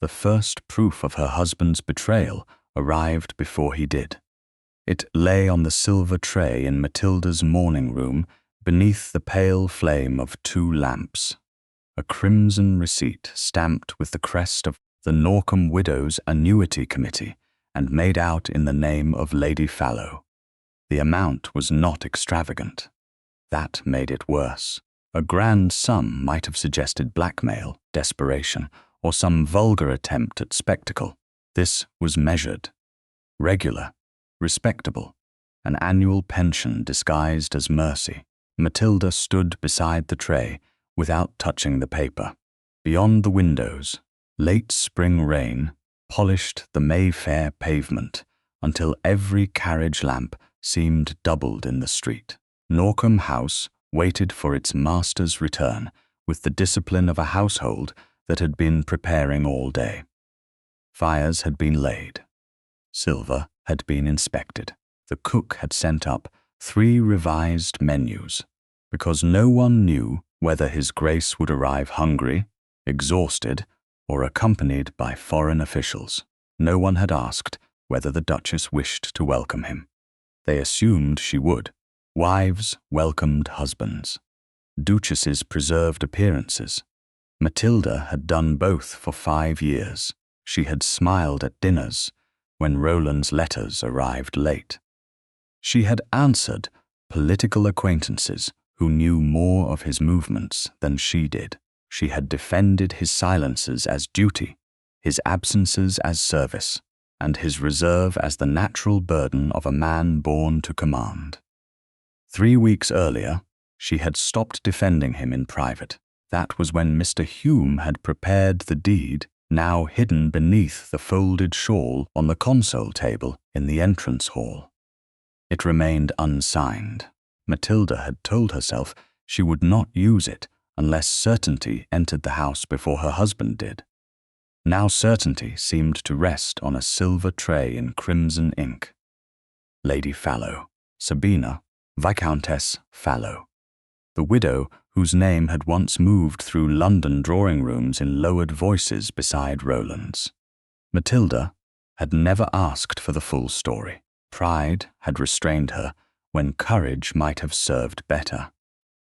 The first proof of her husband's betrayal arrived before he did. It lay on the silver tray in Matilda's morning room beneath the pale flame of 2 lamps. A crimson receipt stamped with the crest of the Norcombe Widows' Annuity Committee and made out in the name of Lady Fallow. The amount was not extravagant. That made it worse. A grand sum might have suggested blackmail, desperation, or some vulgar attempt at spectacle. This was measured, regular, respectable, an annual pension disguised as mercy. Matilda stood beside the tray without touching the paper. Beyond the windows, late spring rain polished the Mayfair pavement until every carriage lamp seemed doubled in the street. Norcombe House waited for its master's return with the discipline of a household that had been preparing all day. Fires had been laid. Silver had been inspected. The cook had sent up 3 revised menus, because no one knew whether His Grace would arrive hungry, exhausted, or accompanied by foreign officials. No one had asked whether the Duchess wished to welcome him. They assumed she would. Wives welcomed husbands. Duchesses preserved appearances. Matilda had done both for 5 years. She had smiled at dinners when Roland's letters arrived late. She had answered political acquaintances who knew more of his movements than she did. She had defended his silences as duty, his absences as service, and his reserve as the natural burden of a man born to command. 3 weeks earlier, she had stopped defending him in private. That was when Mr. Hume had prepared the deed, now hidden beneath the folded shawl on the console table in the entrance hall. It remained unsigned. Matilda had told herself she would not use it unless certainty entered the house before her husband did. Now certainty seemed to rest on a silver tray in crimson ink. Lady Fallow, Sabina, Viscountess Fallow, the widow whose name had once moved through London drawing rooms in lowered voices beside Roland's. Matilda had never asked for the full story. Pride had restrained her when courage might have served better.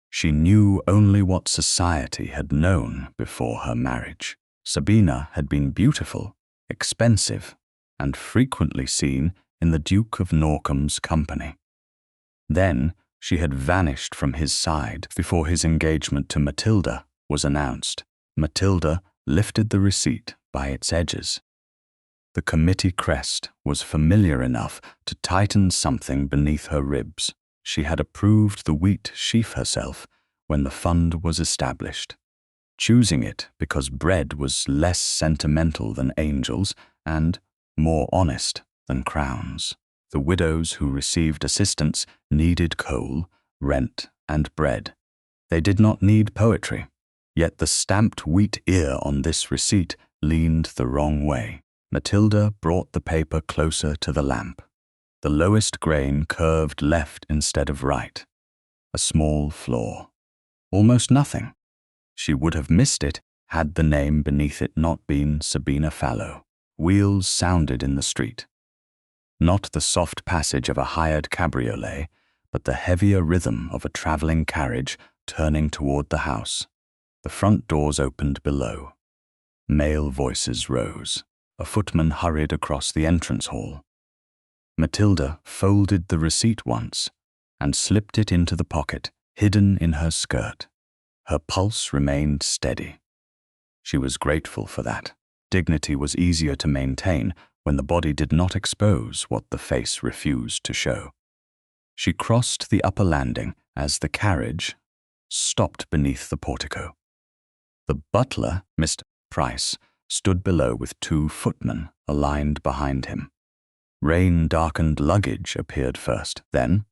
She knew only what society had known before her marriage. Sabina had been beautiful, expensive, and frequently seen in the Duke of Norcombe's company. Then she had vanished from his side before his engagement to Matilda was announced. Matilda lifted the receipt by its edges. The committee crest was familiar enough to tighten something beneath her ribs. She had approved the wheat sheaf herself when the fund was established, choosing it because bread was less sentimental than angels and more honest than crowns. The widows who received assistance needed coal, rent, and bread. They did not need poetry, yet the stamped wheat ear on this receipt leaned the wrong way. Matilda brought the paper closer to the lamp. The lowest grain curved left instead of right. A small flaw. Almost nothing. She would have missed it had the name beneath it not been Sabina Fallow. Wheels sounded in the street. Not the soft passage of a hired cabriolet, but the heavier rhythm of a traveling carriage turning toward the house. The front doors opened below. Male voices rose. A footman hurried across the entrance hall. Matilda folded the receipt once and slipped it into the pocket, hidden in her skirt. Her pulse remained steady. She was grateful for that. Dignity was easier to maintain when the body did not expose what the face refused to show. She crossed the upper landing as the carriage stopped beneath the portico. The butler, Mr. Price, stood below with 2 footmen aligned behind him. Rain-darkened luggage appeared first. Then,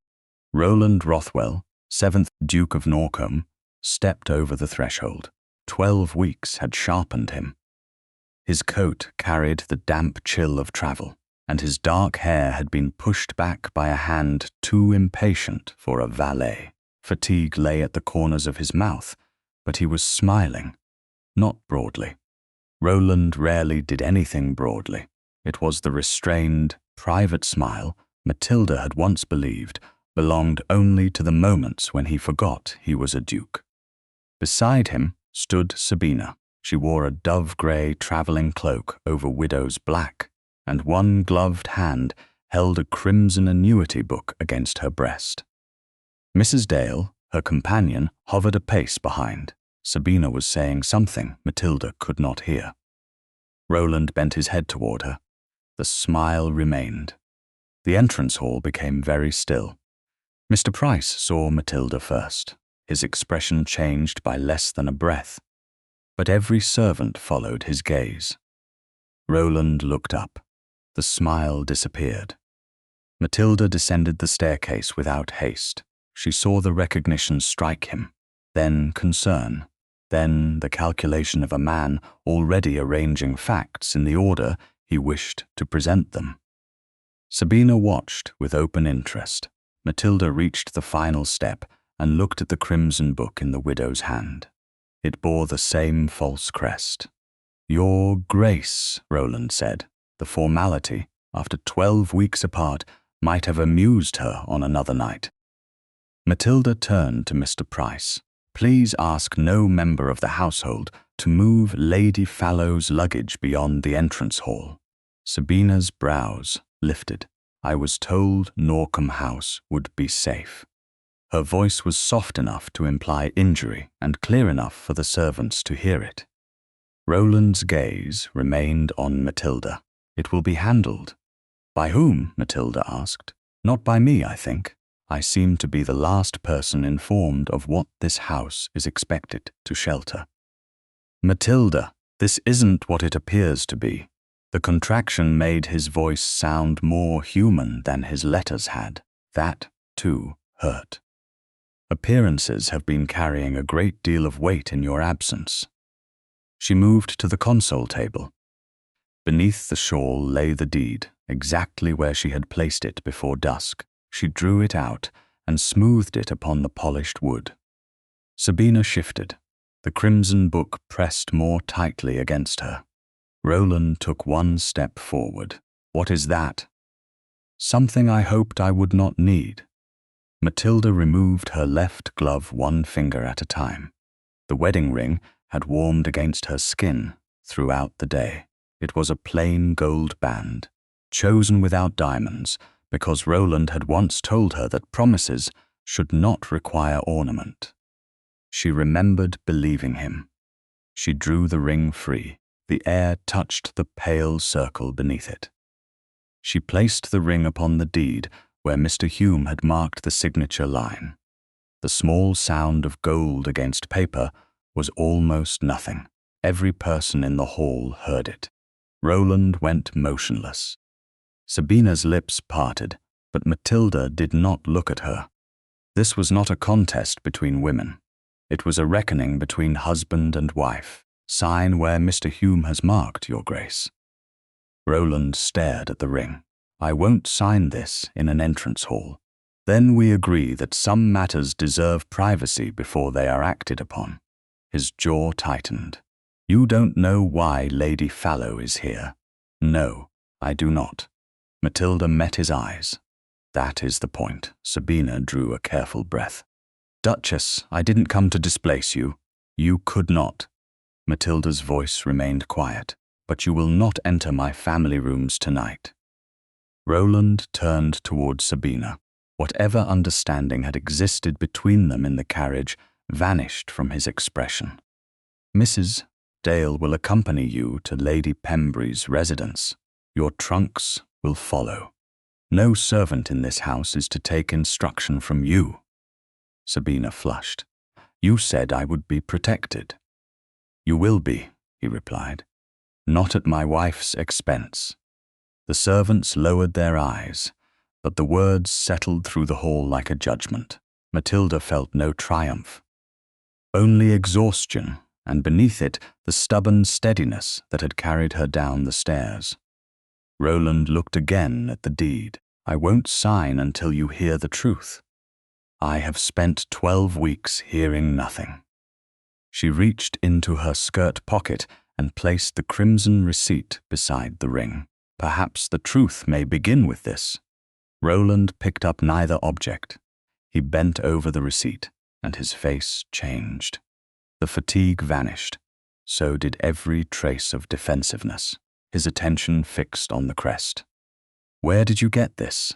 Roland Rothwell, 7th Duke of Norcombe, stepped over the threshold. 12 weeks had sharpened him. His coat carried the damp chill of travel, and his dark hair had been pushed back by a hand too impatient for a valet. Fatigue lay at the corners of his mouth, but he was smiling, not broadly. Roland rarely did anything broadly. It was the restrained, private smile Matilda had once believed belonged only to the moments when he forgot he was a duke. Beside him stood Sabina. She wore a dove-grey travelling cloak over widow's black, and one gloved hand held a crimson annuity book against her breast. Mrs. Dale, her companion, hovered a pace behind. Sabina was saying something Matilda could not hear. Roland bent his head toward her. The smile remained. The entrance hall became very still. Mr. Price saw Matilda first. His expression changed by less than a breath, but every servant followed his gaze. Roland looked up. The smile disappeared. Matilda descended the staircase without haste. She saw the recognition strike him, then concern, then the calculation of a man already arranging facts in the order he wished to present them. Sabina watched with open interest. Matilda reached the final step and looked at the crimson book in the widow's hand. It bore the same false crest. "Your Grace," Roland said. The formality, after 12 weeks apart, might have amused her on another night. Matilda turned to Mr. Price. "Please ask no member of the household to move Lady Fallow's luggage beyond the entrance hall." Sabina's brows lifted. "I was told Norcombe House would be safe." Her voice was soft enough to imply injury and clear enough for the servants to hear it. Roland's gaze remained on Matilda. "It will be handled." "By whom?" Matilda asked. "Not by me, I think. I seem to be the last person informed of what this house is expected to shelter." "Matilda, this isn't what it appears to be." The contraction made his voice sound more human than his letters had. That, too, hurt. "Appearances have been carrying a great deal of weight in your absence." She moved to the console table. Beneath the shawl lay the deed, exactly where she had placed it before dusk. She drew it out and smoothed it upon the polished wood. Sabina shifted. The crimson book pressed more tightly against her. Roland took one step forward. "What is that?" "Something I hoped I would not need." Matilda removed her left glove one finger at a time. The wedding ring had warmed against her skin throughout the day. It was a plain gold band, chosen without diamonds, because Roland had once told her that promises should not require ornament. She remembered believing him. She drew the ring free. The air touched the pale circle beneath it. She placed the ring upon the deed where Mr. Hume had marked the signature line. The small sound of gold against paper was almost nothing. Every person in the hall heard it. Roland went motionless. Sabina's lips parted, but Matilda did not look at her. This was not a contest between women. It was a reckoning between husband and wife. "Sign where Mr. Hume has marked, Your Grace." Roland stared at the ring. "I won't sign this in an entrance hall. Then we agree that some matters deserve privacy before they are acted upon." His jaw tightened. "You don't know why Lady Fallow is here?" "No, I do not." Matilda met his eyes. "That is the point." Sabina drew a careful breath. "Duchess, I didn't come to displace you. You could not." Matilda's voice remained quiet. "But you will not enter my family rooms tonight." Roland turned toward Sabina. Whatever understanding had existed between them in the carriage vanished from his expression. "Mrs. Dale will accompany you to Lady Pembury's residence. Your trunks will follow. No servant in this house is to take instruction from you." Sabina flushed. "You said I would be protected." "You will be," he replied. "Not at my wife's expense." The servants lowered their eyes, but the words settled through the hall like a judgment. Matilda felt no triumph, only exhaustion, and beneath it the stubborn steadiness that had carried her down the stairs. Roland looked again at the deed. "I won't sign until you hear the truth." "I have spent 12 weeks hearing nothing." She reached into her skirt pocket and placed the crimson receipt beside the ring. Perhaps the truth may begin with this. Roland picked up neither object. He bent over the receipt, and his face changed. The fatigue vanished. So did every trace of defensiveness, his attention fixed on the crest. "Where did you get this?"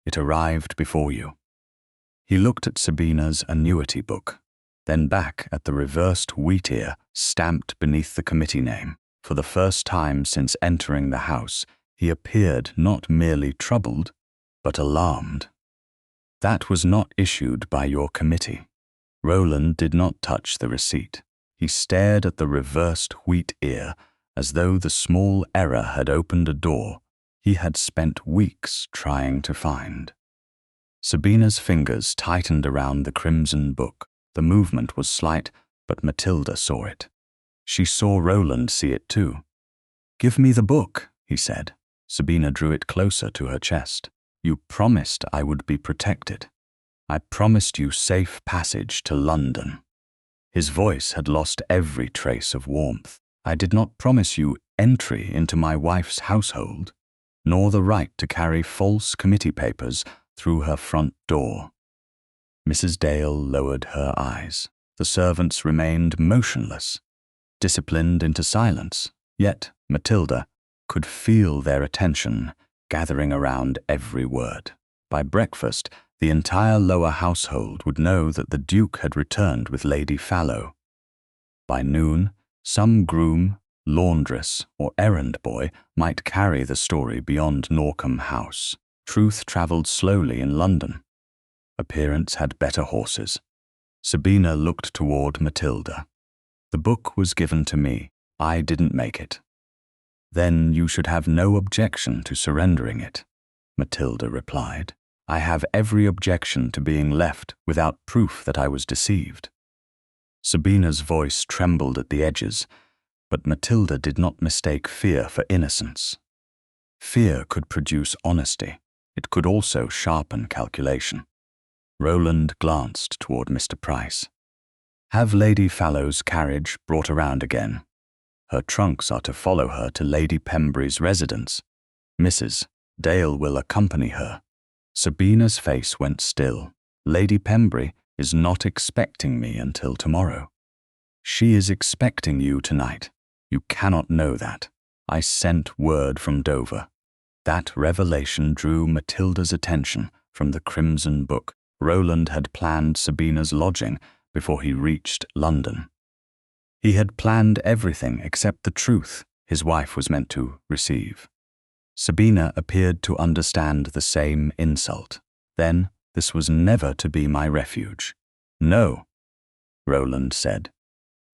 "It arrived before you." He looked at Sabina's annuity book, then back at the reversed wheat ear stamped beneath the committee name. For the first time since entering the house, he appeared not merely troubled, but alarmed. "That was not issued by your committee." Roland did not touch the receipt. He stared at the reversed wheat ear as though the small error had opened a door he had spent weeks trying to find. Sabina's fingers tightened around the crimson book. The movement was slight, but Matilda saw it. She saw Roland see it too. "Give me the book," he said. Sabina drew it closer to her chest. "You promised I would be protected. I promised you safe passage to London." His voice had lost every trace of warmth. "I did not promise you entry into my wife's household, nor the right to carry false committee papers through her front door." Mrs. Dale lowered her eyes. The servants remained motionless, disciplined into silence, yet Matilda could feel their attention gathering around every word. By breakfast, the entire lower household would know that the Duke had returned with Lady Fallow. By noon, some groom, laundress, or errand boy might carry the story beyond Norcombe House. Truth travelled slowly in London. Appearance had better horses. Sabina looked toward Matilda. "The book was given to me. I didn't make it." "Then you should have no objection to surrendering it," Matilda replied. "I have every objection to being left without proof that I was deceived." Sabina's voice trembled at the edges, but Matilda did not mistake fear for innocence. Fear could produce honesty. It could also sharpen calculation. Roland glanced toward Mr. Price. "Have Lady Fallow's carriage brought around again. Her trunks are to follow her to Lady Pembury's residence. Mrs. Dale will accompany her." Sabina's face went still. "Lady Pembury is not expecting me until tomorrow." "She is expecting you tonight. You cannot know that. I sent word from Dover." That revelation drew Matilda's attention from the crimson book. Roland had planned Sabina's lodging before he reached London. He had planned everything except the truth his wife was meant to receive. Sabina appeared to understand the same insult. "Then this was never to be my refuge." "No," Roland said.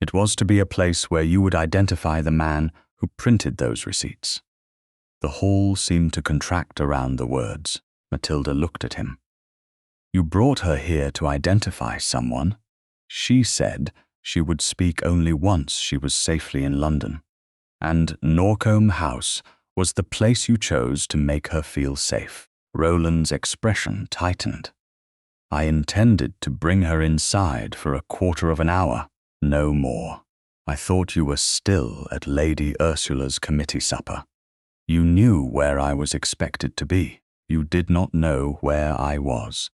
"It was to be a place where you would identify the man who printed those receipts." The hall seemed to contract around the words. Matilda looked at him. "You brought her here to identify someone. She said she would speak only once she was safely in London. And Norcombe House was the place you chose to make her feel safe." Roland's expression tightened. "I intended to bring her inside for a quarter of an hour, no more. I thought you were still at Lady Ursula's committee supper. You knew where I was expected to be. You did not know where I was.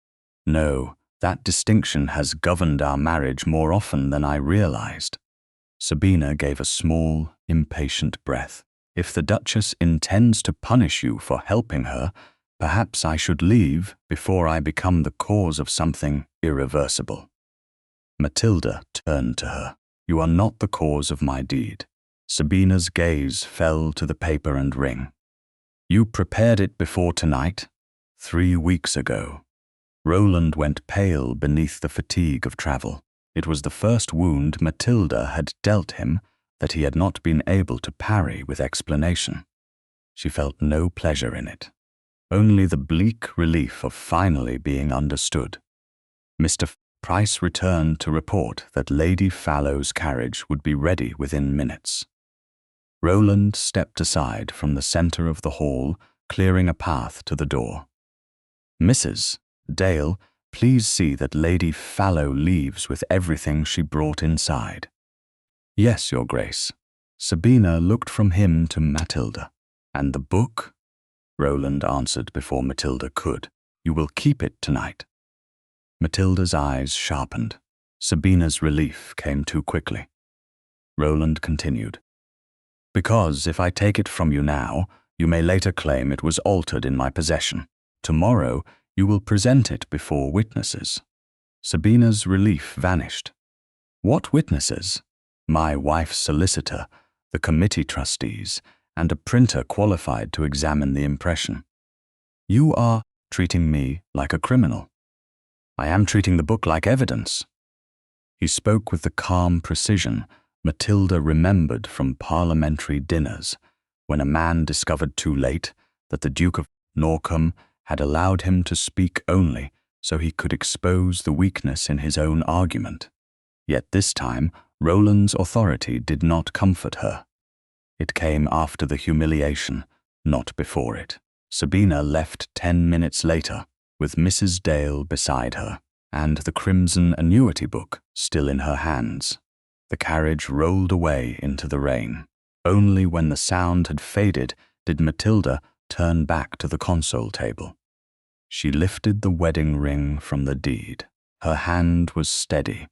No, that distinction has governed our marriage more often than I realized." Sabina gave a small, impatient breath. "If the Duchess intends to punish you for helping her, perhaps I should leave before I become the cause of something irreversible." Matilda turned to her. "You are not the cause of my deed." Sabina's gaze fell to the paper and ring. "You prepared it before tonight, 3 weeks ago." Roland went pale beneath the fatigue of travel. It was the first wound Matilda had dealt him that he had not been able to parry with explanation. She felt no pleasure in it, only the bleak relief of finally being understood. Mr. Price returned to report that Lady Fallow's carriage would be ready within minutes. Roland stepped aside from the center of the hall, clearing a path to the door. "Mrs. Dale, please see that Lady Fallow leaves with everything she brought inside." "Yes, Your Grace." Sabina looked from him to Matilda. "And the book?" Roland answered before Matilda could. "You will keep it tonight." Matilda's eyes sharpened. Sabina's relief came too quickly. Roland continued, "Because if I take it from you now, you may later claim it was altered in my possession. Tomorrow, you will present it before witnesses." Sabina's relief vanished. "What witnesses?" "My wife's solicitor, the committee trustees, and a printer qualified to examine the impression." "You are treating me like a criminal." "I am treating the book like evidence." He spoke with the calm precision Matilda remembered from parliamentary dinners, when a man discovered too late that the Duke of Norcombe had allowed him to speak only so he could expose the weakness in his own argument. Yet this time, Roland's authority did not comfort her. It came after the humiliation, not before it. Sabina left 10 minutes later, with Mrs. Dale beside her, and the crimson annuity book still in her hands. The carriage rolled away into the rain. Only when the sound had faded did Matilda turn back to the console table. She lifted the wedding ring from the deed. Her hand was steady,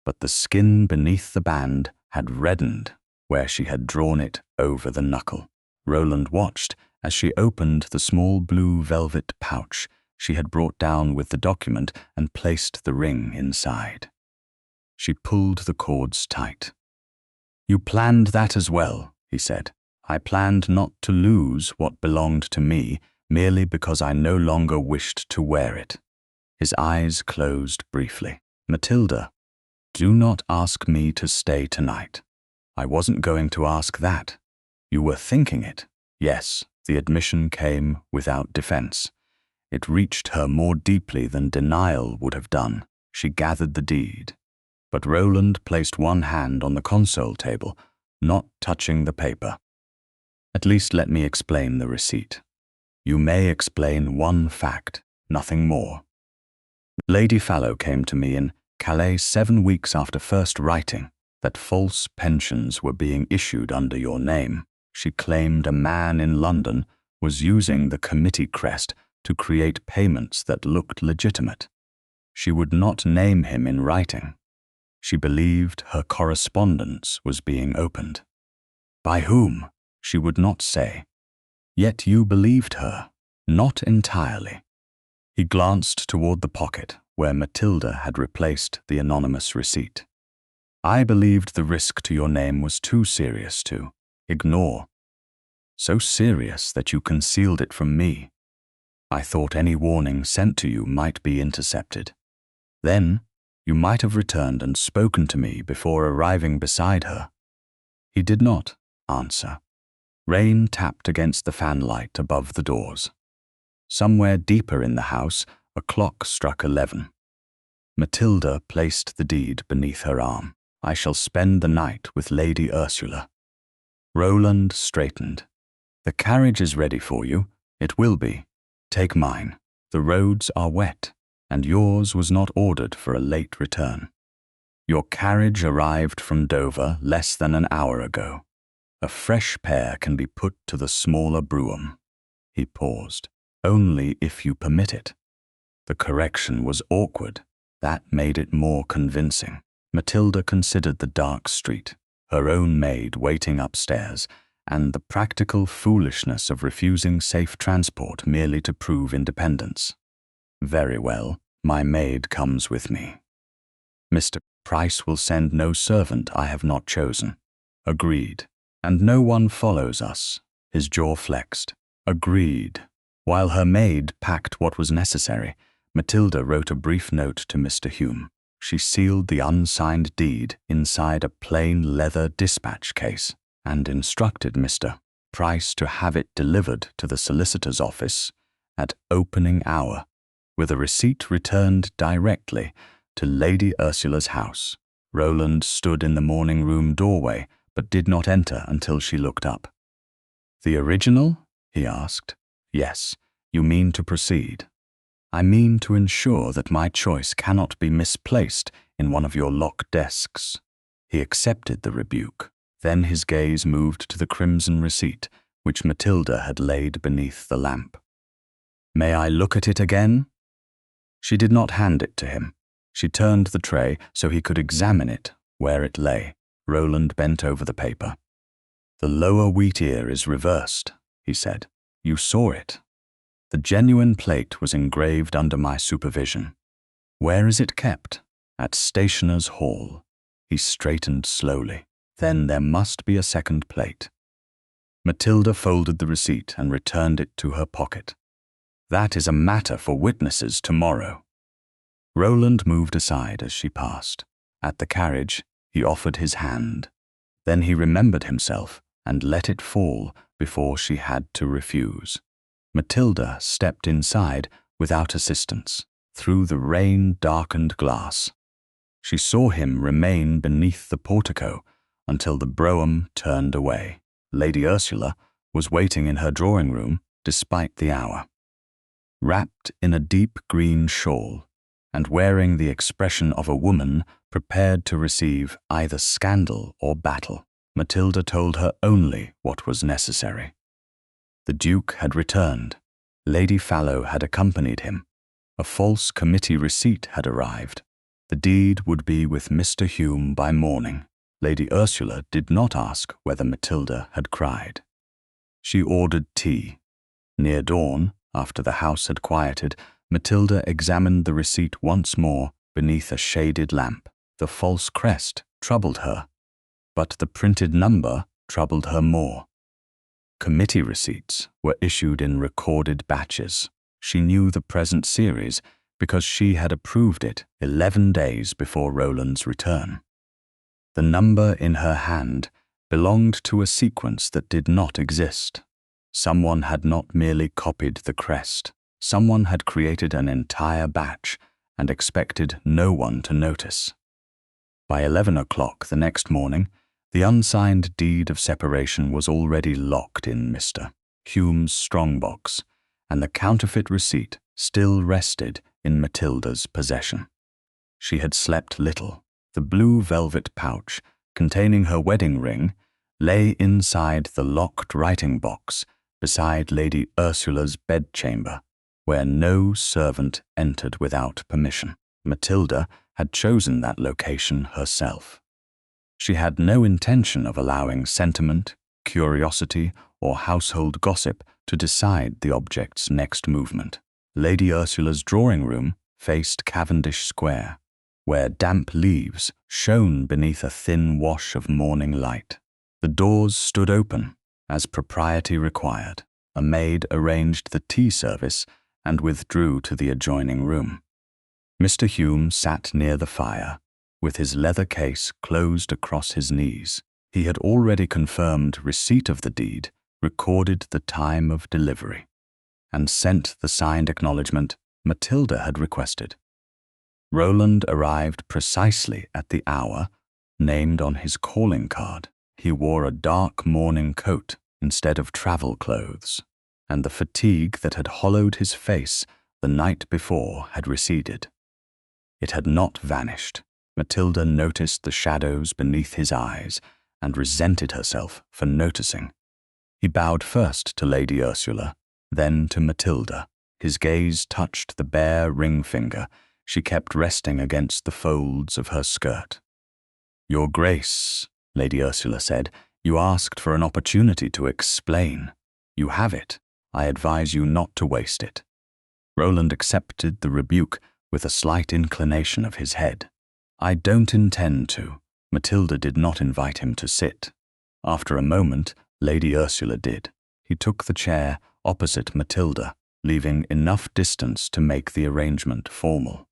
but the skin beneath the band had reddened where she had drawn it over the knuckle. Roland watched as she opened the small blue velvet pouch she had brought down with the document and placed the ring inside. She pulled the cords tight. "You planned that as well," he said. "I planned not to lose what belonged to me merely because I no longer wished to wear it." His eyes closed briefly. "Matilda, do not ask me to stay tonight." "I wasn't going to ask that." "You were thinking it." Yes, the admission came without defense. It reached her more deeply than denial would have done. She gathered the deed. But Roland placed one hand on the console table, not touching the paper. "At least let me explain the receipt. You may explain one fact, nothing more. Lady Fallow came to me in Calais 7 weeks after first writing that false pensions were being issued under your name. She claimed a man in London was using the committee crest to create payments that looked legitimate. She would not name him in writing. She believed her correspondence was being opened. By whom? She would not say. Yet you believed her, not entirely." He glanced toward the pocket where Matilda had replaced the anonymous receipt. "I believed the risk to your name was too serious to ignore. So serious that you concealed it from me. I thought any warning sent to you might be intercepted. Then, you might have returned and spoken to me before arriving beside her." He did not answer. Rain tapped against the fanlight above the doors. Somewhere deeper in the house, a clock struck 11. Matilda placed the deed beneath her arm. "I shall spend the night with Lady Ursula." Roland straightened. "The carriage is ready for you. It will be. Take mine. The roads are wet, and yours was not ordered for a late return. Your carriage arrived from Dover less than an hour ago. A fresh pair can be put to the smaller brougham." He paused. "Only if you permit it." The correction was awkward. That made it more convincing. Matilda considered the dark street, her own maid waiting upstairs, and the practical foolishness of refusing safe transport merely to prove independence. "Very well, my maid comes with me. Mr. Price will send no servant I have not chosen." "Agreed. And no one follows us." His jaw flexed. "Agreed." While her maid packed what was necessary, Matilda wrote a brief note to Mr. Hume. She sealed the unsigned deed inside a plain leather dispatch case and instructed Mr. Price to have it delivered to the solicitor's office at opening hour, with a receipt returned directly to Lady Ursula's house. Roland stood in the morning room doorway but did not enter until she looked up. "The original?" he asked. "Yes. You mean to proceed?" "I mean to ensure that my choice cannot be misplaced in one of your locked desks." He accepted the rebuke. Then his gaze moved to the crimson receipt, which Matilda had laid beneath the lamp. "May I look at it again?" She did not hand it to him. She turned the tray so he could examine it where it lay. Roland bent over the paper. "The lower wheat ear is reversed," he said. "You saw it. The genuine plate was engraved under my supervision. Where is it kept?" "At Stationer's Hall." He straightened slowly. "Then there must be a second plate." Matilda folded the receipt and returned it to her pocket. "That is a matter for witnesses tomorrow." Roland moved aside as she passed. At the carriage, he offered his hand. Then he remembered himself and let it fall before she had to refuse. Matilda stepped inside without assistance, through the rain-darkened glass. She saw him remain beneath the portico until the brougham turned away. Lady Ursula was waiting in her drawing-room despite the hour. Wrapped in a deep green shawl, and wearing the expression of a woman prepared to receive either scandal or battle, Matilda told her only what was necessary. The Duke had returned. Lady Fallow had accompanied him. A false committee receipt had arrived. The deed would be with Mr. Hume by morning. Lady Ursula did not ask whether Matilda had cried. She ordered tea. Near dawn, after the house had quieted, Matilda examined the receipt once more beneath a shaded lamp. The false crest troubled her, but the printed number troubled her more. Committee receipts were issued in recorded batches. She knew the present series because she had approved it 11 days before Roland's return. The number in her hand belonged to a sequence that did not exist. Someone had not merely copied the crest. Someone had created an entire batch and expected no one to notice. By 11 o'clock the next morning, the unsigned deed of separation was already locked in Mr. Hume's strongbox, and the counterfeit receipt still rested in Matilda's possession. She had slept little. The blue velvet pouch containing her wedding ring lay inside the locked writing box beside Lady Ursula's bedchamber, where no servant entered without permission. Matilda had chosen that location herself. She had no intention of allowing sentiment, curiosity, or household gossip to decide the object's next movement. Lady Ursula's drawing-room faced Cavendish Square, where damp leaves shone beneath a thin wash of morning light. The doors stood open, as propriety required. A maid arranged the tea service and withdrew to the adjoining room. Mr. Hume sat near the fire, with his leather case closed across his knees. He had already confirmed receipt of the deed, recorded the time of delivery, and sent the signed acknowledgment Matilda had requested. Roland arrived precisely at the hour named on his calling card. He wore a dark morning coat instead of travel clothes, and the fatigue that had hollowed his face the night before had receded. It had not vanished. Matilda noticed the shadows beneath his eyes and resented herself for noticing. He bowed first to Lady Ursula, then to Matilda. His gaze touched the bare ring finger she kept resting against the folds of her skirt. "Your Grace," Lady Ursula said, "you asked for an opportunity to explain. You have it. I advise you not to waste it." Roland accepted the rebuke with a slight inclination of his head. "I don't intend to." Matilda did not invite him to sit. After a moment, Lady Ursula did. He took the chair opposite Matilda, leaving enough distance to make the arrangement formal.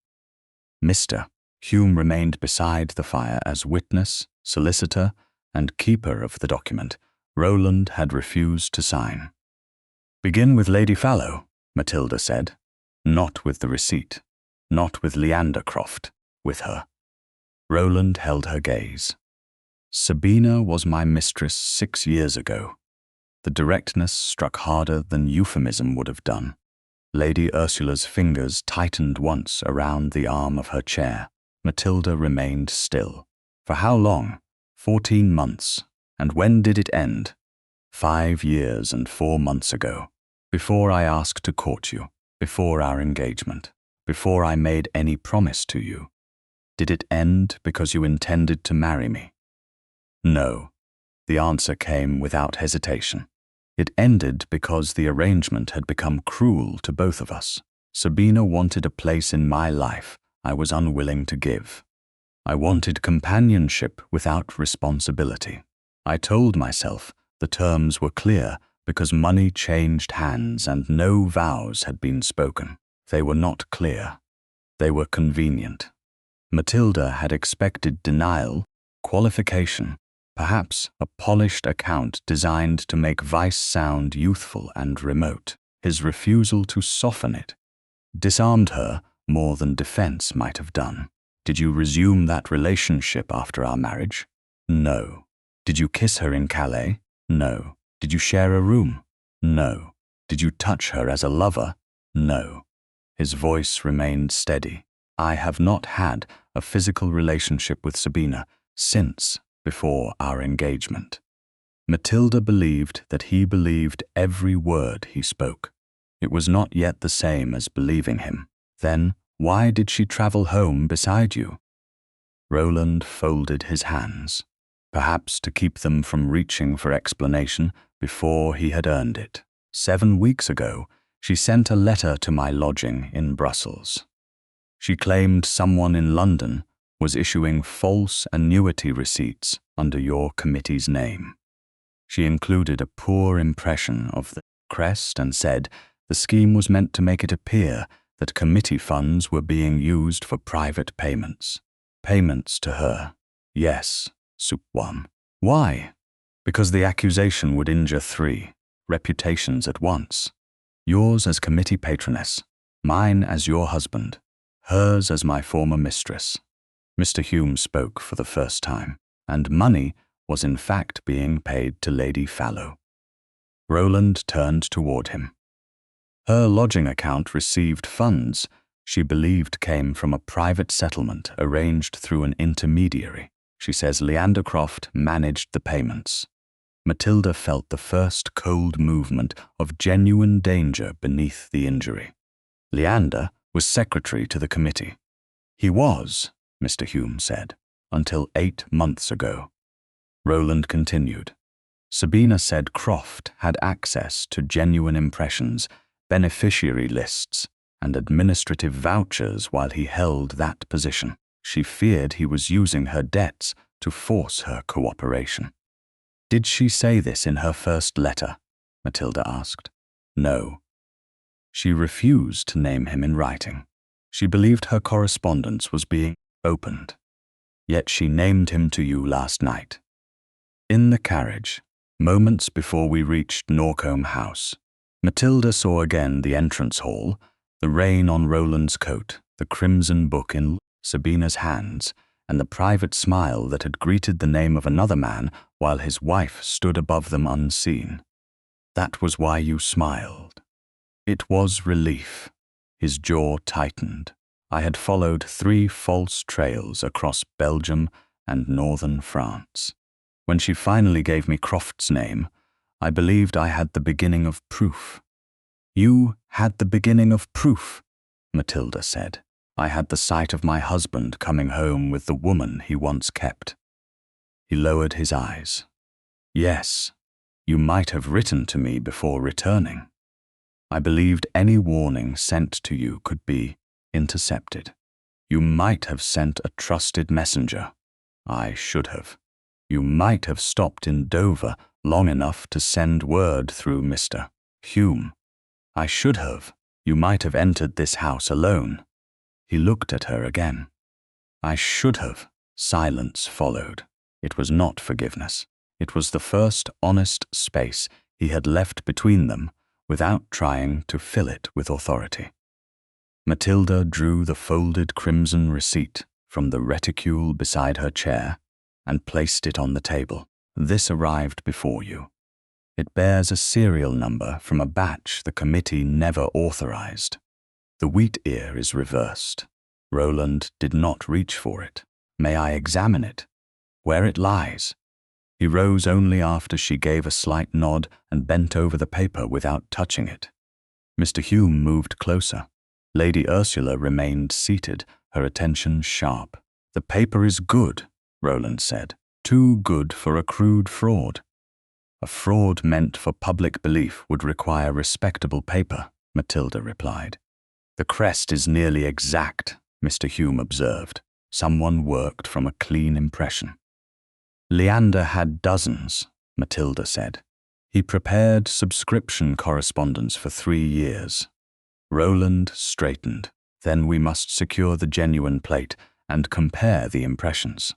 Mr. Hume remained beside the fire as witness, solicitor, and keeper of the document Roland had refused to sign. "Begin with Lady Fallow," Matilda said. "Not with the receipt. Not with Leander Croft. With her." Roland held her gaze. "Sabina was my mistress 6 years ago." The directness struck harder than euphemism would have done. Lady Ursula's fingers tightened once around the arm of her chair. Matilda remained still. "For how long?" 14 months, And when did it end? 5 years and 4 months ago, before I asked to court you, before our engagement, before I made any promise to you. Did it end because you intended to marry me? No. The answer came without hesitation. It ended because the arrangement had become cruel to both of us. Sabina wanted a place in my life I was unwilling to give. I wanted companionship without responsibility. I told myself the terms were clear because money changed hands and no vows had been spoken. They were not clear. They were convenient. Matilda had expected denial, qualification, perhaps a polished account designed to make vice sound youthful and remote. His refusal to soften it disarmed her more than defense might have done. Did you resume that relationship after our marriage? No. Did you kiss her in Calais? No. Did you share a room? No. Did you touch her as a lover? No. His voice remained steady. I have not had a physical relationship with Sabina since before our engagement. Matilda believed that he believed every word he spoke. It was not yet the same as believing him. Then, why did she travel home beside you? Roland folded his hands, perhaps to keep them from reaching for explanation before he had earned it. 7 weeks ago, she sent a letter to my lodging in Brussels. She claimed someone in London was issuing false annuity receipts under your committee's name. She included a poor impression of the crest and said the scheme was meant to make it appear that committee funds were being used for private payments. Payments to her. Yes, Soup One. Why? Because the accusation would injure 3 reputations at once. Yours as committee patroness, mine as your husband, hers as my former mistress. Mr. Hume spoke for the first time, and money was in fact being paid to Lady Fallow. Roland turned toward him. Her lodging account received funds she believed came from a private settlement arranged through an intermediary. She says Leander Croft managed the payments. Matilda felt the first cold movement of genuine danger beneath the injury. Leander was secretary to the committee. He was, Mr. Hume said, until 8 months ago. Roland continued. Sabina said Croft had access to genuine impressions, beneficiary lists, and administrative vouchers while he held that position. She feared he was using her debts to force her cooperation. Did she say this in her first letter? Matilda asked. No. She refused to name him in writing. She believed her correspondence was being opened. Yet she named him to you last night. In the carriage, moments before we reached Norcombe House, Matilda saw again the entrance hall, the rain on Roland's coat, the crimson book in Sabina's hands, and the private smile that had greeted the name of another man while his wife stood above them unseen. That was why you smiled. It was relief. His jaw tightened. I had followed 3 false trails across Belgium and northern France. When she finally gave me Croft's name, I believed I had the beginning of proof. You had the beginning of proof, Matilda said. I had the sight of my husband coming home with the woman he once kept. He lowered his eyes. Yes, you might have written to me before returning. I believed any warning sent to you could be intercepted. You might have sent a trusted messenger. I should have. You might have stopped in Dover long enough to send word through Mr. Hume. I should have. You might have entered this house alone. He looked at her again. I should have. Silence followed. It was not forgiveness. It was the first honest space he had left between them without trying to fill it with authority. Matilda drew the folded crimson receipt from the reticule beside her chair and placed it on the table. This arrived before you. It bears a serial number from a batch the committee never authorized. The wheat ear is reversed. Roland did not reach for it. May I examine it? Where it lies? He rose only after she gave a slight nod and bent over the paper without touching it. Mr. Hume moved closer. Lady Ursula remained seated, her attention sharp. "The paper is good," Roland said. "Too good for a crude fraud." "A fraud meant for public belief would require respectable paper," Matilda replied. "The crest is nearly exact," Mr. Hume observed. "Someone worked from a clean impression." "Leander had dozens," Matilda said. "He prepared subscription correspondence for 3 years." Roland straightened. "Then we must secure the genuine plate and compare the impressions."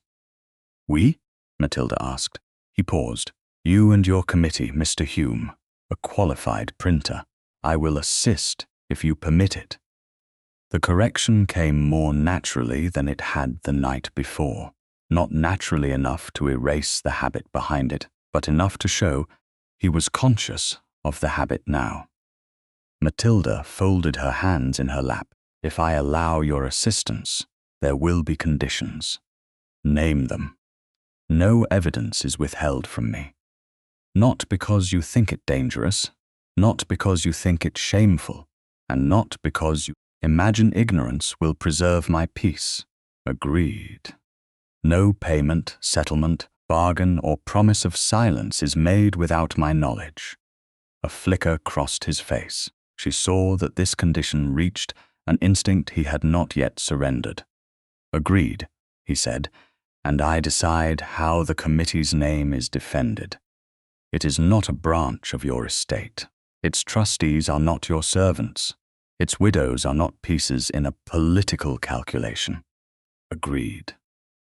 "We?" Matilda asked. He paused. "You and your committee, Mr. Hume, a qualified printer. I will assist if you permit it." The correction came more naturally than it had the night before. Not naturally enough to erase the habit behind it, but enough to show he was conscious of the habit now. Matilda folded her hands in her lap. "If I allow your assistance, there will be conditions." "Name them." "No evidence is withheld from me. Not because you think it dangerous, not because you think it shameful, and not because you imagine ignorance will preserve my peace." "Agreed." "No payment, settlement, bargain, or promise of silence is made without my knowledge." A flicker crossed his face. She saw that this condition reached an instinct he had not yet surrendered. "Agreed," he said, "and I decide how the committee's name is defended. It is not a branch of your estate. Its trustees are not your servants. Its widows are not pieces in a political calculation." "Agreed."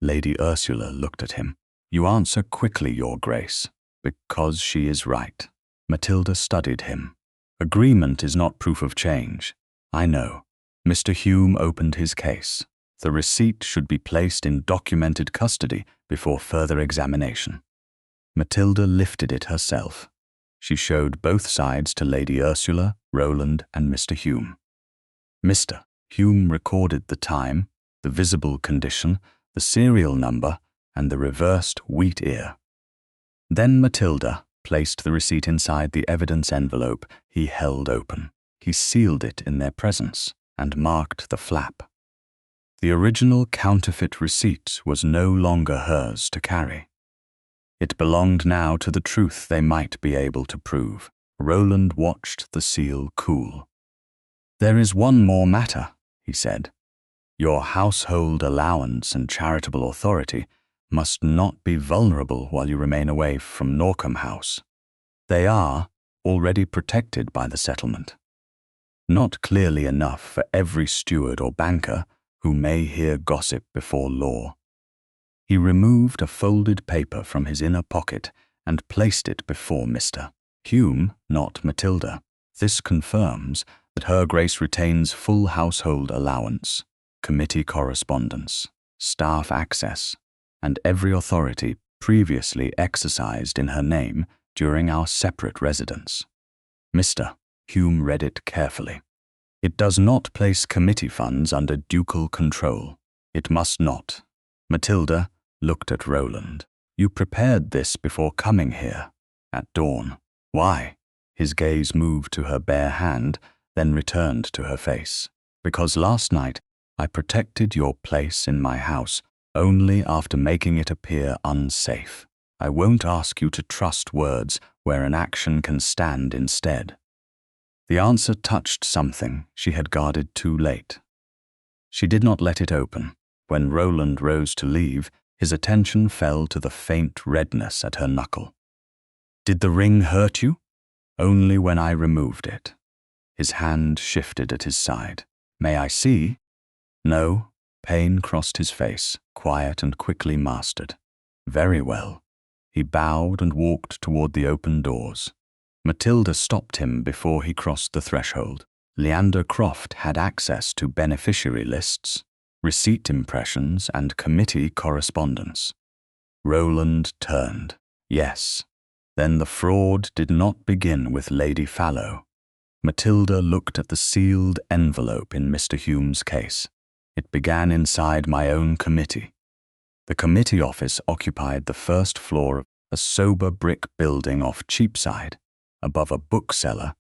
Lady Ursula looked at him. "You answer quickly, Your Grace, because she is right." Matilda studied him. "Agreement is not proof of change. I know." Mr. Hume opened his case. "The receipt should be placed in documented custody before further examination." Matilda lifted it herself. She showed both sides to Lady Ursula, Roland, and Mr. Hume. Mr. Hume recorded the time, the visible condition, the serial number, and the reversed wheat ear. Then Matilda placed the receipt inside the evidence envelope he held open. He sealed it in their presence and marked the flap. The original counterfeit receipt was no longer hers to carry. It belonged now to the truth they might be able to prove. Roland watched the seal cool. "There is one more matter," he said. "Your household allowance and charitable authority must not be vulnerable while you remain away from Norcombe House. They are already protected by the settlement. Not clearly enough for every steward or banker who may hear gossip before law." He removed a folded paper from his inner pocket and placed it before Mr. Hume, not Matilda. "This confirms that Her Grace retains full household allowance, committee correspondence, staff access, and every authority previously exercised in her name during our separate residence." Mr. Hume read it carefully. "It does not place committee funds under ducal control. It must not." Matilda looked at Roland. "You prepared this before coming here, at dawn. Why?" His gaze moved to her bare hand, then returned to her face. "Because last night I protected your place in my house only after making it appear unsafe. I won't ask you to trust words where an action can stand instead." The answer touched something she had guarded too late. She did not let it open. When Roland rose to leave, his attention fell to the faint redness at her knuckle. "Did the ring hurt you?" "Only when I removed it." His hand shifted at his side. "May I see?" "No." Pain crossed his face, quiet and quickly mastered. "Very well." He bowed and walked toward the open doors. Matilda stopped him before he crossed the threshold. Leander Croft had access to beneficiary lists, receipt impressions, and committee correspondence. Roland turned. Yes. Then the fraud did not begin with Lady Fallow. Matilda looked at the sealed envelope in Mr. Hume's case. It began inside my own committee. The committee office occupied the first floor of a sober brick building off Cheapside, above a bookseller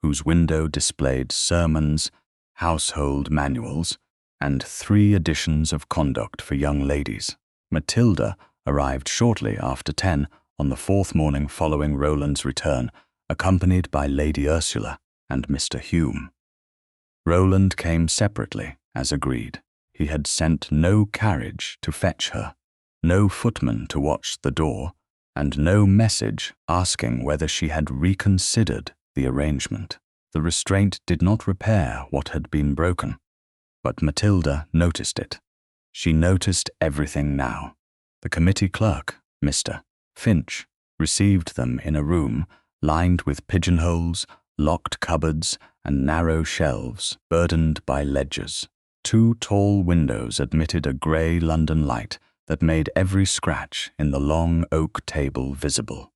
whose window displayed sermons, household manuals, and 3 editions of conduct for young ladies. Matilda arrived shortly after 10 on the 4th morning following Roland's return, accompanied by Lady Ursula and Mr. Hume. Roland came separately, as agreed. He had sent no carriage to fetch her, no footman to watch the door, and no message asking whether she had reconsidered the arrangement. The restraint did not repair what had been broken, but Matilda noticed it. She noticed everything now. The committee clerk, Mr. Finch, received them in a room lined with pigeonholes, locked cupboards, and narrow shelves burdened by ledgers. 2 tall windows admitted a grey London light that made every scratch in the long oak table visible.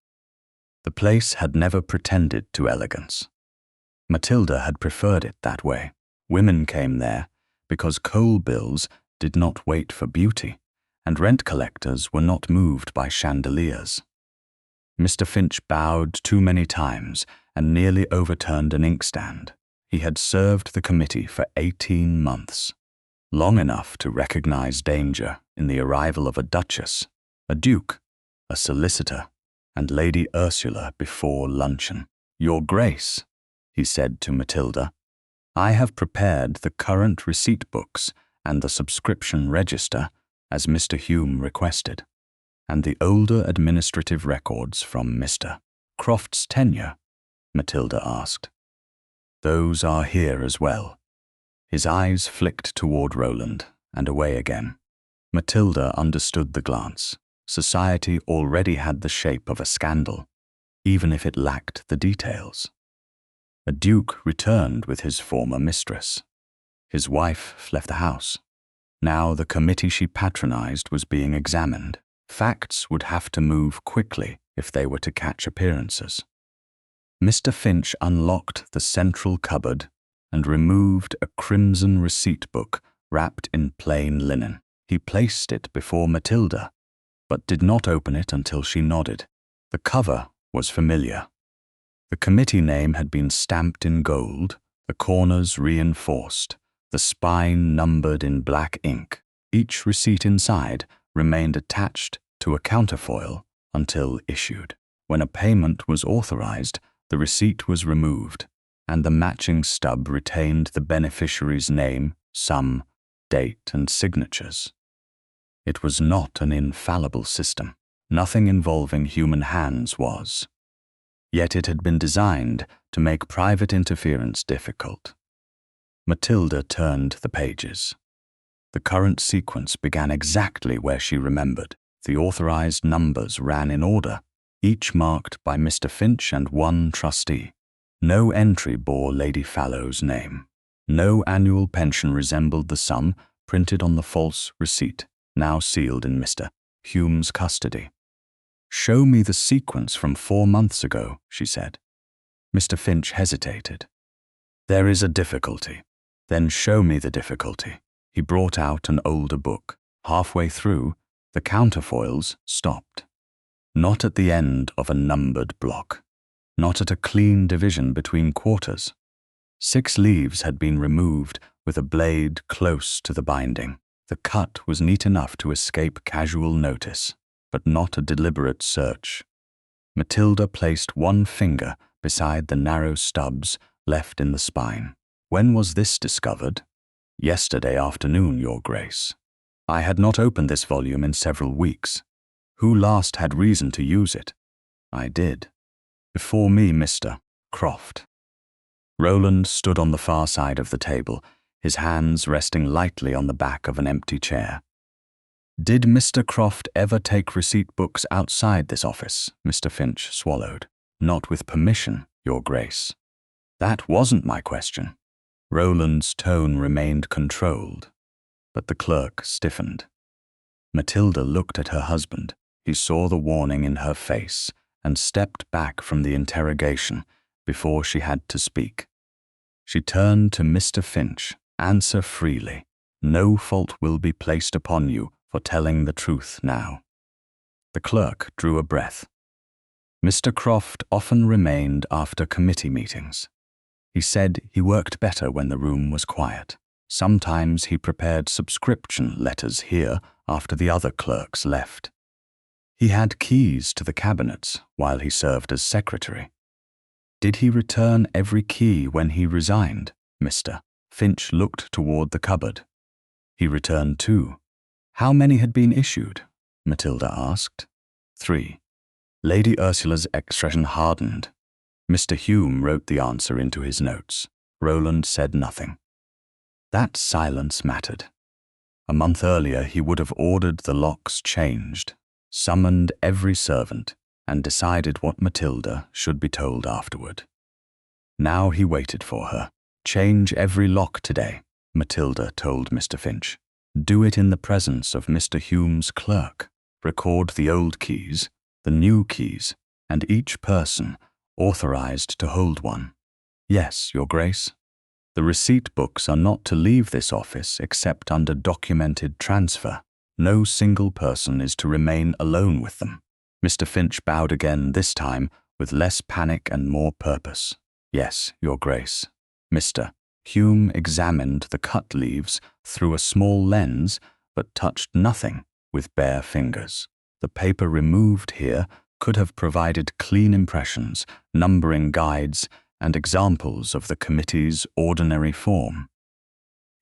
The place had never pretended to elegance. Matilda had preferred it that way. Women came there because coal bills did not wait for beauty, and rent collectors were not moved by chandeliers. Mr. Finch bowed too many times and nearly overturned an inkstand. He had served the committee for 18 months, long enough to recognize danger in the arrival of a duchess, a duke, a solicitor, and Lady Ursula before luncheon. "Your Grace," he said to Matilda, "I have prepared the current receipt books and the subscription register, as Mr. Hume requested, and the older administrative records from Mr. Croft's tenure," Matilda asked. "Those are here as well." His eyes flicked toward Roland and away again. Matilda understood the glance. Society already had the shape of a scandal, even if it lacked the details. A duke returned with his former mistress. His wife left the house. Now the committee she patronized was being examined. Facts would have to move quickly if they were to catch appearances. Mr. Finch unlocked the central cupboard and removed a crimson receipt book wrapped in plain linen. He placed it before Matilda, but did not open it until she nodded. The cover was familiar. The committee name had been stamped in gold, the corners reinforced, the spine numbered in black ink. Each receipt inside remained attached to a counterfoil until issued. When a payment was authorized, the receipt was removed, and the matching stub retained the beneficiary's name, sum, date, and signatures. It was not an infallible system. Nothing involving human hands was. Yet it had been designed to make private interference difficult. Matilda turned the pages. The current sequence began exactly where she remembered. The authorized numbers ran in order, each marked by Mr. Finch and 1 trustee. No entry bore Lady Fallow's name. No annual pension resembled the sum printed on the false receipt, now sealed in Mr. Hume's custody. "Show me the sequence from 4 months ago," she said. Mr. Finch hesitated. "There is a difficulty." "Then show me the difficulty." He brought out an older book. Halfway through, the counterfoils stopped. Not at the end of a numbered block. Not at a clean division between quarters. 6 leaves had been removed with a blade close to the binding. The cut was neat enough to escape casual notice, but not a deliberate search. Matilda placed 1 finger beside the narrow stubs left in the spine. "When was this discovered?" "Yesterday afternoon, Your Grace. I had not opened this volume in several weeks. Who last had reason to use it?" "I did. Before me, Mr. Croft." Roland stood on the far side of the table, his hands resting lightly on the back of an empty chair. "Did Mr. Croft ever take receipt books outside this office?" Mr. Finch swallowed. "Not with permission, Your Grace." "That wasn't my question." Roland's tone remained controlled, but the clerk stiffened. Matilda looked at her husband. He saw the warning in her face and stepped back from the interrogation before she had to speak. She turned to Mr. Finch. "Answer freely. No fault will be placed upon you for telling the truth now." The clerk drew a breath. Mr. Croft often remained after committee meetings. He said he worked better when the room was quiet. Sometimes he prepared subscription letters here after the other clerks left. He had keys to the cabinets while he served as secretary. Did he return every key when he resigned, Mr. Finch looked toward the cupboard. He returned 2. How many had been issued? Matilda asked. 3. Lady Ursula's expression hardened. Mr. Hume wrote the answer into his notes. Roland said nothing. That silence mattered. A month earlier he would have ordered the locks changed, summoned every servant, and decided what Matilda should be told afterward. Now he waited for her. Change every lock today, Matilda told Mr. Finch. Do it in the presence of Mr. Hume's clerk. Record the old keys, the new keys, and each person authorized to hold one. Yes, Your Grace. The receipt books are not to leave this office except under documented transfer. No single person is to remain alone with them. Mr. Finch bowed again, this time with less panic and more purpose. Yes, Your Grace. Mr. Hume examined the cut leaves through a small lens, but touched nothing with bare fingers. The paper removed here could have provided clean impressions, numbering guides, and examples of the committee's ordinary form.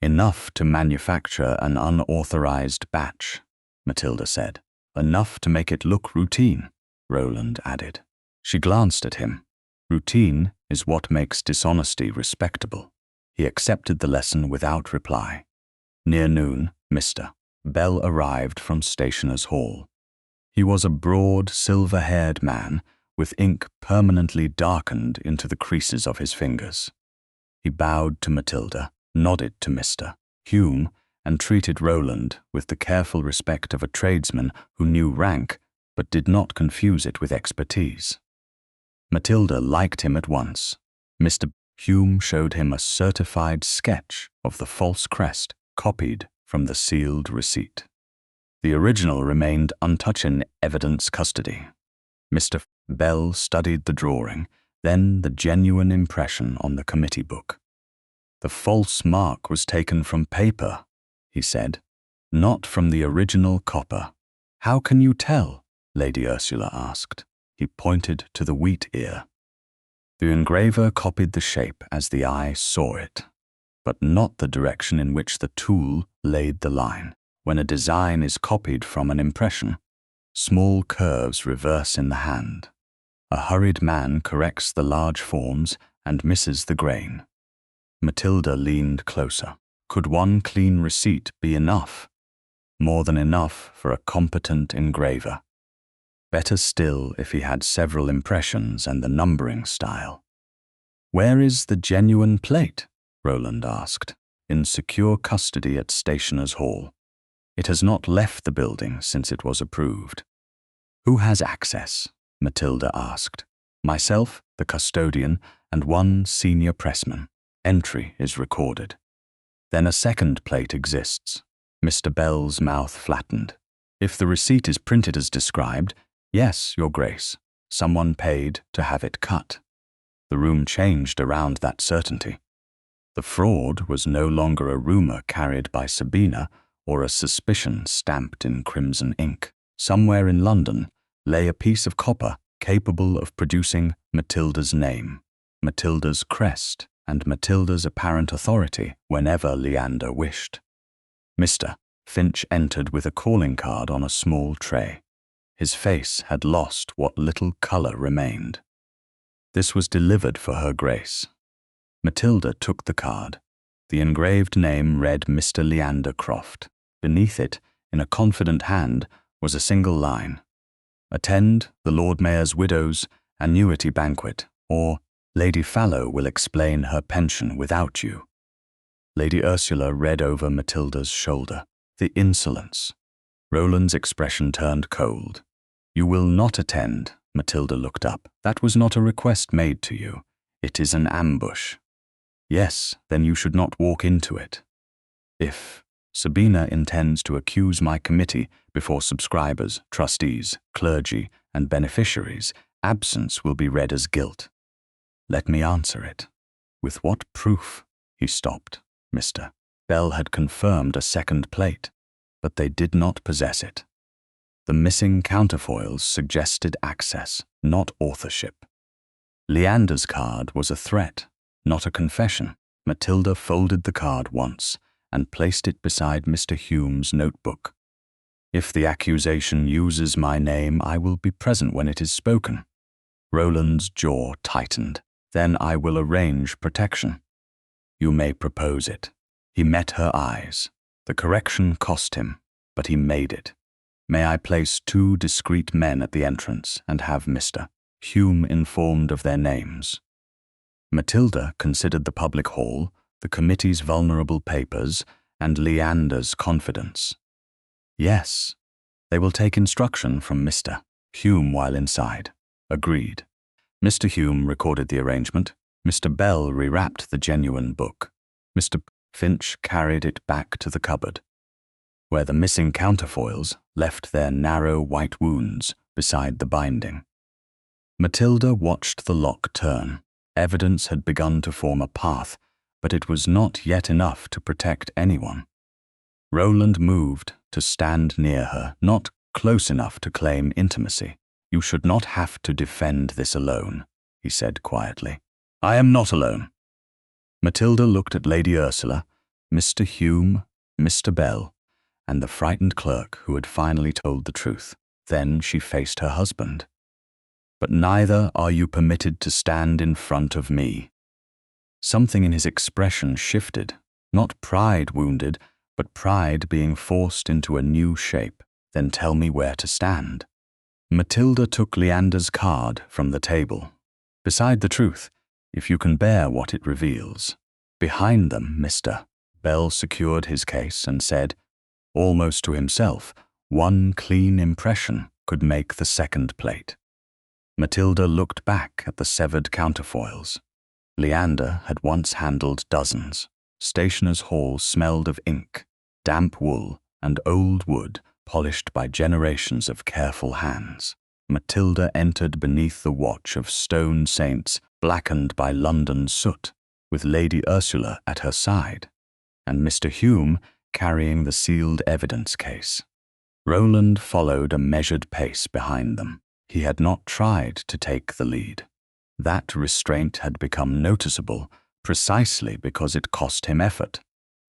Enough to manufacture an unauthorized batch, Matilda said. Enough to make it look routine, Roland added. She glanced at him. Routine is what makes dishonesty respectable. He accepted the lesson without reply. Near noon, Mr. Bell arrived from Stationers' Hall. He was a broad, silver-haired man with ink permanently darkened into the creases of his fingers. He bowed to Matilda, nodded to Mr. Hume, and treated Roland with the careful respect of a tradesman who knew rank but did not confuse it with expertise. Matilda liked him at once. Mr. Hume showed him a certified sketch of the false crest copied from the sealed receipt. The original remained untouched in evidence custody. Mr. Bell studied the drawing, then the genuine impression on the committee book. The false mark was taken from paper, he said, not from the original copper. How can you tell? Lady Ursula asked. He pointed to the wheat ear. The engraver copied the shape as the eye saw it, but not the direction in which the tool laid the line. When a design is copied from an impression, small curves reverse in the hand. A hurried man corrects the large forms and misses the grain. Matilda leaned closer. Could one clean receipt be enough? More than enough for a competent engraver. Better still if he had several impressions and the numbering style. Where is the genuine plate? Roland asked. In secure custody at Stationers' Hall. It has not left the building since it was approved. Who has access? Matilda asked. Myself, the custodian, and one senior pressman. Entry is recorded. Then a second plate exists. Mr. Bell's mouth flattened. If the receipt is printed as described, yes, Your Grace, someone paid to have it cut. The room changed around that certainty. The fraud was no longer a rumor carried by Sabina or a suspicion stamped in crimson ink. Somewhere in London lay a piece of copper capable of producing Matilda's name, Matilda's crest, and Matilda's apparent authority whenever Leander wished. Mr. Finch entered with a calling card on a small tray. His face had lost what little colour remained. This was delivered for Her Grace. Matilda took the card. The engraved name read Mr. Leander Croft. Beneath it, in a confident hand, was a single line. Attend the Lord Mayor's widow's annuity banquet, or Lady Fallow will explain her pension without you. Lady Ursula read over Matilda's shoulder. The insolence. Roland's expression turned cold. You will not attend. Matilda looked up. That was not a request made to you. It is an ambush. Yes, then you should not walk into it. If Sabina intends to accuse my committee before subscribers, trustees, clergy, and beneficiaries, absence will be read as guilt. Let me answer it. With what proof? He stopped. Mr. Bell had confirmed a second plate, but they did not possess it. The missing counterfoils suggested access, not authorship. Leander's card was a threat, not a confession. Matilda folded the card once and placed it beside Mr. Hume's notebook. If the accusation uses my name, I will be present when it is spoken. Roland's jaw tightened. Then I will arrange protection. You may propose it. He met her eyes. The correction cost him, but he made it. May I place 2 discreet men at the entrance and have Mr. Hume informed of their names? Matilda considered the public hall, the committee's vulnerable papers, and Leander's confidence. Yes, they will take instruction from Mr. Hume while inside. Agreed. Mr. Hume recorded the arrangement. Mr. Bell rewrapped the genuine book. Mr. Finch carried it back to the cupboard, where the missing counterfoils left their narrow white wounds beside the binding. Matilda watched the lock turn. Evidence had begun to form a path, but it was not yet enough to protect anyone. Roland moved to stand near her, not close enough to claim intimacy. You should not have to defend this alone, he said quietly. I am not alone. Matilda looked at Lady Ursula, Mr. Hume, Mr. Bell, and the frightened clerk who had finally told the truth. Then she faced her husband. But neither are you permitted to stand in front of me. Something in his expression shifted, not pride wounded, but pride being forced into a new shape. Then tell me where to stand. Matilda took Leander's card from the table. Beside the truth, if you can bear what it reveals. Behind them, Mr. Bell secured his case and said, almost to himself, one clean impression could make the second plate. Matilda looked back at the severed counterfoils. Leander had once handled dozens. Stationer's Hall smelled of ink, damp wool, and old wood polished by generations of careful hands. Matilda entered beneath the watch of stone saints blackened by London soot, with Lady Ursula at her side, and Mr. Hume carrying the sealed evidence case. Roland followed a measured pace behind them. He had not tried to take the lead. That restraint had become noticeable precisely because it cost him effort.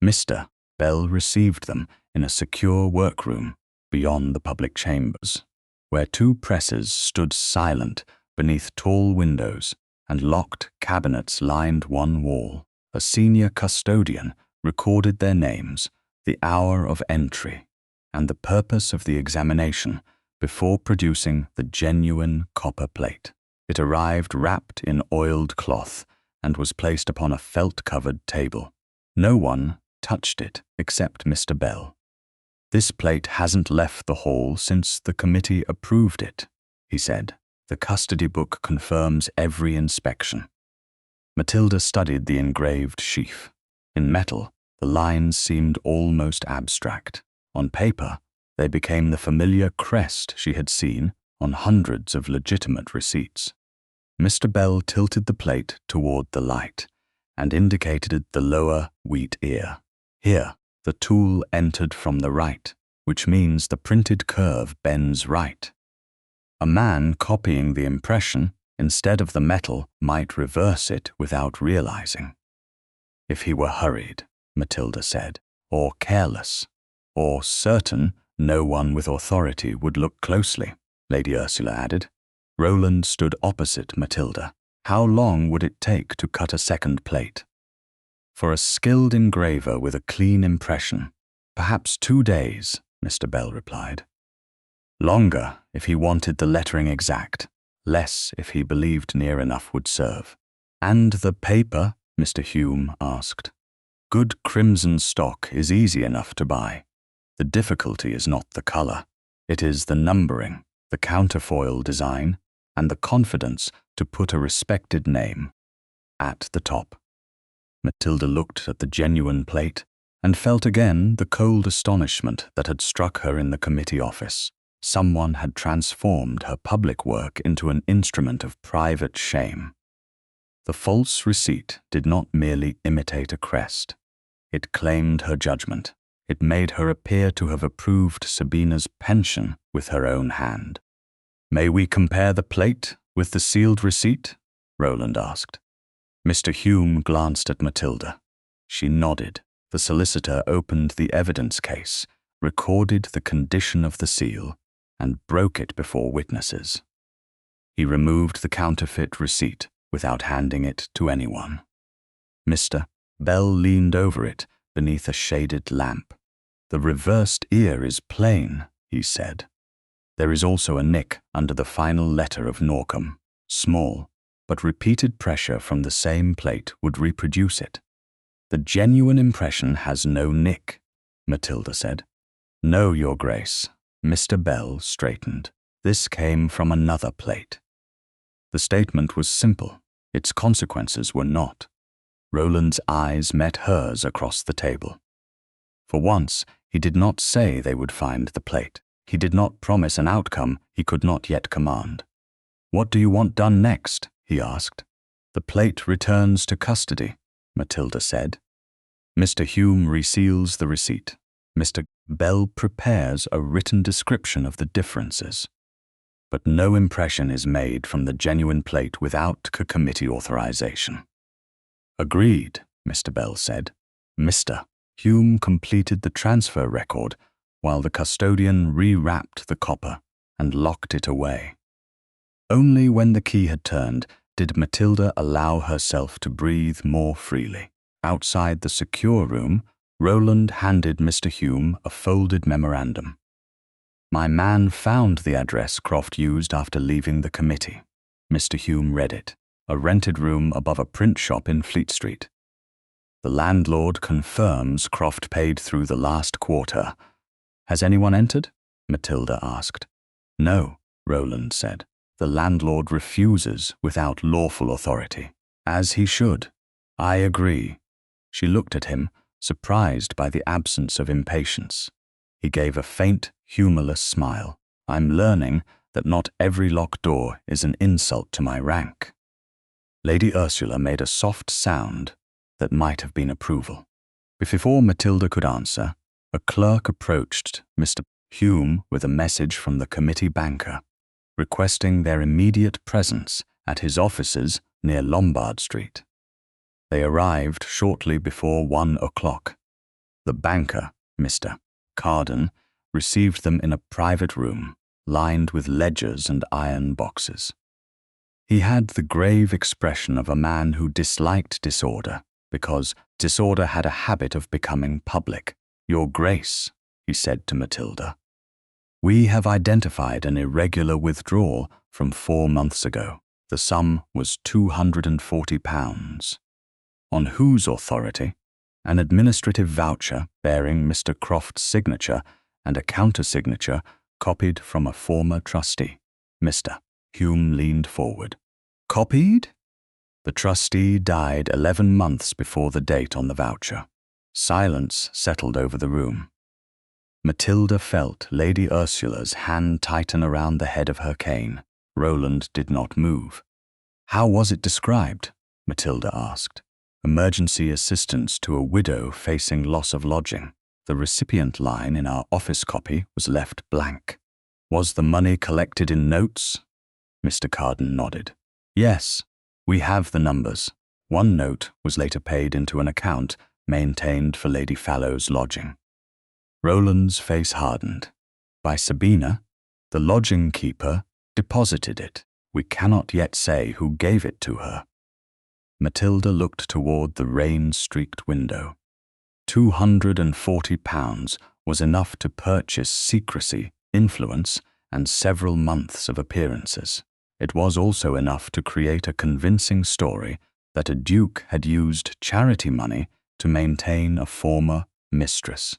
Mr. Bell received them in a secure workroom beyond the public chambers, where 2 presses stood silent beneath tall windows and locked cabinets lined one wall. A senior custodian recorded their names, the hour of entry, and the purpose of the examination before producing the genuine copper plate. It arrived wrapped in oiled cloth and was placed upon a felt-covered table. No one touched it except Mr. Bell. This plate hasn't left the hall since the committee approved it, he said. The custody book confirms every inspection. Matilda studied the engraved sheaf. In metal, the lines seemed almost abstract. On paper, they became the familiar crest she had seen on hundreds of legitimate receipts. Mr. Bell tilted the plate toward the light and indicated the lower wheat ear. Here, the tool entered from the right, which means the printed curve bends right. A man copying the impression instead of the metal might reverse it without realizing. If he were hurried, Matilda said, or careless, or certain no one with authority would look closely, Lady Ursula added. Roland stood opposite Matilda. How long would it take to cut a second plate? For a skilled engraver with a clean impression, perhaps 2 days, Mr. Bell replied. Longer if he wanted the lettering exact, less if he believed near enough would serve. And the paper? Mr. Hume asked. Good crimson stock is easy enough to buy. The difficulty is not the color. It is the numbering, the counterfoil design, and the confidence to put a respected name at the top. Matilda looked at the genuine plate and felt again the cold astonishment that had struck her in the committee office. Someone had transformed her public work into an instrument of private shame. The false receipt did not merely imitate a crest. It claimed her judgment. It made her appear to have approved Sabina's pension with her own hand. "May we compare the plate with the sealed receipt?" Roland asked. Mr. Hume glanced at Matilda. She nodded. The solicitor opened the evidence case, recorded the condition of the seal, and broke it before witnesses. He removed the counterfeit receipt without handing it to anyone. Mr. Bell leaned over it beneath a shaded lamp. "The reversed ear is plain," he said. "There is also a nick under the final letter of Norcombe, small, but repeated pressure from the same plate would reproduce it." "The genuine impression has no nick," Matilda said. "No, Your Grace." Mr. Bell straightened. "This came from another plate." The statement was simple. Its consequences were not. Roland's eyes met hers across the table. For once, he did not say they would find the plate. He did not promise an outcome he could not yet command. "What do you want done next?" he asked. "The plate returns to custody," Matilda said. Mr. Hume reseals the receipt. Mr. Bell prepares a written description of the differences. But no impression is made from the genuine plate without committee authorization. "Agreed," Mr. Bell said. Mr. Hume completed the transfer record while the custodian rewrapped the copper and locked it away. Only when the key had turned did Matilda allow herself to breathe more freely. Outside the secure room, Roland handed Mr. Hume a folded memorandum. "My man found the address Croft used after leaving the committee." Mr. Hume read it. "A rented room above a print shop in Fleet Street. The landlord confirms Croft paid through the last quarter. Has anyone entered?" Matilda asked. "No," Roland said. "The landlord refuses without lawful authority." "As he should." "I agree." She looked at him, surprised by the absence of impatience. He gave a faint, humorless smile. "I'm learning that not every locked door is an insult to my rank." Lady Ursula made a soft sound that might have been approval. Before Matilda could answer, a clerk approached Mr. Hume with a message from the committee banker, requesting their immediate presence at his offices near Lombard Street. They arrived shortly before 1 o'clock. The banker, Mr. Carden, received them in a private room, lined with ledgers and iron boxes. He had the grave expression of a man who disliked disorder, because disorder had a habit of becoming public. "Your Grace," he said to Matilda, "we have identified an irregular withdrawal from 4 months ago. The sum was £240. On whose authority? An administrative voucher bearing Mr. Croft's signature and a countersignature copied from a former trustee." Mr. Hume leaned forward. "Copied?" "The trustee died 11 months before the date on the voucher." Silence settled over the room. Matilda felt Lady Ursula's hand tighten around the head of her cane. Roland did not move. "How was it described?" Matilda asked. "Emergency assistance to a widow facing loss of lodging." The recipient line in our office copy was left blank. "Was the money collected in notes?" Mr. Carden nodded. "Yes, we have the numbers." One note was later paid into an account maintained for Lady Fallow's lodging. Roland's face hardened. "By Sabina, the lodging keeper, deposited it. We cannot yet say who gave it to her." Matilda looked toward the rain-streaked window. £240 was enough to purchase secrecy, influence, and several months of appearances. It was also enough to create a convincing story that a duke had used charity money to maintain a former mistress.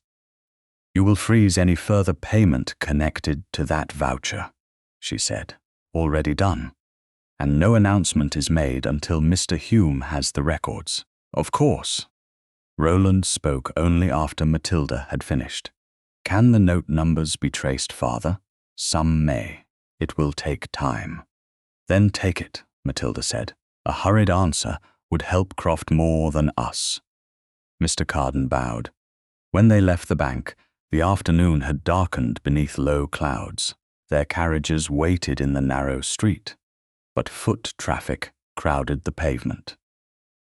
"You will freeze any further payment connected to that voucher," she said. "Already done. And no announcement is made until Mr. Hume has the records." "Of course." Roland spoke only after Matilda had finished. "Can the note numbers be traced farther?" Some may. It will take time. Then take it, Matilda said. A hurried answer would help Croft more than us. Mr. Carden bowed. When they left the bank, the afternoon had darkened beneath low clouds. Their carriages waited in the narrow street, but foot traffic crowded the pavement.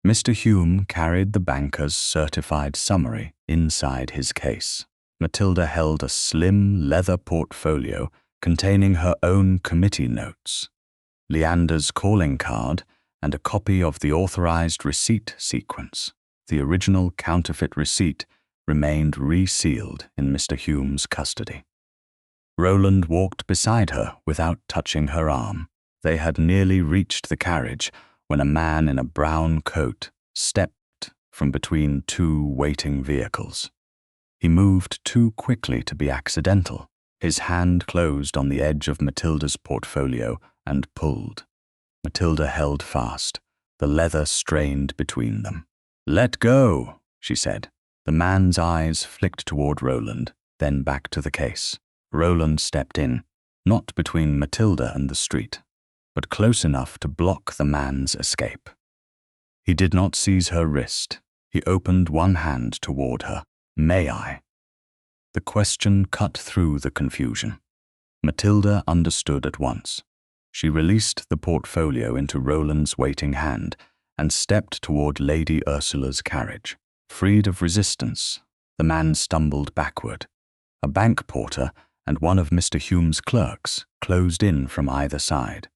Mr. Hume carried the banker's certified summary inside his case. Matilda held a slim leather portfolio containing her own committee notes, Leander's calling card, and a copy of the authorized receipt sequence. The original counterfeit receipt remained resealed in Mr. Hume's custody. Roland walked beside her without touching her arm. They had nearly reached the carriage when a man in a brown coat stepped from between two waiting vehicles. He moved too quickly to be accidental. His hand closed on the edge of Matilda's portfolio and pulled. Matilda held fast. The leather strained between them. "Let go," she said. The man's eyes flicked toward Roland, then back to the case. Roland stepped in, not between Matilda and the street, but close enough to block the man's escape. He did not seize her wrist. He opened one hand toward her. "May I?" The question cut through the confusion. Matilda understood at once. She released the portfolio into Roland's waiting hand and stepped toward Lady Ursula's carriage. Freed of resistance, the man stumbled backward. A bank porter and one of Mr. Hume's clerks closed in from either side.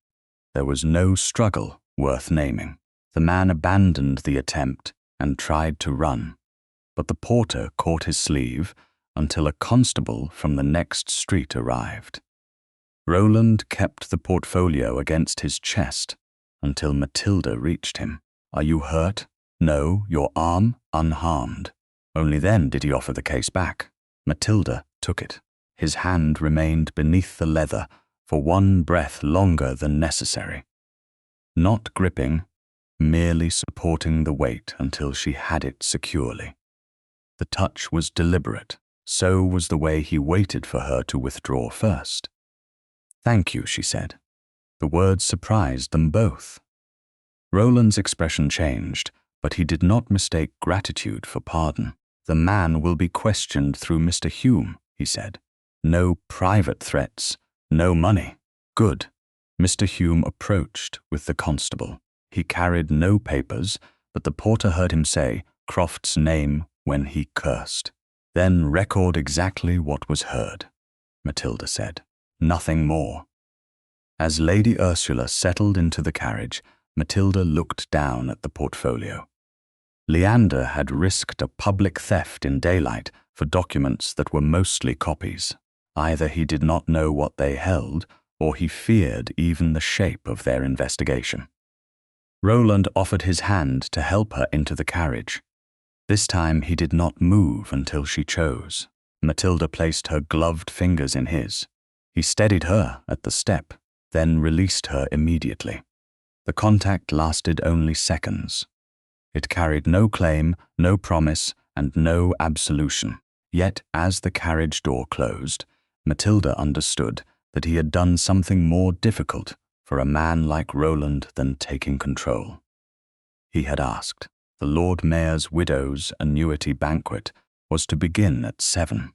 There was no struggle worth naming. The man abandoned the attempt and tried to run, but the porter caught his sleeve until a constable from the next street arrived. Roland kept the portfolio against his chest until Matilda reached him. "Are you hurt?" "No, your arm unharmed." Only then did he offer the case back. Matilda took it. His hand remained beneath the leather for one breath longer than necessary. Not gripping, merely supporting the weight until she had it securely. The touch was deliberate. So was the way he waited for her to withdraw first. "Thank you," she said. The words surprised them both. Roland's expression changed, but he did not mistake gratitude for pardon. "The man will be questioned through Mr. Hume," he said. "No private threats, no money." "Good." Mr. Hume approached with the constable. He carried no papers, but the porter heard him say Croft's name when he cursed. "Then record exactly what was heard," Matilda said. "Nothing more." As Lady Ursula settled into the carriage, Matilda looked down at the portfolio. Leander had risked a public theft in daylight for documents that were mostly copies. Either he did not know what they held, or he feared even the shape of their investigation. Roland offered his hand to help her into the carriage. This time he did not move until she chose. Matilda placed her gloved fingers in his. He steadied her at the step, then released her immediately. The contact lasted only seconds. It carried no claim, no promise, and no absolution. Yet, as the carriage door closed, Matilda understood that he had done something more difficult for a man like Roland than taking control. He had asked. The Lord Mayor's widow's annuity banquet was to begin at 7.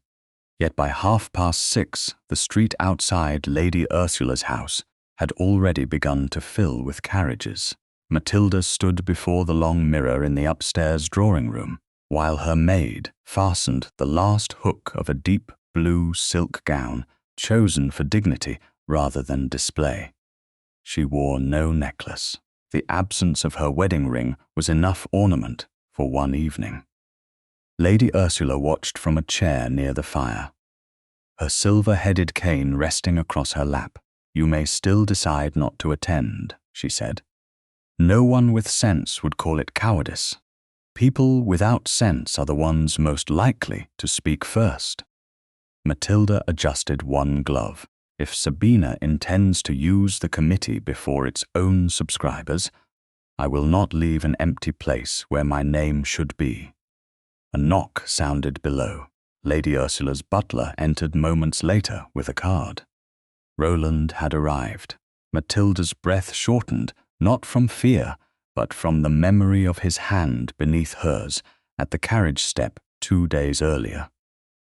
Yet by 6:30, the street outside Lady Ursula's house had already begun to fill with carriages. Matilda stood before the long mirror in the upstairs drawing room, while her maid fastened the last hook of a deep blue silk gown chosen for dignity rather than display. She wore no necklace. The absence of her wedding ring was enough ornament for one evening. Lady Ursula watched from a chair near the fire, her silver-headed cane resting across her lap. "You may still decide not to attend," she said. "No one with sense would call it cowardice. People without sense are the ones most likely to speak first." Matilda adjusted one glove. "If Sabina intends to use the committee before its own subscribers, I will not leave an empty place where my name should be." A knock sounded below. Lady Ursula's butler entered moments later with a card. Roland had arrived. Matilda's breath shortened, not from fear, but from the memory of his hand beneath hers at the carriage step 2 days earlier.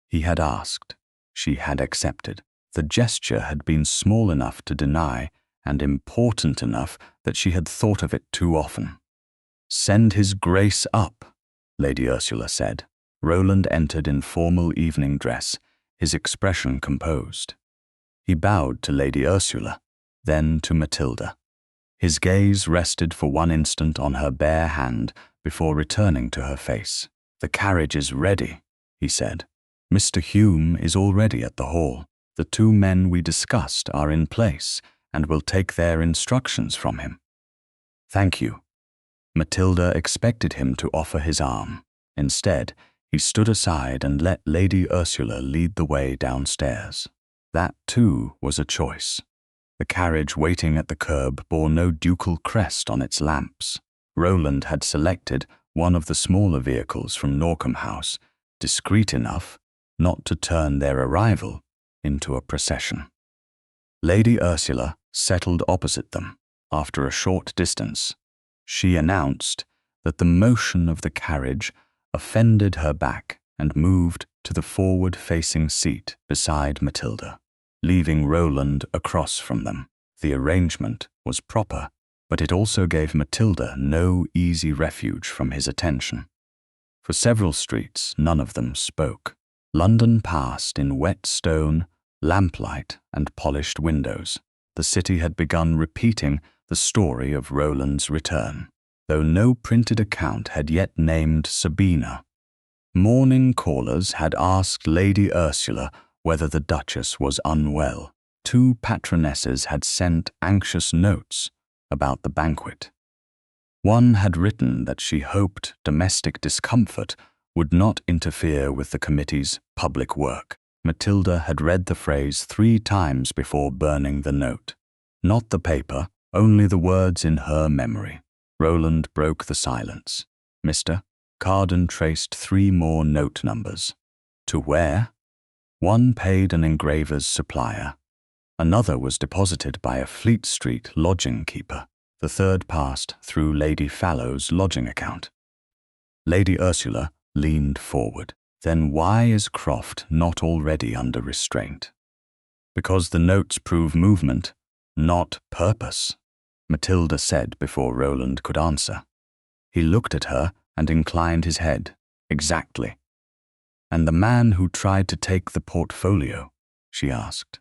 He had asked. She had accepted. The gesture had been small enough to deny and important enough that she had thought of it too often. "Send his grace up," Lady Ursula said. Roland entered in formal evening dress, his expression composed. He bowed to Lady Ursula, then to Matilda. His gaze rested for one instant on her bare hand before returning to her face. "The carriage is ready," he said. "Mr. Hume is already at the hall. The 2 men we discussed are in place and will take their instructions from him." "Thank you." Matilda expected him to offer his arm. Instead, he stood aside and let Lady Ursula lead the way downstairs. That, too, was a choice. The carriage waiting at the curb bore no ducal crest on its lamps. Roland had selected one of the smaller vehicles from Norcombe House, discreet enough not to turn their arrival into a procession. Lady Ursula settled opposite them. After a short distance, she announced that the motion of the carriage offended her back and moved to the forward-facing seat beside Matilda, leaving Roland across from them. The arrangement was proper, but it also gave Matilda no easy refuge from his attention. For several streets, none of them spoke. London passed in wet stone, lamplight, and polished windows. The city had begun repeating the story of Roland's return, though no printed account had yet named Sabina. Morning callers had asked Lady Ursula whether the Duchess was unwell. 2 patronesses had sent anxious notes about the banquet. One had written that she hoped domestic discomfort would not interfere with the committee's public work. Matilda had read the phrase 3 times before burning the note. Not the paper, only the words in her memory. Roland broke the silence. "Mr." Carden traced 3 more note numbers. To where? One paid an engraver's supplier. Another was deposited by a Fleet Street lodging keeper. The 3rd passed through Lady Fallow's lodging account. Lady Ursula leaned forward. "Then why is Croft not already under restraint?" "Because the notes prove movement, not purpose," Matilda said before Roland could answer. He looked at her and inclined his head. "Exactly." "And the man who tried to take the portfolio?" she asked.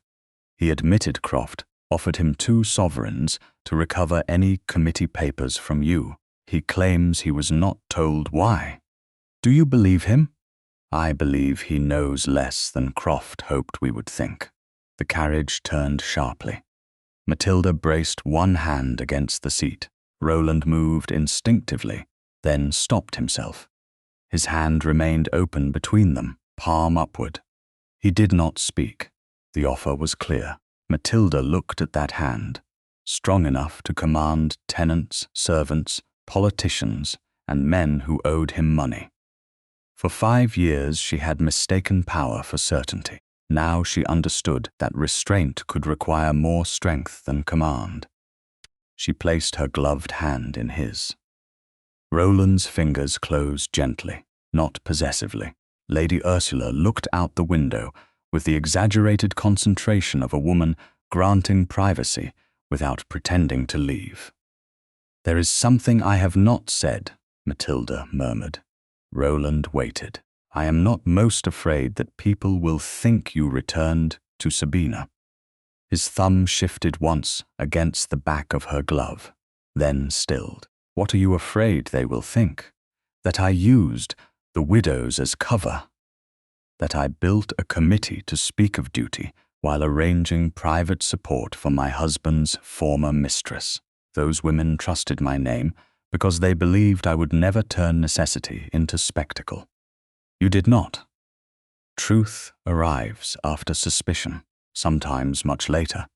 He admitted Croft offered him 2 sovereigns to recover any committee papers from you. He claims he was not told why. Do you believe him? I believe he knows less than Croft hoped we would think. The carriage turned sharply. Matilda braced one hand against the seat. Roland moved instinctively, then stopped himself. His hand remained open between them, palm upward. He did not speak. The offer was clear. Matilda looked at that hand, strong enough to command tenants, servants, politicians, and men who owed him money. For 5 years she had mistaken power for certainty. Now she understood that restraint could require more strength than command. She placed her gloved hand in his. Roland's fingers closed gently, not possessively. Lady Ursula looked out the window with the exaggerated concentration of a woman granting privacy without pretending to leave. "There is something I have not said," Matilda murmured. Roland waited. "I am not most afraid that people will think you returned to Sabina." His thumb shifted once against the back of her glove, then stilled. "What are you afraid they will think? That I used the widows as cover? That I built a committee to speak of duty while arranging private support for my husband's former mistress? Those women trusted my name because they believed I would never turn necessity into spectacle. You did not. Truth arrives after suspicion, sometimes much later."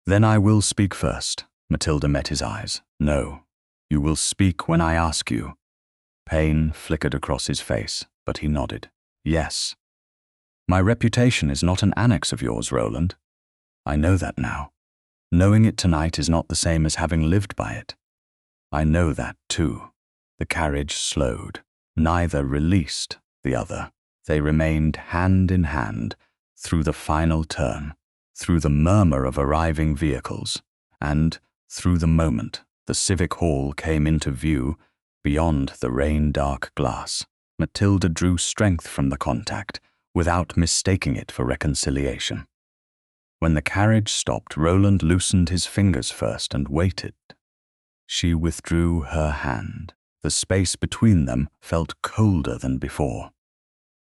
"Then I will speak first." Matilda met his eyes. "No, you will speak when I ask you." Pain flickered across his face, but he nodded. "Yes. My reputation is not an annex of yours, Roland. I know that now. Knowing it tonight is not the same as having lived by it. I know that too. The carriage slowed. Neither released the other. They remained hand in hand through the final turn, through the murmur of arriving vehicles, and through the moment the civic hall came into view beyond the rain-dark glass. Matilda drew strength from the contact without mistaking it for reconciliation. When the carriage stopped, Roland loosened his fingers first and waited. She withdrew her hand. The space between them felt colder than before.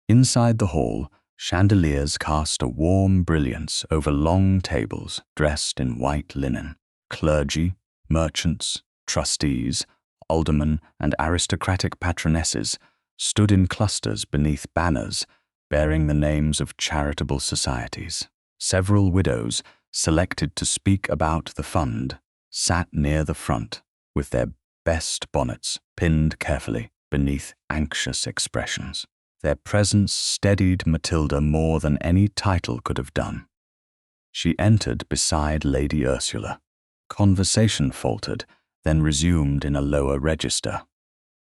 Inside the hall, chandeliers cast a warm brilliance over long tables dressed in white linen. Clergy, merchants, trustees, aldermen, and aristocratic patronesses stood in clusters beneath banners bearing the names of charitable societies. Several widows, selected to speak about the fund, sat near the front with their best bonnets pinned carefully beneath anxious expressions. Their presence steadied Matilda more than any title could have done. She entered beside Lady Ursula. Conversation faltered, then resumed in a lower register.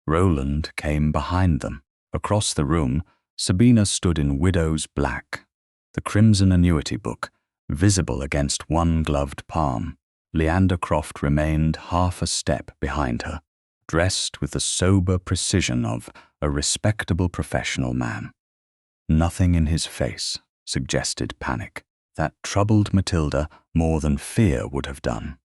Roland came behind them. Across the room, Sabina stood in widow's black, the crimson annuity book visible against one gloved palm. Leander Croft remained half a step behind her, dressed with the sober precision of a respectable professional man. Nothing in his face suggested panic. That troubled Matilda more than fear would have done.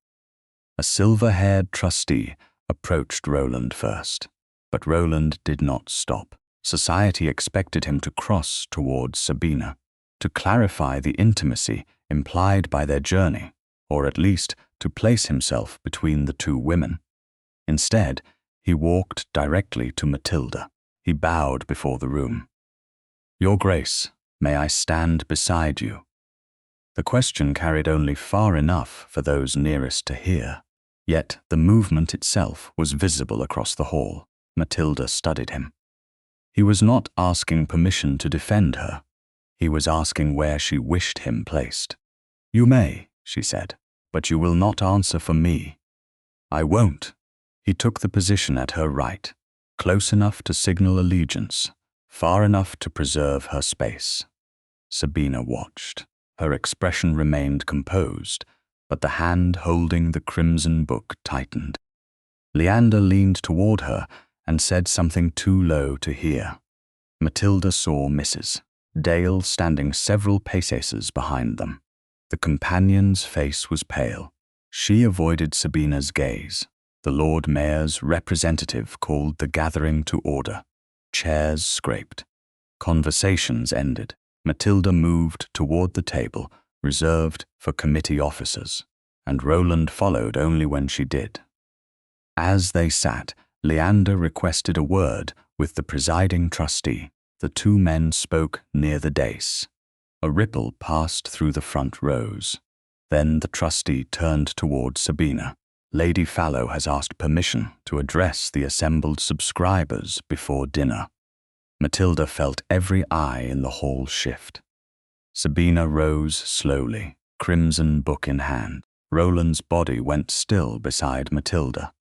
A silver-haired trustee approached Roland first, but Roland did not stop. Society expected him to cross towards Sabina, to clarify the intimacy implied by their journey, or at least to place himself between the two women. Instead, he walked directly to Matilda. He bowed before the room. "Your Grace, may I stand beside you?" The question carried only far enough for those nearest to hear, yet the movement itself was visible across the hall. Matilda studied him. He was not asking permission to defend her. He was asking where she wished him placed. "You may," she said, "but you will not answer for me." "I won't." He took the position at her right, close enough to signal allegiance, far enough to preserve her space. Sabina watched. Her expression remained composed, but the hand holding the crimson book tightened. Leander leaned toward her and said something too low to hear. Matilda saw Mrs. Dale standing several paces behind them. The companion's face was pale. She avoided Sabina's gaze. The Lord Mayor's representative called the gathering to order. Chairs scraped. Conversations ended. Matilda moved toward the table reserved for committee officers, and Roland followed only when she did. As they sat, Leander requested a word with the presiding trustee. The two men spoke near the dais. A ripple passed through the front rows. Then the trustee turned toward Sabina. "Lady Fallow has asked permission to address the assembled subscribers before dinner." Matilda felt every eye in the hall shift. Sabina rose slowly, crimson book in hand. Roland's body went still beside Matilda.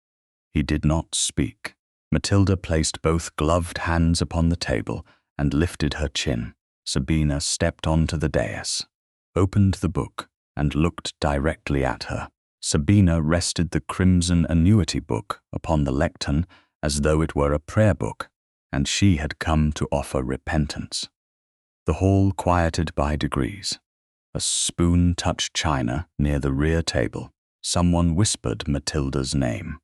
He did not speak. Matilda placed both gloved hands upon the table and lifted her chin. Sabina stepped onto the dais, opened the book, and looked directly at her. Sabina rested the crimson annuity book upon the lectern as though it were a prayer book, and she had come to offer repentance. The hall quieted by degrees. A spoon touched china near the rear table. Someone whispered Matilda's name.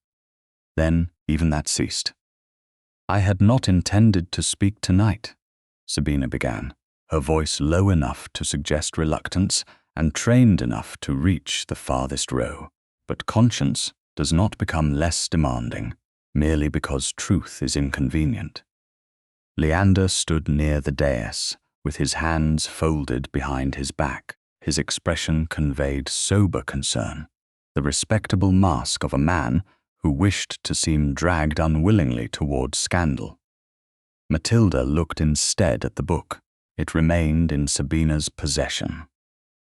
Then even that ceased. "I had not intended to speak tonight," Sabina began, her voice low enough to suggest reluctance and trained enough to reach the farthest row. "But conscience does not become less demanding merely because truth is inconvenient." Leander stood near the dais, with his hands folded behind his back. His expression conveyed sober concern, the respectable mask of a man who wished to seem dragged unwillingly toward scandal. Matilda looked instead at the book. It remained in Sabina's possession.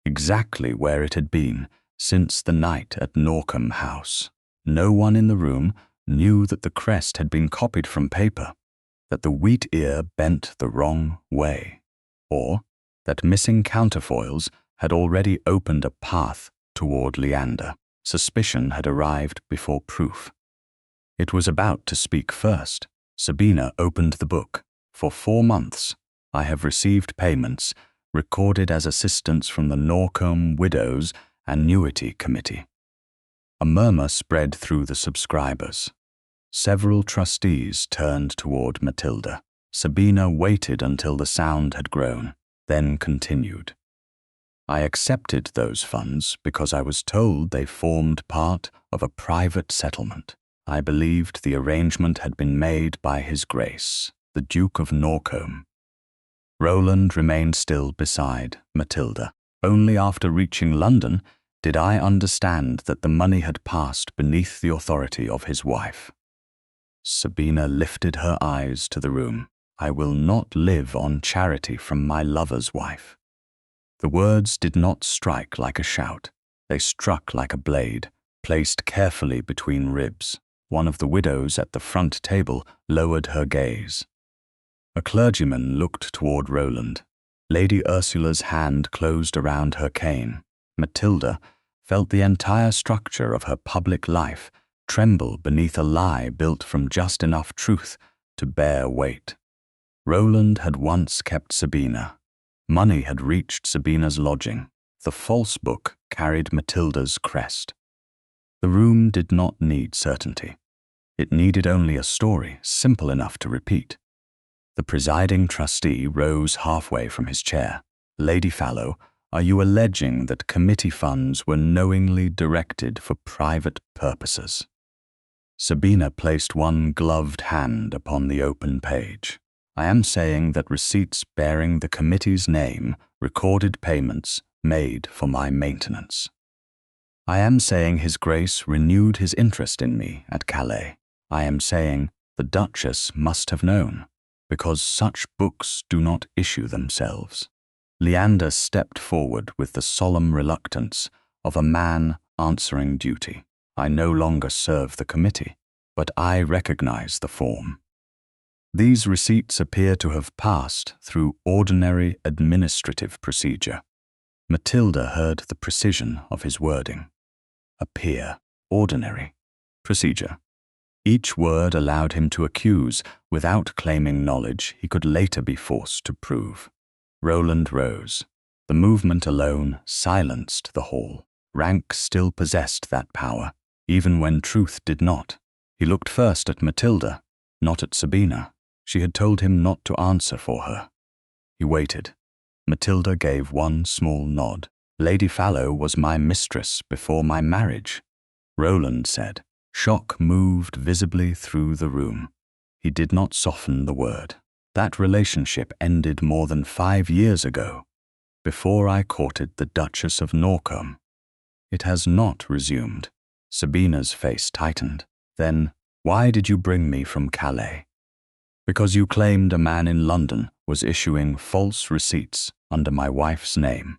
exactly where it had been since the night at Norcombe House. No one in the room knew that the crest had been copied from paper, that the wheat ear bent the wrong way, or that missing counterfoils had already opened a path toward Leander. Suspicion had arrived before proof. It was about to speak first. Sabina opened the book. For 4 months, I have received payments recorded as assistance from the Norcombe Widows' Annuity Committee. A murmur spread through the subscribers. Several trustees turned toward Matilda. Sabina waited until the sound had grown, then continued. I accepted those funds because I was told they formed part of a private settlement. I believed the arrangement had been made by His Grace, the Duke of Norcombe. Roland remained still beside Matilda. Only after reaching London did I understand that the money had passed beneath the authority of his wife. Sabina lifted her eyes to the room. I will not live on charity from my lover's wife. The words did not strike like a shout. They struck like a blade, placed carefully between ribs. One of the widows at the front table lowered her gaze. A clergyman looked toward Roland. Lady Ursula's hand closed around her cane. Matilda felt the entire structure of her public life tremble beneath a lie built from just enough truth to bear weight. Roland had once kept Sabina. Money had reached Sabina's lodging. The false book carried Matilda's crest. The room did not need certainty. It needed only a story simple enough to repeat. The presiding trustee rose halfway from his chair. Lady Fallow, are you alleging that committee funds were knowingly directed for private purposes? Sabina placed one gloved hand upon the open page. I am saying that receipts bearing the committee's name recorded payments made for my maintenance. I am saying His Grace renewed his interest in me at Calais. I am saying the Duchess must have known, because such books do not issue themselves. Leander stepped forward with the solemn reluctance of a man answering duty. I no longer serve the committee, but I recognize the form. These receipts appear to have passed through ordinary administrative procedure. Matilda heard the precision of his wording. Appear, ordinary, procedure. Each word allowed him to accuse without claiming knowledge he could later be forced to prove. Roland rose. The movement alone silenced the hall. Rank still possessed that power, even when truth did not. He looked first at Matilda, not at Sabina. She had told him not to answer for her. He waited. Matilda gave one small nod. Lady Fallow was my mistress before my marriage, Roland said. Shock moved visibly through the room. He did not soften the word. That relationship ended more than 5 years ago, before I courted the Duchess of Norcombe. It has not resumed. Sabina's face tightened. Then, why did you bring me from Calais? Because you claimed a man in London was issuing false receipts under my wife's name.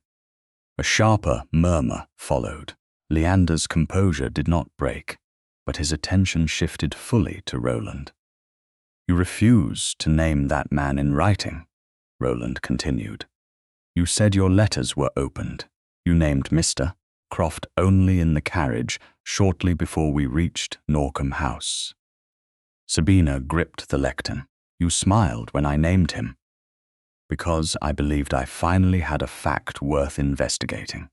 A sharper murmur followed. Leander's composure did not break, but his attention shifted fully to Roland. You refuse to name that man in writing, Roland continued. You said your letters were opened. You named Mr. Croft only in the carriage shortly before we reached Norcombe House. Sabina gripped the lectern. You smiled when I named him. Because I believed I finally had a fact worth investigating.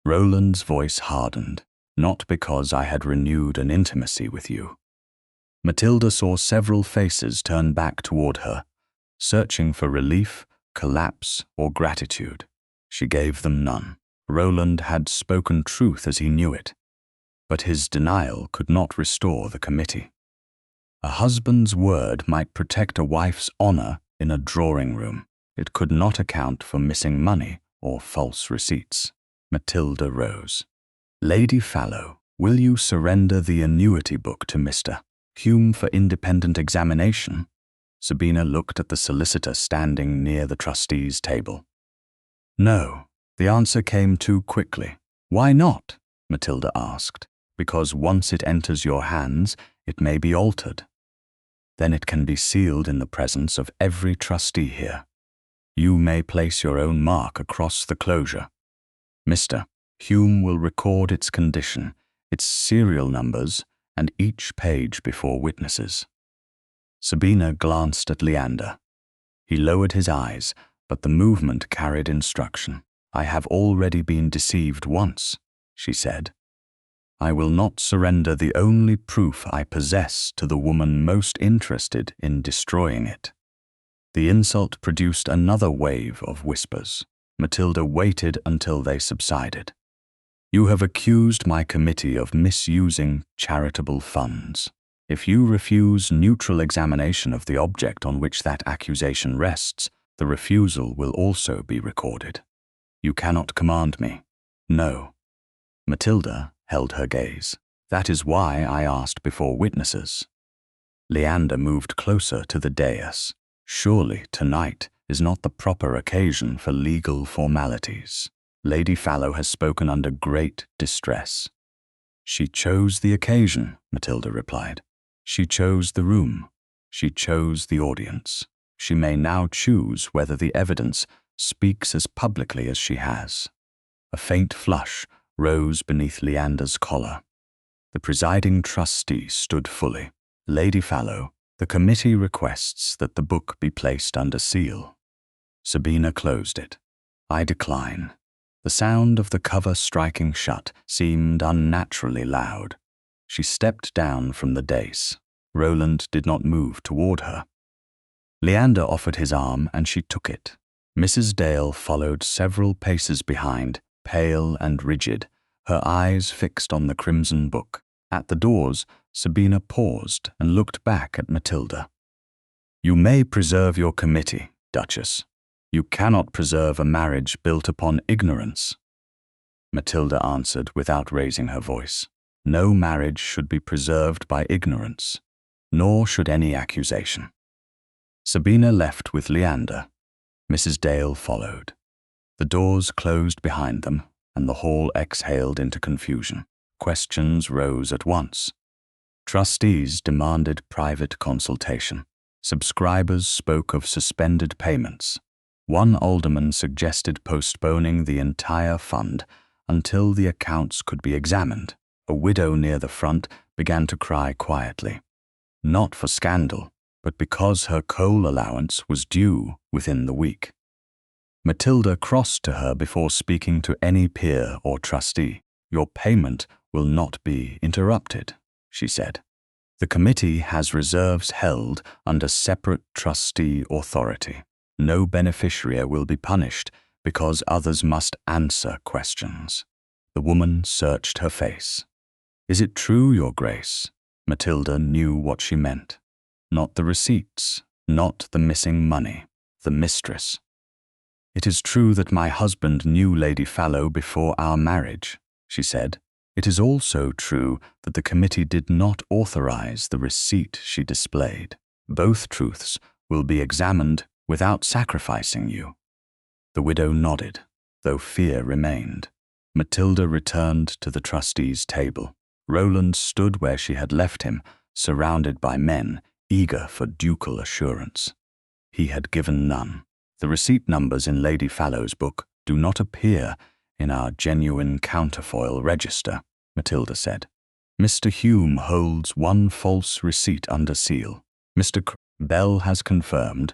Roland's voice hardened, not because I had renewed an intimacy with you. Matilda saw several faces turn back toward her, searching for relief, collapse, or gratitude. She gave them none. Roland had spoken truth as he knew it, but his denial could not restore the committee. A husband's word might protect a wife's honor in a drawing room. It could not account for missing money or false receipts. Matilda rose. Lady Fallow, will you surrender the annuity book to Mr. Hume for independent examination? Sabina looked at the solicitor standing near the trustees' table. No, The answer came too quickly. Why not? Matilda asked. Because once it enters your hands, it may be altered. Then it can be sealed in the presence of every trustee here. You may place your own mark across the closure. Mr. Hume will record its condition, its serial numbers, and each page before witnesses. Sabina glanced at Leander. He lowered his eyes, but the movement carried instruction. I have already been deceived once, she said. I will not surrender the only proof I possess to the woman most interested in destroying it. The insult produced another wave of whispers. Matilda waited until they subsided. You have accused my committee of misusing charitable funds. If you refuse neutral examination of the object on which that accusation rests, the refusal will also be recorded. You cannot command me. No. Matilda held her gaze. That is why I asked before witnesses. Leander moved closer to the dais. Surely tonight is not the proper occasion for legal formalities. Lady Fallow has spoken under great distress. She chose the occasion, Matilda replied. She chose the room. She chose the audience. She may now choose whether the evidence speaks as publicly as she has. A faint flush rose beneath Leander's collar. The presiding trustee stood fully. Lady Fallow, the committee requests that the book be placed under seal. Sabina closed it. I decline. The sound of the cover striking shut seemed unnaturally loud. She stepped down from the dais. Roland did not move toward her. Leander offered his arm and she took it. Mrs. Dale followed several paces behind, pale and rigid, her eyes fixed on the crimson book. At the doors, Sabina paused and looked back at Matilda. You may preserve your committee, Duchess. You cannot preserve a marriage built upon ignorance. Matilda answered without raising her voice. No marriage should be preserved by ignorance, nor should any accusation. Sabina left with Leander. Mrs. Dale followed. The doors closed behind them, and the hall exhaled into confusion. Questions rose at once. Trustees demanded private consultation. Subscribers spoke of suspended payments. One alderman suggested postponing the entire fund until the accounts could be examined. A widow near the front began to cry quietly. Not for scandal, but because her coal allowance was due within the week. Matilda crossed to her before speaking to any peer or trustee. Your payment will not be interrupted, she said. The committee has reserves held under separate trustee authority. No beneficiary will be punished because others must answer questions. The woman searched her face. Is it true, Your Grace? Matilda knew what she meant. Not the receipts, not the missing money, the mistress. It is true that my husband knew Lady Fallow before our marriage, she said. It is also true that the committee did not authorize the receipt she displayed. Both truths will be examined without sacrificing you. The widow nodded, though fear remained. Matilda returned to the trustees' table. Roland stood where she had left him, surrounded by men, eager for ducal assurance. He had given none. The receipt numbers in Lady Fallow's book do not appear in our genuine counterfoil register, Matilda said. Mr. Hume holds one false receipt under seal. Mr. Bell has confirmed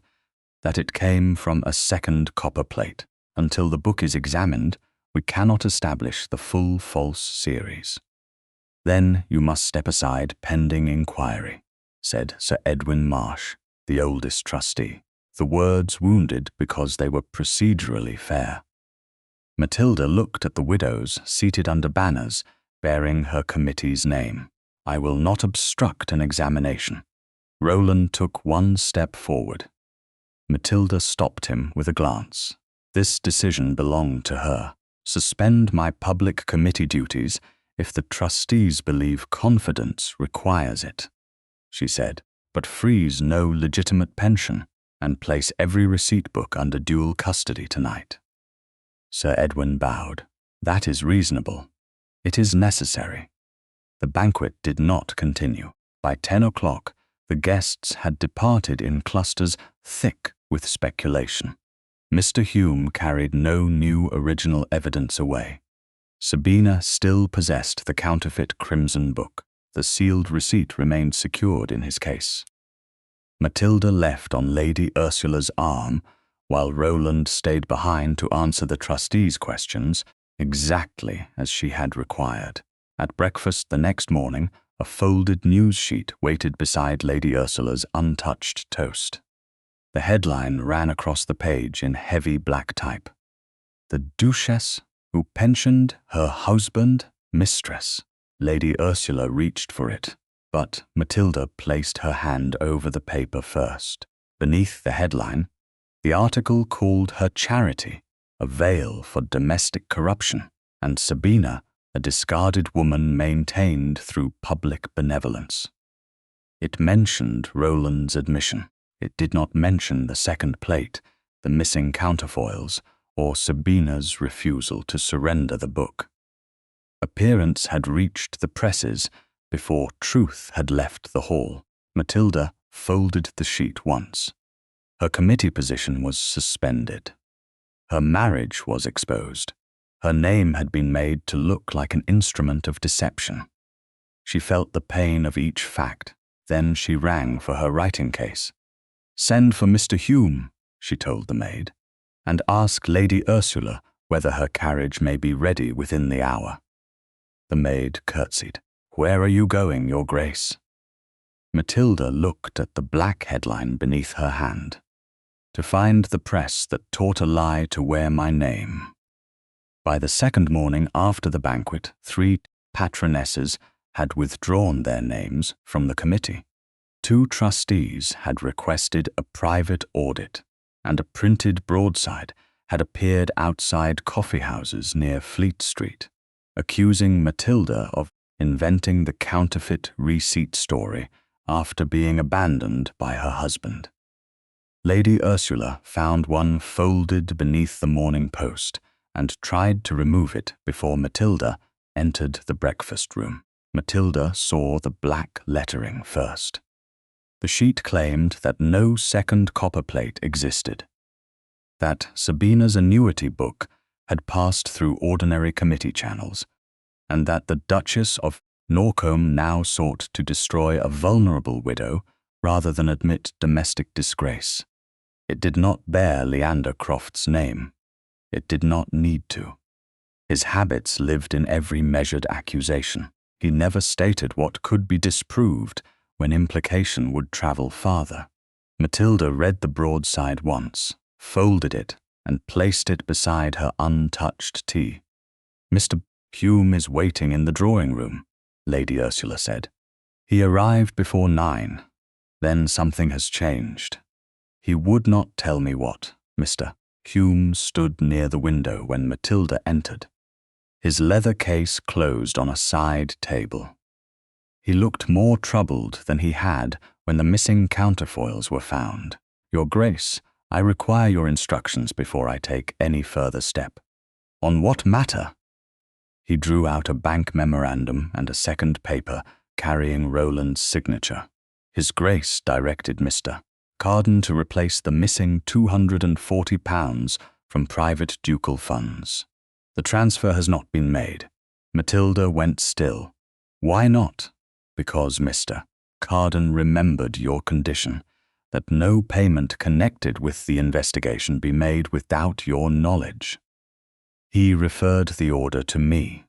that it came from a second copper plate. Until the book is examined, we cannot establish the full false series. Then you must step aside pending inquiry, said Sir Edwin Marsh, the oldest trustee. The words wounded because they were procedurally fair. Matilda looked at the widows seated under banners bearing her committee's name. I will not obstruct an examination. Roland took one step forward. Matilda stopped him with a glance. This decision belonged to her. Suspend my public committee duties if the trustees believe confidence requires it, she said, but freeze no legitimate pension and place every receipt book under dual custody tonight. Sir Edwin bowed. That is reasonable. It is necessary. The banquet did not continue. By 10 o'clock, the guests had departed in clusters thick with speculation. Mr. Hume carried no new original evidence away. Sabina still possessed the counterfeit crimson book. The sealed receipt remained secured in his case. Matilda left on Lady Ursula's arm, while Roland stayed behind to answer the trustees' questions, exactly as she had required. At breakfast the next morning, a folded news sheet waited beside Lady Ursula's untouched toast. The headline ran across the page in heavy black type. "The Duchess who pensioned her husband, Mistress." Lady Ursula reached for it, but Matilda placed her hand over the paper first. Beneath the headline, the article called her charity a veil for domestic corruption, and Sabina a discarded woman maintained through public benevolence. It mentioned Roland's admission. It did not mention the second plate, the missing counterfoils, or Sabina's refusal to surrender the book. Appearance had reached the presses before truth had left the hall. Matilda folded the sheet once. Her committee position was suspended. Her marriage was exposed. Her name had been made to look like an instrument of deception. She felt the pain of each fact. Then she rang for her writing case. "Send for Mr. Hume," she told the maid, "and ask Lady Ursula whether her carriage may be ready within the hour." The maid curtsied. "Where are you going, Your Grace?" Matilda looked at the black headline beneath her hand. "To find the press that taught a lie to wear my name." By the second morning after the banquet, 3 patronesses had withdrawn their names from the committee. 2 trustees had requested a private audit, and a printed broadside had appeared outside coffeehouses near Fleet Street, accusing Matilda of inventing the counterfeit receipt story after being abandoned by her husband. Lady Ursula found one folded beneath the Morning Post and tried to remove it before Matilda entered the breakfast room. Matilda saw the black lettering first. The sheet claimed that no second copperplate existed, that Sabina's annuity book had passed through ordinary committee channels, and that the Duchess of Norcombe now sought to destroy a vulnerable widow rather than admit domestic disgrace. It did not bear Leander Croft's name. It did not need to. His habits lived in every measured accusation. He never stated what could be disproved when implication would travel farther. Matilda read the broadside once, folded it, and placed it beside her untouched tea. "Mr. Hume is waiting in the drawing-room," Lady Ursula said. "He arrived before 9. Then something has changed. He would not tell me what." Mr. Hume stood near the window when Matilda entered. His leather case closed on a side table. He looked more troubled than he had when the missing counterfoils were found. "Your Grace, I require your instructions before I take any further step." "On what matter?" He drew out a bank memorandum and a second paper carrying Roland's signature. "His Grace directed Mr. Carden to replace the missing £240 from private ducal funds. The transfer has not been made." Matilda went still. "Why not?" "Because Mr. Carden remembered your condition, that no payment connected with the investigation be made without your knowledge. He referred the order to me."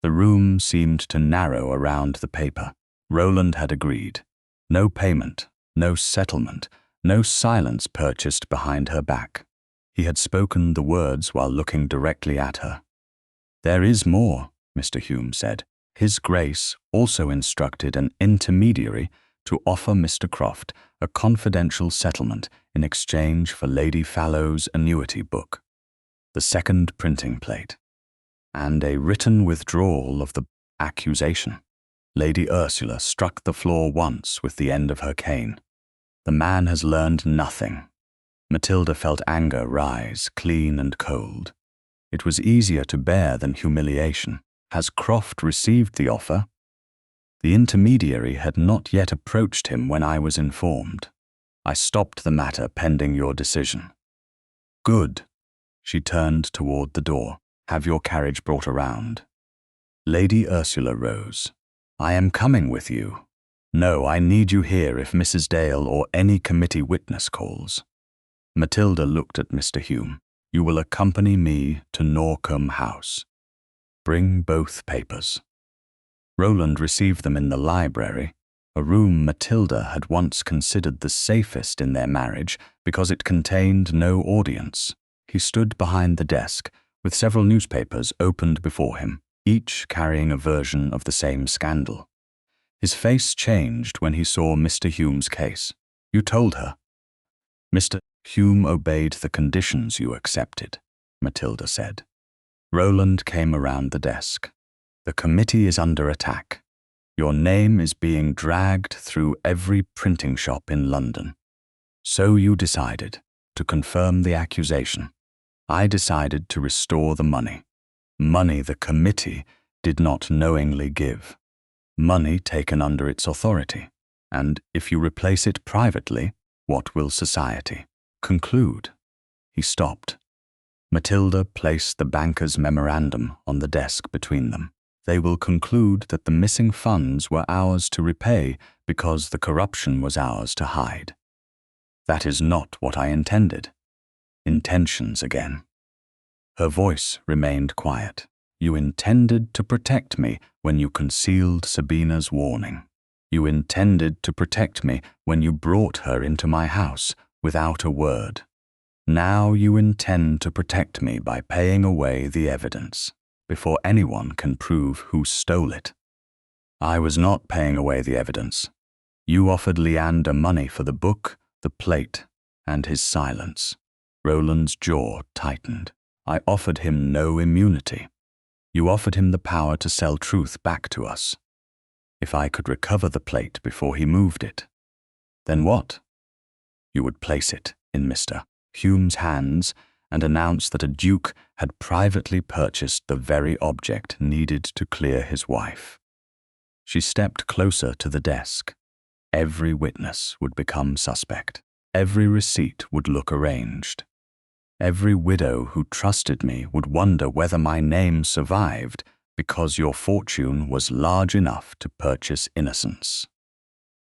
The room seemed to narrow around the paper. Roland had agreed. No payment, no settlement, no silence purchased behind her back. He had spoken the words while looking directly at her. "There is more," Mr. Hume said. "His Grace also instructed an intermediary to offer Mr. Croft a confidential settlement in exchange for Lady Fallow's annuity book, the second printing plate, and a written withdrawal of the accusation." Lady Ursula struck the floor once with the end of her cane. "The man has learned nothing." Matilda felt anger rise, clean and cold. It was easier to bear than humiliation. Has Croft received the offer? The intermediary had not yet approached him when I was informed. I stopped the matter pending your decision. Good. She turned toward the door. Have your carriage brought around. Lady Ursula rose. I am coming with you. No, I need you here if Mrs. Dale or any committee witness calls. Matilda looked at Mr. Hume. You will accompany me to Norcombe House. Bring both papers. Roland received them in the library, a room Matilda had once considered the safest in their marriage because it contained no audience. He stood behind the desk, with several newspapers opened before him, each carrying a version of the same scandal. His face changed when he saw Mr. Hume's case. You told her. Mr. Hume obeyed the conditions you accepted, Matilda said. Roland came around the desk. The committee is under attack. Your name is being dragged through every printing shop in London. So you decided to confirm the accusation. I decided to restore the money. Money the committee did not knowingly give. Money taken under its authority. And if you replace it privately, what will society conclude? He stopped. Matilda placed the banker's memorandum on the desk between them. They will conclude that the missing funds were ours to repay because the corruption was ours to hide. That is not what I intended. Intentions again. Her voice remained quiet. You intended to protect me when you concealed Sabina's warning. You intended to protect me when you brought her into my house without a word. Now you intend to protect me by paying away the evidence before anyone can prove who stole it. I was not paying away the evidence. You offered Leander money for the book, the plate, and his silence. Roland's jaw tightened. I offered him no immunity. You offered him the power to sell truth back to us. If I could recover the plate before he moved it, then what? You would place it in Mr. Hume's hands and announce that a duke had privately purchased the very object needed to clear his wife. She stepped closer to the desk. Every witness would become suspect. Every receipt would look arranged. Every widow who trusted me would wonder whether my name survived because your fortune was large enough to purchase innocence.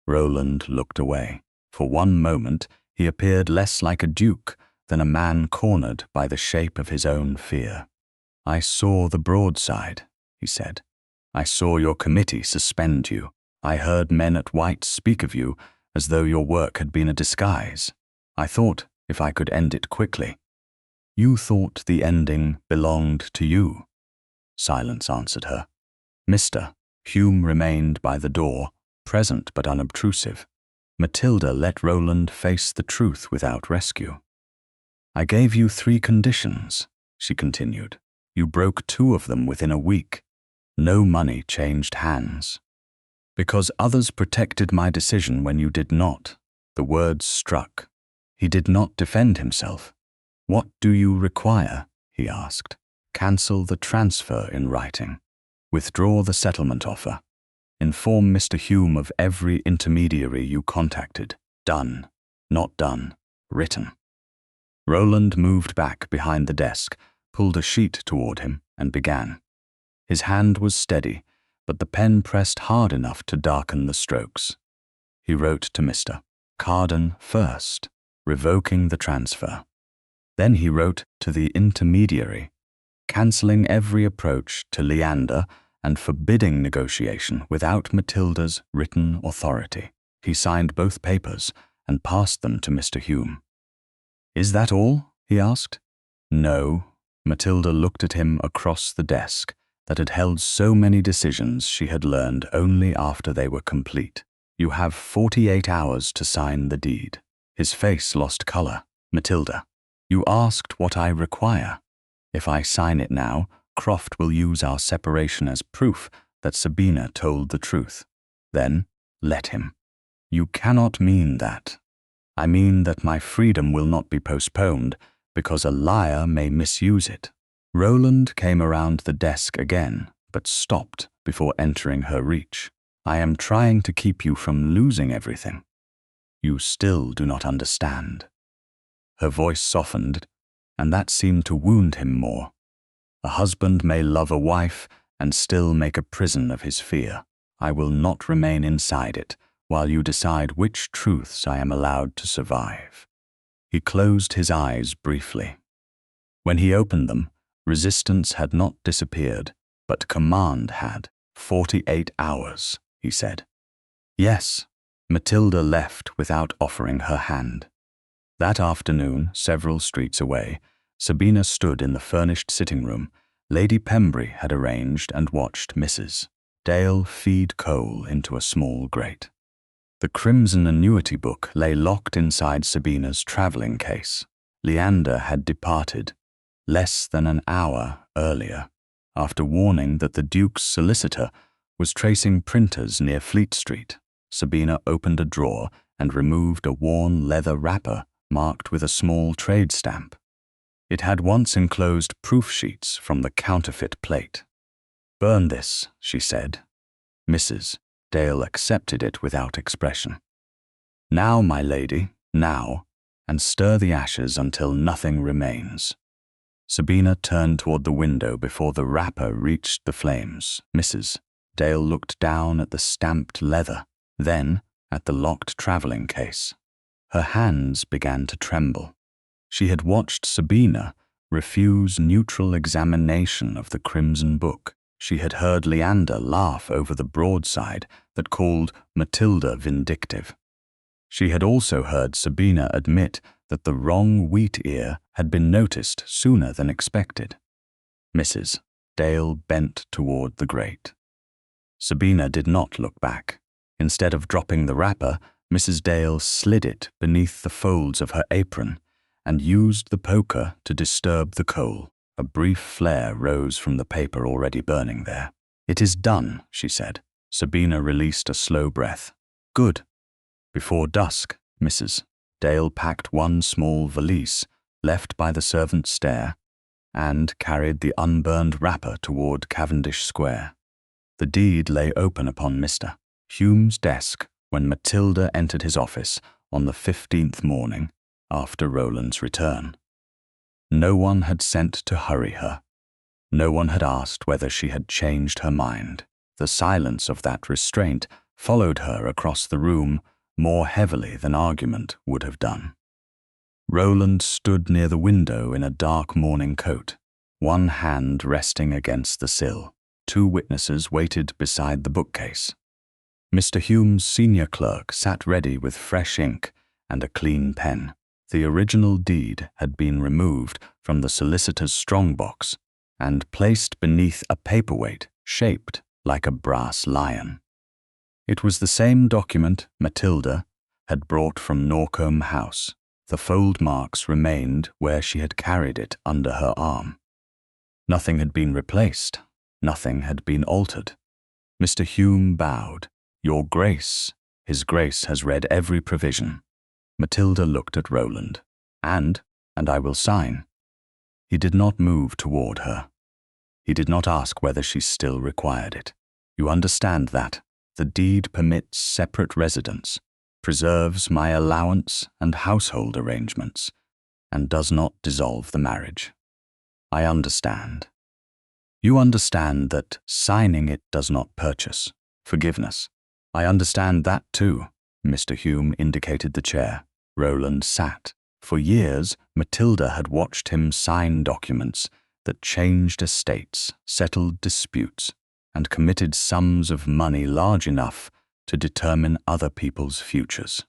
Roland looked away. For one moment, he appeared less like a duke than a man cornered by the shape of his own fear. I saw the broadside, he said. I saw your committee suspend you. I heard men at White speak of you as though your work had been a disguise. I thought if I could end it quickly. You thought the ending belonged to you. Silence answered her. Mr. Hume remained by the door, present but unobtrusive. Matilda let Roland face the truth without rescue. I gave you 3 conditions, she continued. You broke 2 of them within a week. No money changed hands. Because others protected my decision when you did not, the words struck. He did not defend himself. What do you require? He asked. Cancel the transfer in writing. Withdraw the settlement offer. Inform Mr. Hume of every intermediary you contacted. Done. Not done. Written. Roland moved back behind the desk, pulled a sheet toward him, and began. His hand was steady, but the pen pressed hard enough to darken the strokes. He wrote to Mr. Carden first, revoking the transfer. Then he wrote to the intermediary, cancelling every approach to Leander and forbidding negotiation without Matilda's written authority. He signed both papers and passed them to Mr. Hume. Is that all? He asked. No. Matilda looked at him across the desk that had held so many decisions she had learned only after they were complete. You have 48 hours to sign the deed. His face lost colour. Matilda, you asked what I require. If I sign it now, Croft will use our separation as proof that Sabina told the truth. Then, let him. You cannot mean that. I mean that my freedom will not be postponed because a liar may misuse it. Roland came around the desk again, but stopped before entering her reach. I am trying to keep you from losing everything. You still do not understand. Her voice softened, and that seemed to wound him more. A husband may love a wife and still make a prison of his fear. I will not remain inside it while you decide which truths I am allowed to survive. He closed his eyes briefly. When he opened them, resistance had not disappeared, but command had. 48 hours, he said. Yes. Matilda left without offering her hand. That afternoon, several streets away, Sabina stood in the furnished sitting room. Lady Pembury had arranged and watched Mrs. Dale feed coal into a small grate. The crimson annuity book lay locked inside Sabina's travelling case. Leander had departed less than an hour earlier, after warning that the Duke's solicitor was tracing printers near Fleet Street. Sabina opened a drawer and removed a worn leather wrapper marked with a small trade stamp. It had once enclosed proof sheets from the counterfeit plate. "Burn this," she said. Mrs. Dale accepted it without expression. "Now, my lady, now, and stir the ashes until nothing remains." Sabina turned toward the window before the wrapper reached the flames. Mrs. Dale looked down at the stamped leather, then at the locked travelling case. Her hands began to tremble. She had watched Sabina refuse neutral examination of the crimson book. She had heard Leander laugh over the broadside that called Matilda vindictive. She had also heard Sabina admit that the wrong wheat ear had been noticed sooner than expected. Mrs. Dale bent toward the grate. Sabina did not look back. Instead of dropping the wrapper, Mrs. Dale slid it beneath the folds of her apron and used the poker to disturb the coal. A brief flare rose from the paper already burning there. "It is done," she said. Sabina released a slow breath. "Good." Before dusk, Mrs. Dale packed one small valise left by the servants' stair and carried the unburned wrapper toward Cavendish Square. The deed lay open upon Mr. Hume's desk when Matilda entered his office on the 15th morning after Roland's return. No one had sent to hurry her. No one had asked whether she had changed her mind. The silence of that restraint followed her across the room more heavily than argument would have done. Roland stood near the window in a dark morning coat, one hand resting against the sill. Two witnesses waited beside the bookcase. Mr. Hume's senior clerk sat ready with fresh ink and a clean pen. The original deed had been removed from the solicitor's strongbox and placed beneath a paperweight shaped like a brass lion. It was the same document Matilda had brought from Norcombe House. The fold marks remained where she had carried it under her arm. Nothing had been replaced. Nothing had been altered. Mr. Hume bowed. "Your Grace, His Grace has read every provision." Matilda looked at Roland. And I will sign." He did not move toward her. He did not ask whether she still required it. "You understand that the deed permits separate residence, preserves my allowance and household arrangements, and does not dissolve the marriage." "I understand." "You understand that signing it does not purchase forgiveness." "I understand that too." Mr. Hume indicated the chair. Roland sat. For years, Matilda had watched him sign documents that changed estates, settled disputes, and committed sums of money large enough to determine other people's futures.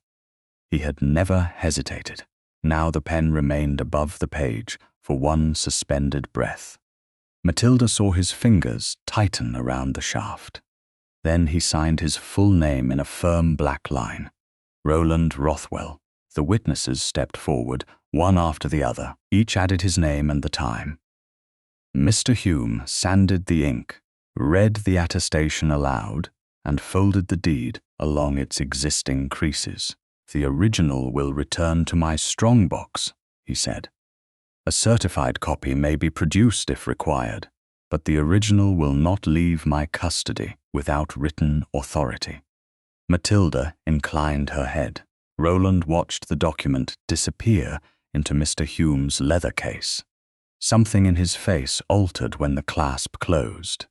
He had never hesitated. Now the pen remained above the page for one suspended breath. Matilda saw his fingers tighten around the shaft. Then he signed his full name in a firm black line. Roland Rothwell. The witnesses stepped forward, one after the other. Each added his name and the time. Mr. Hume sanded the ink, read the attestation aloud, and folded the deed along its existing creases. "The original will return to my strongbox," he said. A certified copy may be produced if required, but the original will not leave my custody without written authority." Matilda inclined her head. Roland watched the document disappear into Mr. Hume's leather case. Something in his face altered when the clasp closed.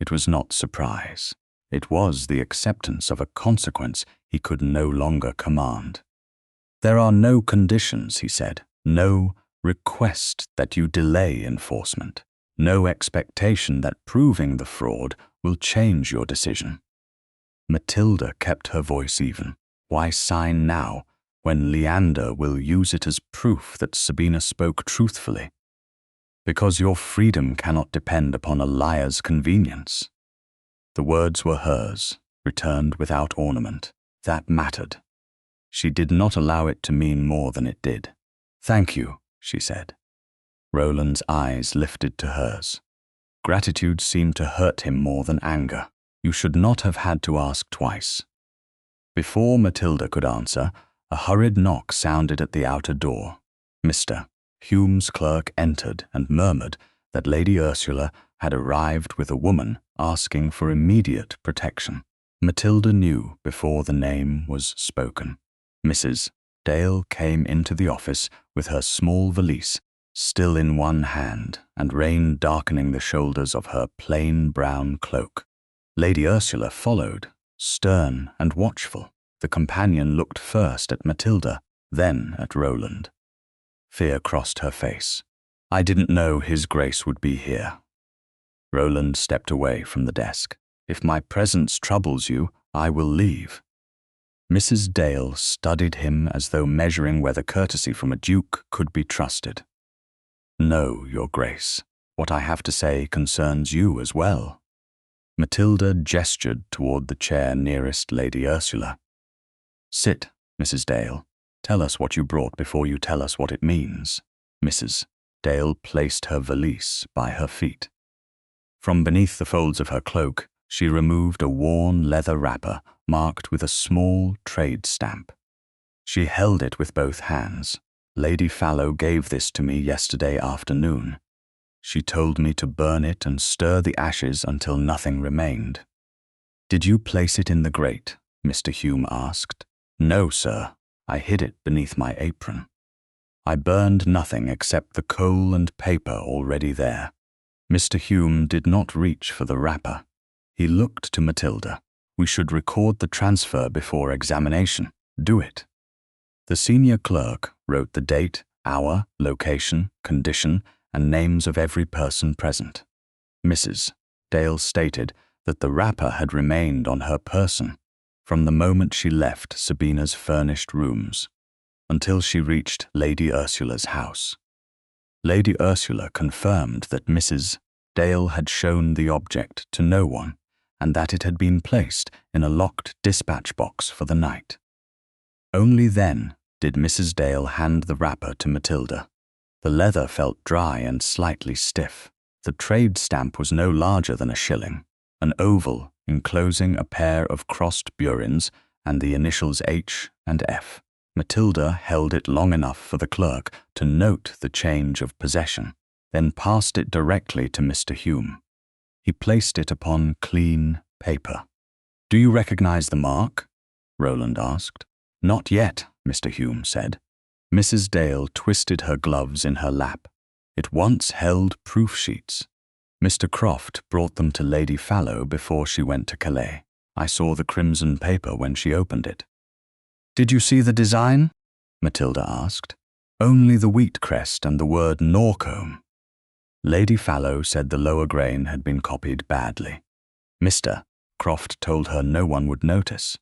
It was not surprise. It was the acceptance of a consequence he could no longer command. "There are no conditions," he said, "no request that you delay enforcement, no expectation that proving the fraud will change your decision." Matilda kept her voice even. Why sign now, when Leander will use it as proof that Sabina spoke truthfully? "Because your freedom cannot depend upon a liar's convenience." The words were hers, returned without ornament. That mattered. She did not allow it to mean more than it did. "Thank you," she said. Roland's eyes lifted to hers. Gratitude seemed to hurt him more than anger. "You should not have had to ask twice." Before Matilda could answer, a hurried knock sounded at the outer door. Mr. Hume's clerk entered and murmured that Lady Ursula had arrived with a woman asking for immediate protection. Matilda knew before the name was spoken. Mrs. Dale came into the office with her small valise still in one hand and rain darkening the shoulders of her plain brown cloak. Lady Ursula followed, stern and watchful. The companion looked first at Matilda, then at Roland. Fear crossed her face. "I didn't know His Grace would be here." Roland stepped away from the desk. "If my presence troubles you, I will leave." Mrs. Dale studied him as though measuring whether courtesy from a duke could be trusted. "No, Your Grace. What I have to say concerns you as well." Matilda gestured toward the chair nearest Lady Ursula. "Sit, Mrs. Dale. Tell us what you brought before you tell us what it means." Mrs. Dale placed her valise by her feet. From beneath the folds of her cloak, she removed a worn leather wrapper marked with a small trade stamp. She held it with both hands. "Lady Fallow gave this to me yesterday afternoon. She told me to burn it and stir the ashes until nothing remained." "Did you place it in the grate?" Mr. Hume asked. "No, sir. I hid it beneath my apron. I burned nothing except the coal and paper already there." Mr. Hume did not reach for the wrapper. He looked to Matilda. "We should record the transfer before examination. Do it." The senior clerk wrote the date, hour, location, condition, and names of every person present. Mrs. Dale stated that the wrapper had remained on her person from the moment she left Sabina's furnished rooms until she reached Lady Ursula's house. Lady Ursula confirmed that Mrs. Dale had shown the object to no one and that it had been placed in a locked dispatch box for the night. Only then did Mrs. Dale hand the wrapper to Matilda. The leather felt dry and slightly stiff. The trade stamp was no larger than a shilling, an oval enclosing a pair of crossed burins and the initials H and F. Matilda held it long enough for the clerk to note the change of possession, then passed it directly to Mr. Hume. He placed it upon clean paper. "Do you recognize the mark?" Roland asked. "Not yet," Mr. Hume said. Mrs. Dale twisted her gloves in her lap. It once held proof sheets. Mr. Croft brought them to Lady Fallow before she went to Calais. I saw the crimson paper when she opened it. "Did you see the design?" Matilda asked. "Only the wheat crest and the word Norcombe." Lady Fallow said the lower grain had been copied badly. Mr. Croft told her no one would notice.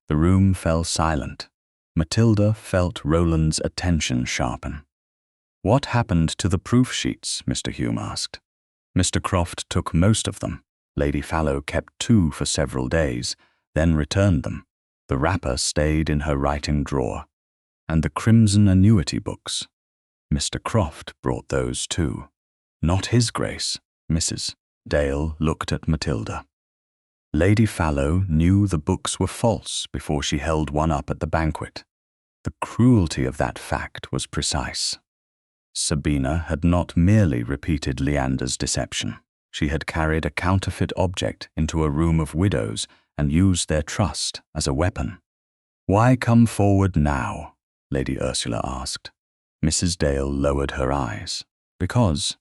The room fell silent. Matilda felt Roland's attention sharpen. "What happened to the proof sheets?" Mr. Hume asked. "Mr. Croft took most of them. Lady Fallow kept 2 for several days, then returned them. The wrapper stayed in her writing drawer. And the crimson annuity books. Mr. Croft brought those too." "Not His Grace." Mrs. Dale looked at Matilda. Lady Fallow knew the books were false before she held one up at the banquet. The cruelty of that fact was precise. Sabina had not merely repeated Leander's deception. She had carried a counterfeit object into a room of widows and used their trust as a weapon. "Why come forward now?" Lady Ursula asked. Mrs. Dale lowered her eyes. "Because,"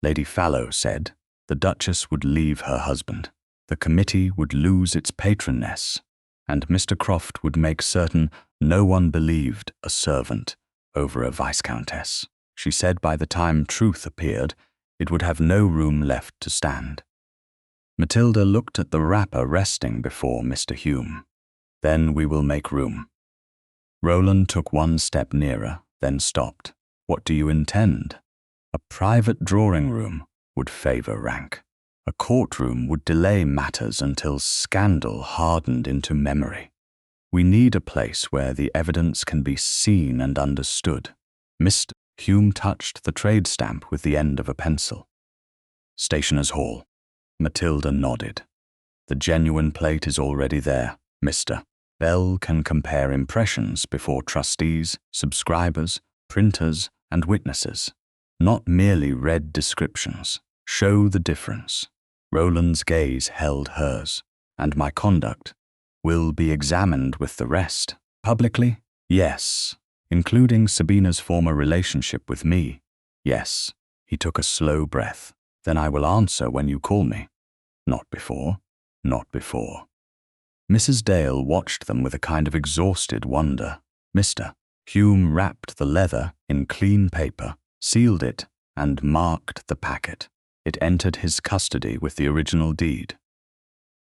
Lady Fallow said, "the Duchess would leave her husband. The committee would lose its patroness, and Mr. Croft would make certain no one believed a servant over a Viscountess. She said by the time truth appeared, it would have no room left to stand." Matilda looked at the wrapper resting before Mr. Hume. "Then we will make room." Roland took one step nearer, then stopped. "What do you intend?" "A private drawing-room would favor rank. A courtroom would delay matters until scandal hardened into memory. We need a place where the evidence can be seen and understood." Mr. Hume touched the trade stamp with the end of a pencil. "Stationer's Hall." Matilda nodded. "The genuine plate is already there, Mr. Bell can compare impressions before trustees, subscribers, printers, and witnesses. Not merely read descriptions. Show the difference." Roland's gaze held hers. "And my conduct will be examined with the rest. Publicly? Yes. Including Sabina's former relationship with me? Yes." He took a slow breath. "Then I will answer when you call me." "Not before. Not before." Mrs. Dale watched them with a kind of exhausted wonder. Mr. Hume wrapped the leather in clean paper, sealed it, and marked the packet. It entered his custody with the original deed.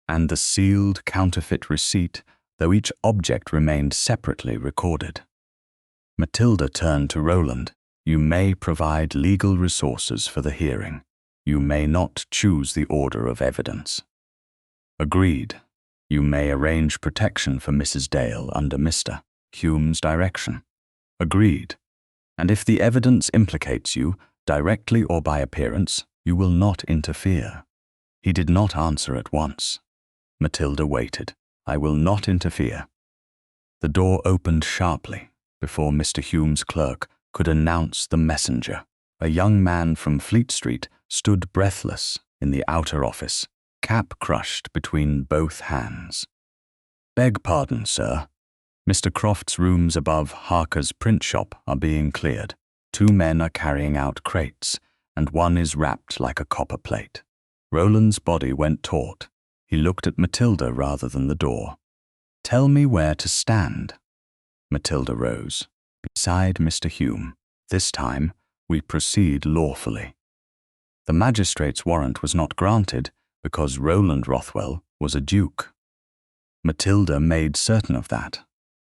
And the sealed counterfeit receipt, though each object remained separately recorded. Matilda turned to Roland. "You may provide legal resources for the hearing. You may not choose the order of evidence." "Agreed. You may arrange protection for Mrs. Dale under Mr. Hume's direction." "Agreed. And if the evidence implicates you, directly or by appearance, you will not interfere." He did not answer at once. Matilda waited. "I will not interfere." The door opened sharply before Mr. Hume's clerk could announce the messenger. A young man from Fleet Street stood breathless in the outer office, cap crushed between both hands. "Beg pardon, sir. Mr. Croft's rooms above Harker's print shop are being cleared. 2 men are carrying out crates, and one is wrapped like a copper plate." Roland's body went taut. He looked at Matilda rather than the door. "Tell me where to stand." Matilda rose. "Beside Mr. Hume. This time, we proceed lawfully." The magistrate's warrant was not granted because Roland Rothwell was a duke. Matilda made certain of that.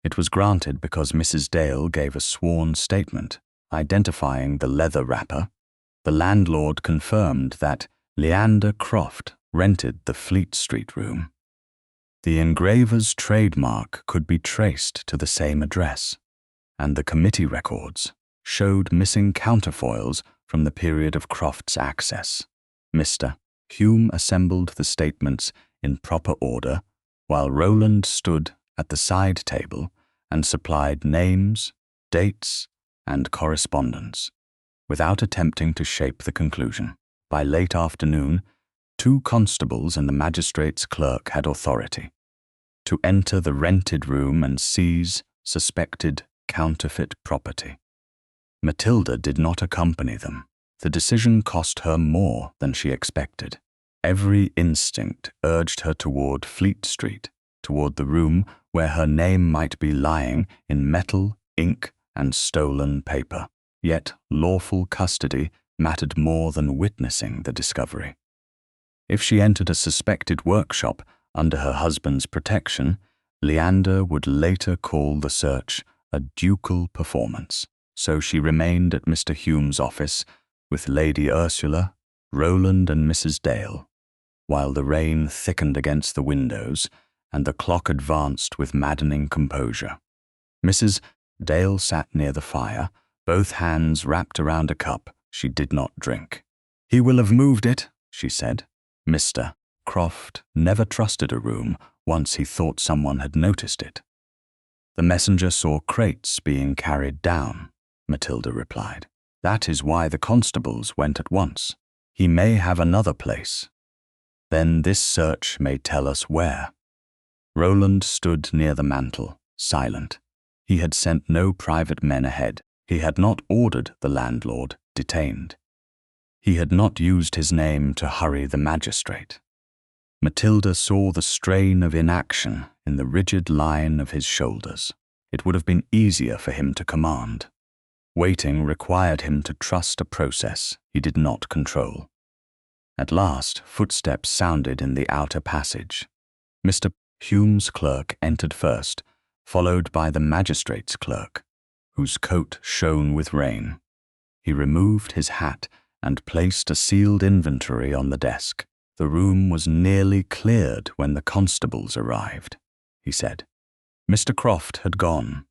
It was granted because Mrs. Dale gave a sworn statement identifying the leather wrapper. The landlord confirmed that Leander Croft rented the Fleet Street room. The engraver's trademark could be traced to the same address, and the committee records showed missing counterfoils from the period of Croft's access. Mr. Hume assembled the statements in proper order, while Roland stood at the side table and supplied names, dates, and correspondence, without attempting to shape the conclusion. By late afternoon, 2 constables and the magistrate's clerk had authority to enter the rented room and seize suspected counterfeit property. Matilda did not accompany them. The decision cost her more than she expected. Every instinct urged her toward Fleet Street, toward the room where her name might be lying in metal, ink, and stolen paper. Yet lawful custody mattered more than witnessing the discovery. If she entered a suspected workshop under her husband's protection, Leander would later call the search a ducal performance. So she remained at Mr. Hume's office with Lady Ursula, Roland, and Mrs. Dale, while the rain thickened against the windows and the clock advanced with maddening composure. Mrs. Dale sat near the fire, both hands wrapped around a cup she did not drink. "He will have moved it," she said. Mr. Croft never trusted a room once he thought someone had noticed it. "The messenger saw crates being carried down," Matilda replied. That is why the constables went at once. He may have another place. Then this search may tell us where. Roland stood near the mantel, silent. He had sent no private men ahead. He had not ordered the landlord detained. He had not used his name to hurry the magistrate. Matilda saw the strain of inaction in the rigid line of his shoulders. It would have been easier for him to command. Waiting required him to trust a process he did not control. At last, footsteps sounded in the outer passage. Mr. Hume's clerk entered first, followed by the magistrate's clerk, whose coat shone with rain. He removed his hat and placed a sealed inventory on the desk. The room was nearly cleared when the constables arrived, he said. Mr. Croft had gone.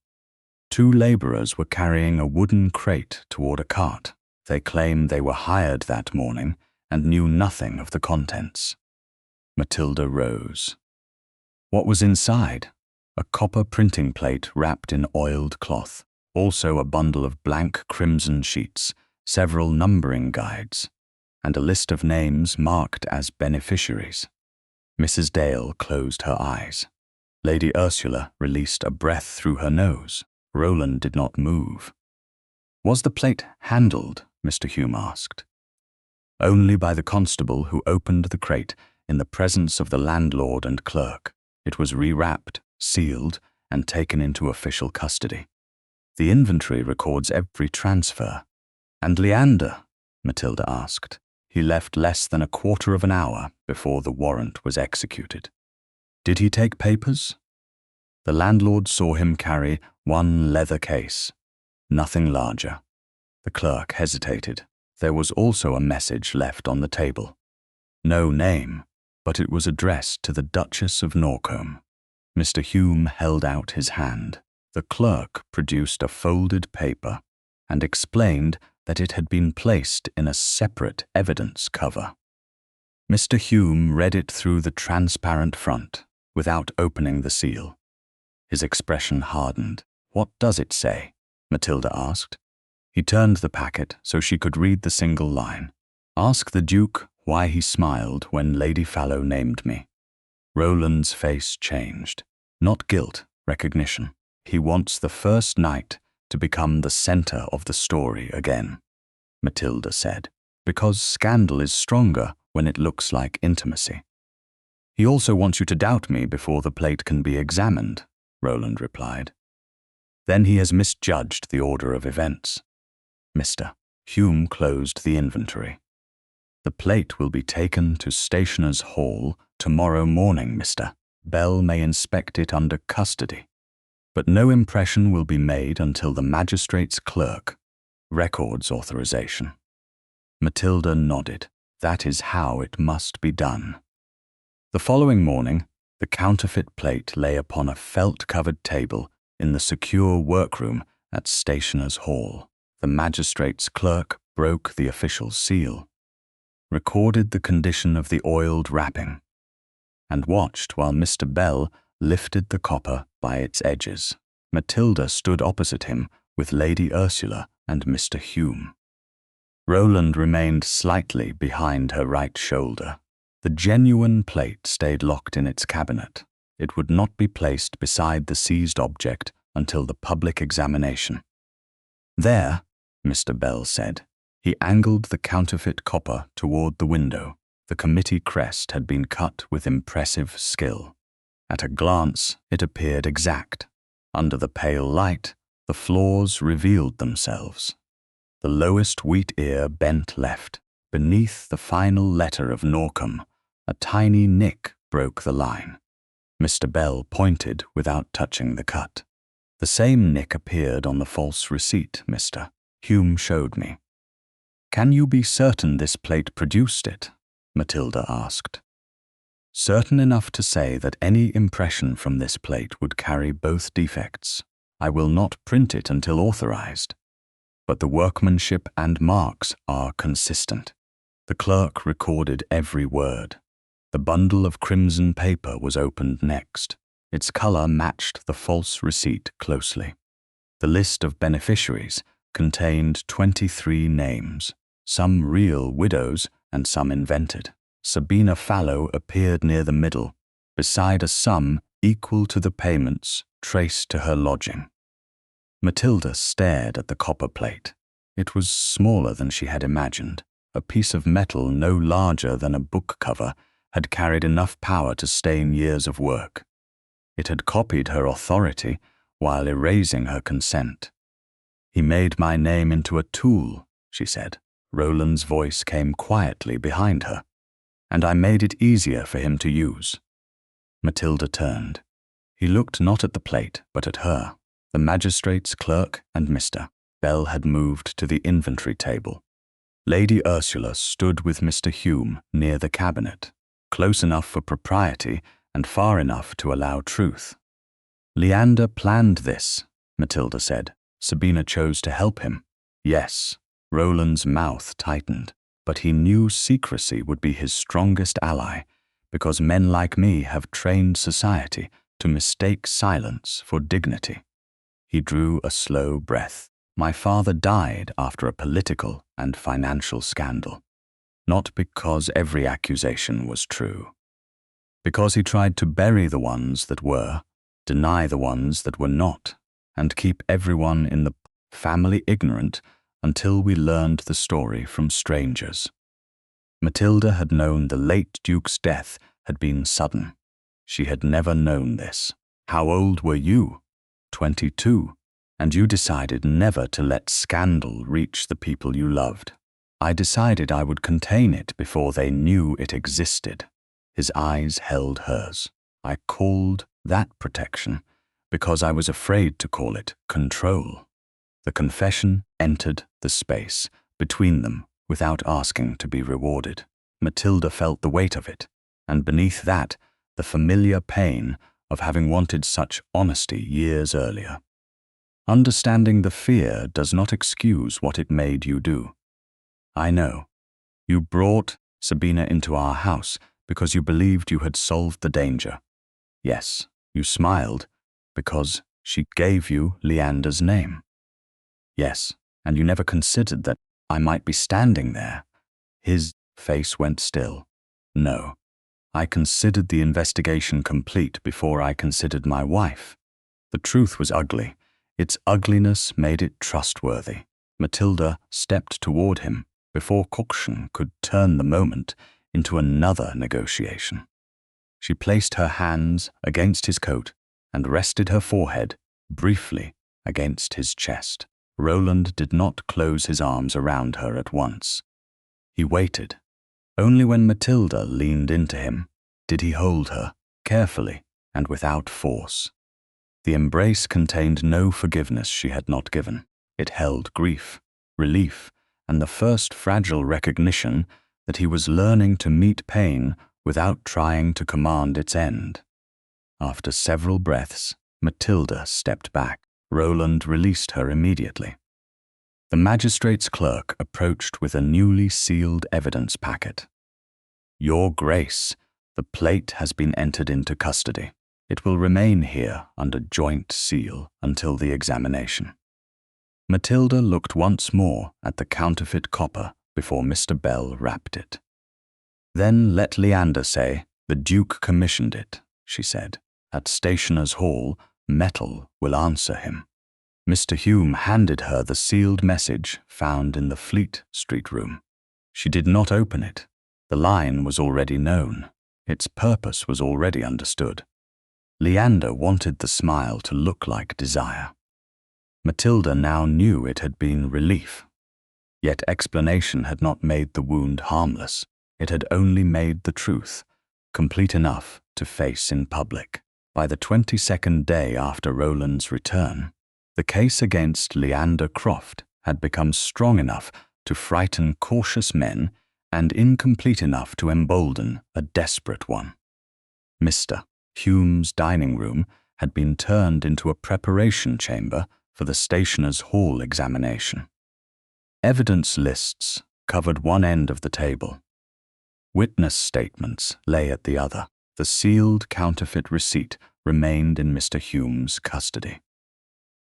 2 labourers were carrying a wooden crate toward a cart. They claimed they were hired that morning and knew nothing of the contents. Matilda rose. What was inside? A copper printing plate wrapped in oiled cloth, also a bundle of blank crimson sheets, several numbering guides, and a list of names marked as beneficiaries. Mrs. Dale closed her eyes. Lady Ursula released a breath through her nose. Roland did not move. Was the plate handled? Mr. Hume asked. Only by the constable who opened the crate in the presence of the landlord and clerk. It was rewrapped, sealed, and taken into official custody. The inventory records every transfer. And Leander? Matilda asked. He left less than a quarter of an hour before the warrant was executed. Did he take papers? The landlord saw him carry one leather case, nothing larger. The clerk hesitated. There was also a message left on the table. No name, but it was addressed to the Duchess of Norcombe. Mr. Hume held out his hand. The clerk produced a folded paper and explained that it had been placed in a separate evidence cover. Mr. Hume read it through the transparent front, without opening the seal. His expression hardened. What does it say? Matilda asked. He turned the packet so she could read the single line. Ask the Duke why he smiled when Lady Fallow named me. Roland's face changed. Not guilt, recognition. He wants the first night to become the center of the story again, Matilda said, because scandal is stronger when it looks like intimacy. He also wants you to doubt me before the plate can be examined, Roland replied. Then he has misjudged the order of events. Mr. Hume closed the inventory. The plate will be taken to Stationer's Hall tomorrow morning, Mr. Bell may inspect it under custody, but no impression will be made until the magistrate's clerk records authorization. Matilda nodded. That is how it must be done. The following morning, the counterfeit plate lay upon a felt-covered table in the secure workroom at Stationer's Hall. The magistrate's clerk broke the official seal, recorded the condition of the oiled wrapping, and watched while Mr. Bell lifted the copper by its edges. Matilda stood opposite him with Lady Ursula and Mr. Hume. Roland remained slightly behind her right shoulder. The genuine plate stayed locked in its cabinet. It would not be placed beside the seized object until the public examination. There, Mr. Bell said. He angled the counterfeit copper toward the window. The committee crest had been cut with impressive skill. At a glance, it appeared exact. Under the pale light, the flaws revealed themselves. The lowest wheat ear bent left. Beneath the final letter of Norcombe, a tiny nick broke the line. Mr. Bell pointed without touching the cut. The same nick appeared on the false receipt, Mr. Hume showed me. Can you be certain this plate produced it? Matilda asked. Certain enough to say that any impression from this plate would carry both defects. I will not print it until authorized. But the workmanship and marks are consistent. The clerk recorded every word. The bundle of crimson paper was opened next. Its color matched the false receipt closely. The list of beneficiaries contained 23 names, some real widows and some invented. Sabina Fallow appeared near the middle, beside a sum equal to the payments traced to her lodging. Matilda stared at the copper plate. It was smaller than she had imagined. A piece of metal no larger than a book cover had carried enough power to stain years of work. It had copied her authority while erasing her consent. "He made my name into a tool," she said. Roland's voice came quietly behind her. "And I made it easier for him to use." Matilda turned. He looked not at the plate, but at her. The magistrate's clerk and Mr. Bell had moved to the inventory table. Lady Ursula stood with Mr. Hume near the cabinet, close enough for propriety and far enough to allow truth. "Leander planned this," Matilda said. "Sabina chose to help him." Yes, Roland's mouth tightened, but he knew secrecy would be his strongest ally, because men like me have trained society to mistake silence for dignity. He drew a slow breath. "My father died after a political and financial scandal, not because every accusation was true. Because he tried to bury the ones that were, deny the ones that were not, and keep everyone in the family ignorant until we learned the story from strangers." Matilda had known the late Duke's death had been sudden. She had never known this. "How old were you?" 22. "And you decided never to let scandal reach the people you loved." "I decided I would contain it before they knew it existed." His eyes held hers. "I called that protection because I was afraid to call it control." The confession entered the space between them without asking to be rewarded. Matilda felt the weight of it, and beneath that, the familiar pain of having wanted such honesty years earlier. Understanding the fear does not excuse what it made you do. "I know. You brought Sabina into our house because you believed you had solved the danger. Yes, you smiled because she gave you Leander's name. Yes, and you never considered that I might be standing there." His face went still. "No, I considered the investigation complete before I considered my wife. The truth was ugly. Its ugliness made it trustworthy." Matilda stepped toward him before caution could turn the moment into another negotiation. She placed her hands against his coat and rested her forehead briefly against his chest. Roland did not close his arms around her at once. He waited. Only when Matilda leaned into him did he hold her, carefully and without force. The embrace contained no forgiveness she had not given. It held grief, relief, and the first fragile recognition that he was learning to meet pain without trying to command its end. After several breaths, Matilda stepped back. Roland released her immediately. The magistrate's clerk approached with a newly sealed evidence packet. "Your Grace, the plate has been entered into custody. It will remain here under joint seal until the examination." Matilda looked once more at the counterfeit copper before Mr. Bell wrapped it. "Then let Leander say, 'The Duke commissioned it,'" she said. "At Stationers' Hall, metal will answer him." Mr. Hume handed her the sealed message found in the Fleet Street room. She did not open it. The line was already known. Its purpose was already understood. Leander wanted the smile to look like desire. Matilda now knew it had been relief. Yet explanation had not made the wound harmless. It had only made the truth complete enough to face in public. By the 22nd day after Roland's return, the case against Leander Croft had become strong enough to frighten cautious men and incomplete enough to embolden a desperate one. Mr. Hume's dining room had been turned into a preparation chamber for the Stationers' Hall examination. Evidence lists covered one end of the table. Witness statements lay at the other. The sealed counterfeit receipt remained in Mr. Hume's custody.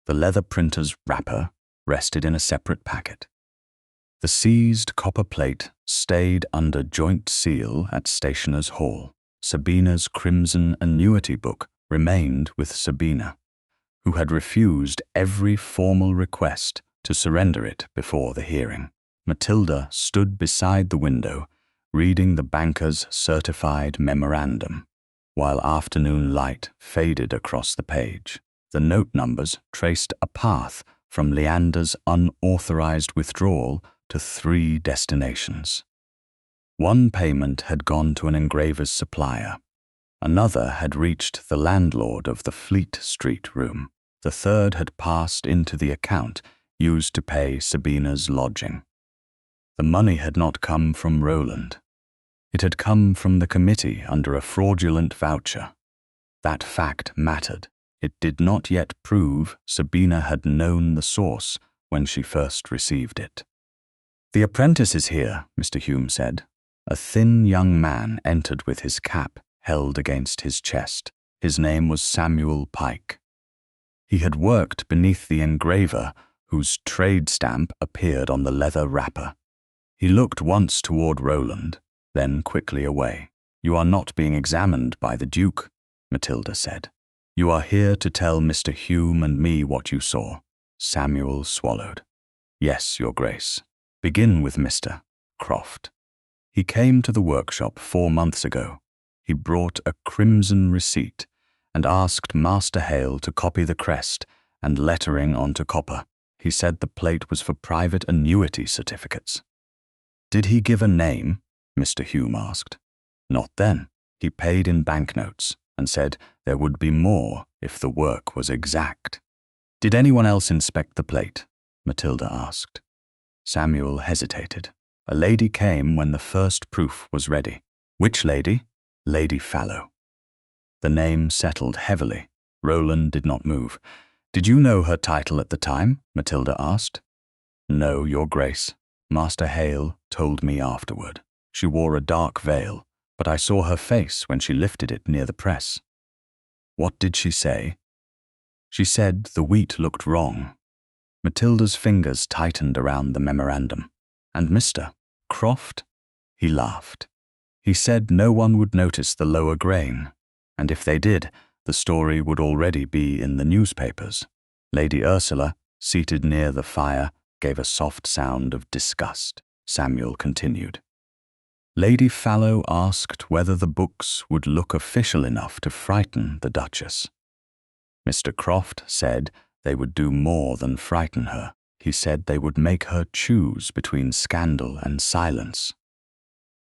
The leather printer's wrapper rested in a separate packet. The seized copper plate stayed under joint seal at Stationers' Hall. Sabina's crimson annuity book remained with Sabina, who had refused every formal request to surrender it before the hearing. Matilda stood beside the window, reading the banker's certified memorandum, while afternoon light faded across the page. The note numbers traced a path from Leander's unauthorized withdrawal to 3 destinations. One payment had gone to an engraver's supplier. Another had reached the landlord of the Fleet Street room. The third had passed into the account used to pay Sabina's lodging. The money had not come from Roland. It had come from the committee under a fraudulent voucher. That fact mattered. It did not yet prove Sabina had known the source when she first received it. "The apprentice is here," Mr. Hume said. A thin young man entered with his cap held against his chest. His name was Samuel Pike. He had worked beneath the engraver whose trade stamp appeared on the leather wrapper. He looked once toward Roland, then quickly away. "You are not being examined by the Duke," Matilda said. "You are here to tell Mr. Hume and me what you saw." Samuel swallowed. "Yes, Your Grace. Begin with Mr. Croft. He came to the workshop 4 months ago. He brought a crimson receipt and asked Master Hale to copy the crest and lettering onto copper. He said the plate was for private annuity certificates." "Did he give a name?" Mr. Hume asked. "Not then. He paid in banknotes and said there would be more if the work was exact." "Did anyone else inspect the plate?" Matilda asked. Samuel hesitated. "A lady came when the first proof was ready." "Which lady?" "Lady Fallow." The name settled heavily. Roland did not move. "Did you know her title at the time?" Matilda asked. "No, Your Grace. Master Hale told me afterward. She wore a dark veil, but I saw her face when she lifted it near the press." "What did she say?" "She said the wheat looked wrong." Matilda's fingers tightened around the memorandum. "And Mr. Croft?" He laughed. "He said no one would notice the lower grain, and if they did, the story would already be in the newspapers." Lady Ursula, seated near the fire, gave a soft sound of disgust. Samuel continued. "Lady Fallow asked whether the books would look official enough to frighten the Duchess. Mr. Croft said they would do more than frighten her. He said they would make her choose between scandal and silence."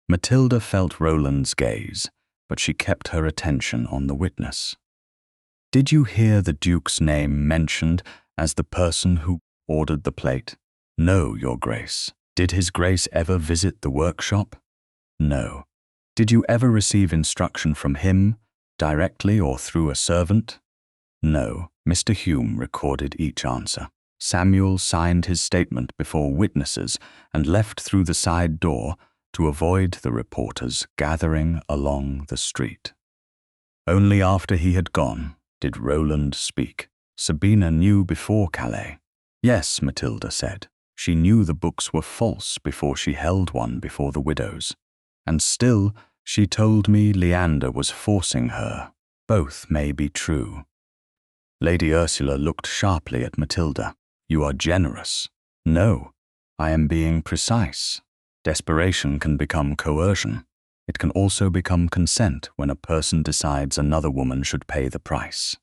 Matilda felt Roland's gaze, but she kept her attention on the witness. "Did you hear the Duke's name mentioned as the person who ordered the plate?" "No, Your Grace." "Did His Grace ever visit the workshop?" "No." "Did you ever receive instruction from him, directly or through a servant?" "No." Mr. Hume recorded each answer. Samuel signed his statement before witnesses and left through the side door to avoid the reporters gathering along the street. Only after he had gone did Roland speak. Sabina knew before Calais. "Yes," Matilda said. "She knew the books were false before she held one before the widows. And still, she told me Leander was forcing her. Both may be true." Lady Ursula looked sharply at Matilda. "You are generous." "No, I am being precise. Desperation can become coercion. It can also become consent when a person decides another woman should pay the price."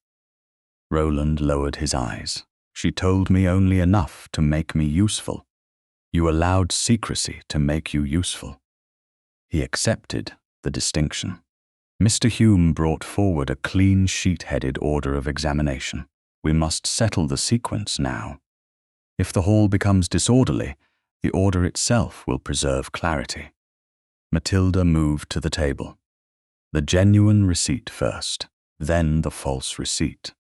Roland lowered his eyes. "She told me only enough to make me useful. You allowed secrecy to make you useful." He accepted the distinction. Mr. Hume brought forward a clean sheet-headed order of examination. "We must settle the sequence now. If the hall becomes disorderly, the order itself will preserve clarity." Matilda moved to the table. "The genuine receipt first, then the false receipt."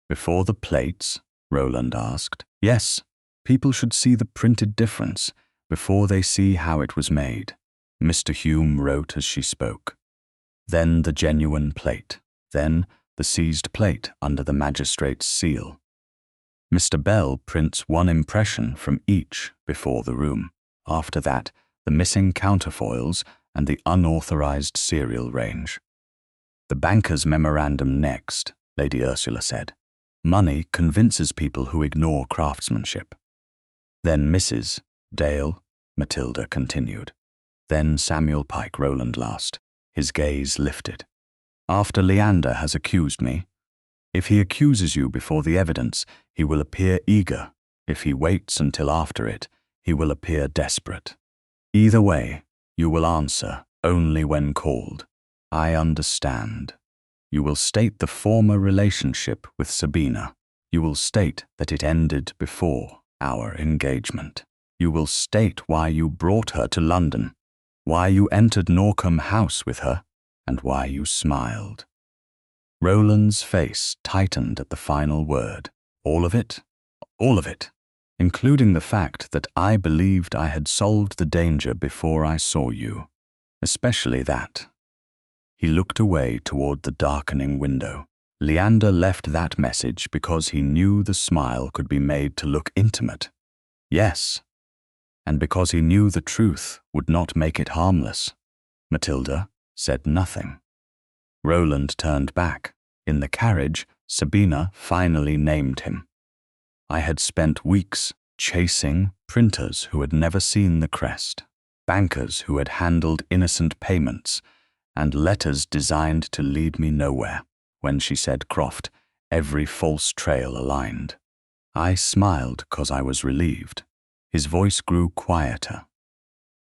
"Before the plates?" Roland asked. "Yes, people should see the printed difference before they see how it was made." Mr. Hume wrote as she spoke. Then the genuine plate, then the seized plate under the magistrate's seal. Mr. Bell prints one impression from each before the room. After that, the missing counterfoils and the unauthorized serial range. The banker's memorandum next, Lady Ursula said. Money convinces people who ignore craftsmanship. Then Mrs. Dale, Matilda continued. Then Samuel Pike Rowland last, his gaze lifted. After Leander has accused me, if he accuses you before the evidence, he will appear eager. If he waits until after it, he will appear desperate. Either way, you will answer only when called. I understand. You will state the former relationship with Sabina. You will state that it ended before our engagement. You will state why you brought her to London, why you entered Norcombe House with her, and why you smiled. Rowland's face tightened at the final word. All of it? All of it, including the fact that I believed I had solved the danger before I saw you. Especially that. He looked away toward the darkening window. Leander left that message because he knew the smile could be made to look intimate. Yes, and because he knew the truth would not make it harmless. Matilda said nothing. Rowland turned back. In the carriage, Sabina finally named him. I had spent weeks chasing printers who had never seen the crest, bankers who had handled innocent payments, and letters designed to lead me nowhere. When she said Croft, every false trail aligned. I smiled because I was relieved. His voice grew quieter.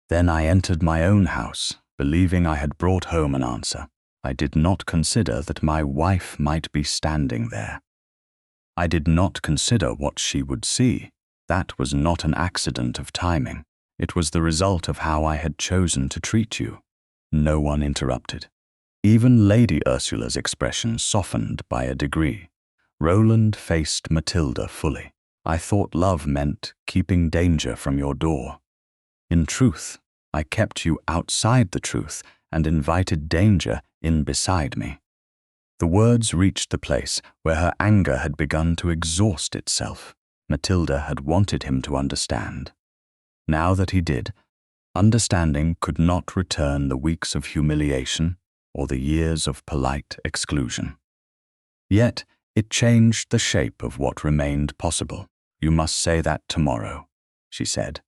Then I entered my own house, believing I had brought home an answer. I did not consider that my wife might be standing there. I did not consider what she would see. That was not an accident of timing. It was the result of how I had chosen to treat you. No one interrupted. Even Lady Ursula's expression softened by a degree. Rowland faced Matilda fully. I thought love meant keeping danger from your door. In truth, I kept you outside the truth and invited danger in beside me. The words reached the place where her anger had begun to exhaust itself. Matilda had wanted him to understand. Now that he did, understanding could not return the weeks of humiliation or the years of polite exclusion. Yet it changed the shape of what remained possible. You must say that tomorrow, she said.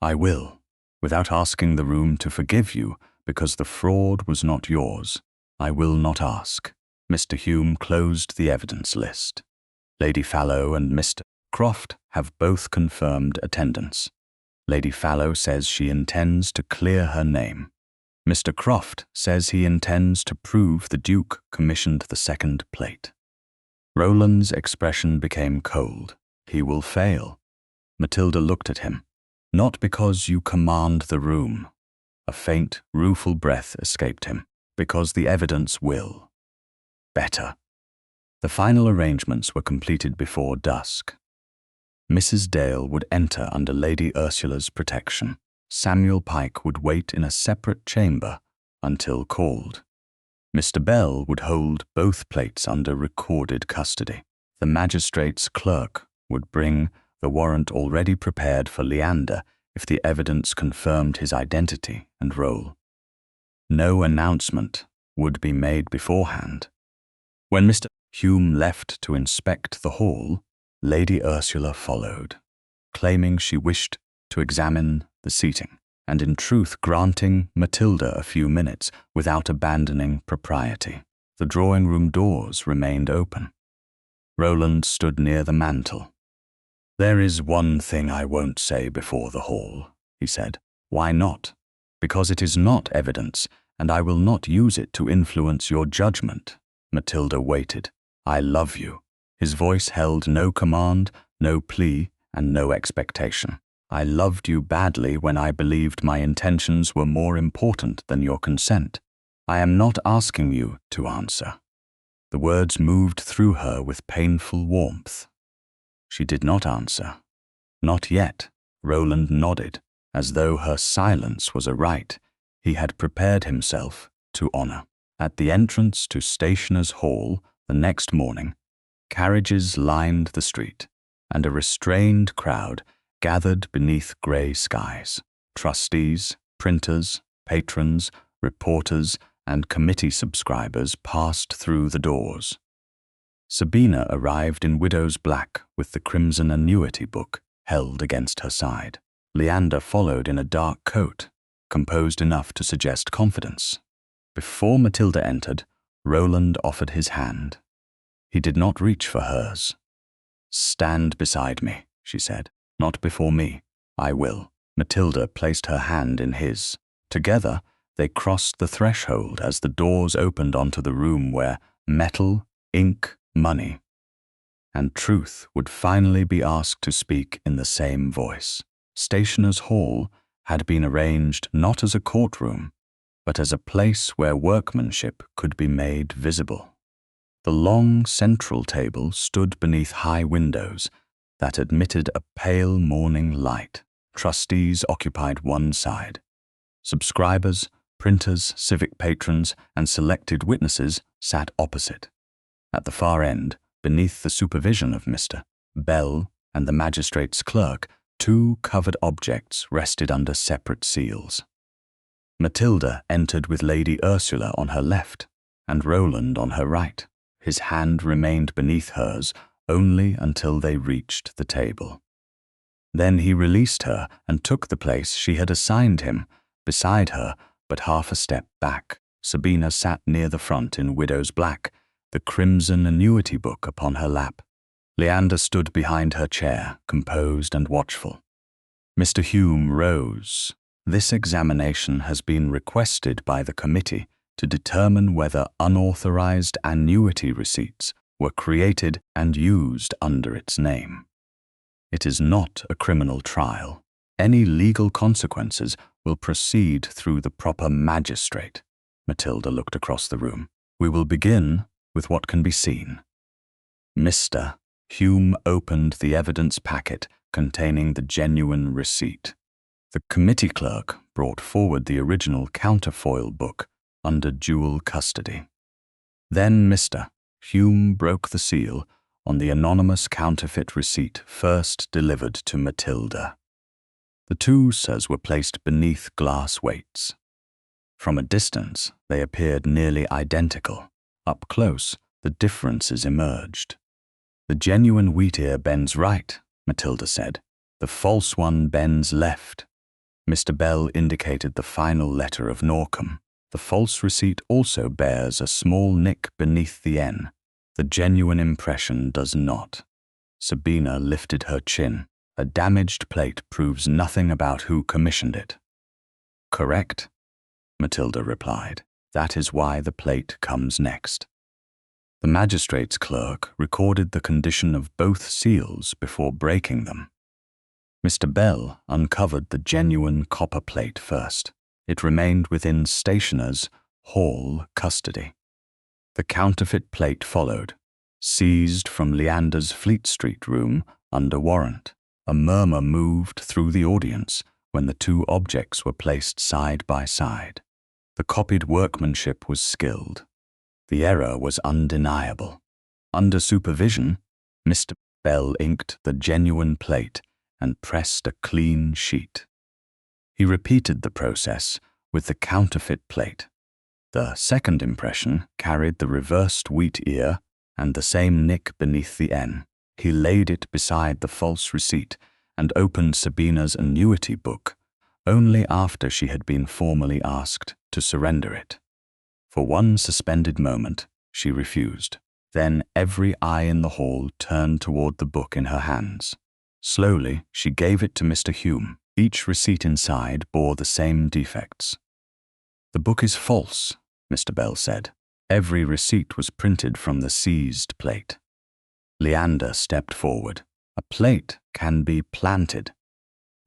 I will, without asking the room to forgive you, because the fraud was not yours. I will not ask. Mr. Hume closed the evidence list. Lady Fallow and Mr. Croft have both confirmed attendance. Lady Fallow says she intends to clear her name. Mr. Croft says he intends to prove the Duke commissioned the second plate. Rowland's expression became cold. He will fail. Matilda looked at him. Not because you command the room. A faint, rueful breath escaped him. Because the evidence will. Better. The final arrangements were completed before dusk. Mrs. Dale would enter under Lady Ursula's protection. Samuel Pike would wait in a separate chamber until called. Mr. Bell would hold both plates under recorded custody. The magistrate's clerk would bring the warrant already prepared for Leander if the evidence confirmed his identity and role. No announcement would be made beforehand. When Mr. Hume left to inspect the hall, Lady Ursula followed, claiming she wished to examine the seating, and in truth granting Matilda a few minutes without abandoning propriety. The drawing-room doors remained open. Rowland stood near the mantel. There is one thing I won't say before the hall, he said. Why not? Because it is not evidence, and I will not use it to influence your judgment. Matilda waited. I love you. His voice held no command, no plea, and no expectation. I loved you badly when I believed my intentions were more important than your consent. I am not asking you to answer. The words moved through her with painful warmth. She did not answer. Not yet. Rowland nodded, as though her silence was a right he had prepared himself to honor. At the entrance to Stationers' Hall the next morning, carriages lined the street. and a restrained crowd gathered beneath grey skies. Trustees, printers, patrons, reporters, and committee subscribers passed through the doors. Sabina arrived in widow's black with the crimson annuity book held against her side. Leander followed in a dark coat, composed enough to suggest confidence. Before Matilda entered, Roland offered his hand. He did not reach for hers. "Stand beside me," she said. "Not before me. I will." Matilda placed her hand in his. Together, they crossed the threshold as the doors opened onto the room where metal, ink, money, and truth would finally be asked to speak in the same voice. Stationers' Hall had been arranged not as a courtroom, but as a place where workmanship could be made visible. The long central table stood beneath high windows that admitted a pale morning light. Trustees occupied one side. Subscribers, printers, civic patrons, and selected witnesses sat opposite. At the far end, beneath the supervision of Mr. Bell and the magistrate's clerk, two covered objects rested under separate seals. Matilda entered with Lady Ursula on her left and Roland on her right. His hand remained beneath hers only until they reached the table. Then he released her and took the place she had assigned him, beside her, but half a step back. Sabina sat near the front in widow's black, the crimson annuity book upon her lap. Leander stood behind her chair, composed and watchful. Mr. Hume rose. "This examination has been requested by the committee to determine whether unauthorized annuity receipts were created and used under its name. It is not a criminal trial. Any legal consequences will proceed through the proper magistrate." Matilda looked across the room. "We will begin with what can be seen." Mr. Hume opened the evidence packet containing the genuine receipt. The committee clerk brought forward the original counterfoil book under dual custody. Then Mr. Hume broke the seal on the anonymous counterfeit receipt first delivered to Matilda. The two sers were placed beneath glass weights. From a distance, they appeared nearly identical. Up close, the differences emerged. "The genuine wheat ear bends right," Matilda said. "The false one bends left." Mr. Bell indicated the final letter of Norcombe. "The false receipt also bears a small nick beneath the N. The genuine impression does not." Sabina lifted her chin. "A damaged plate proves nothing about who commissioned it." "Correct," Matilda replied. "That is why the plate comes next." The magistrate's clerk recorded the condition of both seals before breaking them. Mr. Bell uncovered the genuine copper plate first. It remained within Stationers' Hall custody. The counterfeit plate followed, seized from Leander's Fleet Street room under warrant. A murmur moved through the audience when the two objects were placed side by side. The copied workmanship was skilled. The error was undeniable. Under supervision, Mr. Bell inked the genuine plate and pressed a clean sheet. He repeated the process with the counterfeit plate. The second impression carried the reversed wheat ear and the same nick beneath the N. He laid it beside the false receipt and opened Sabina's annuity book only after she had been formally asked to surrender it. For one suspended moment, she refused. Then every eye in the hall turned toward the book in her hands. Slowly, she gave it to Mr. Hume. Each receipt inside bore the same defects. "The book is false," Mr. Bell said. "Every receipt was printed from the seized plate." Leander stepped forward. "A plate can be planted."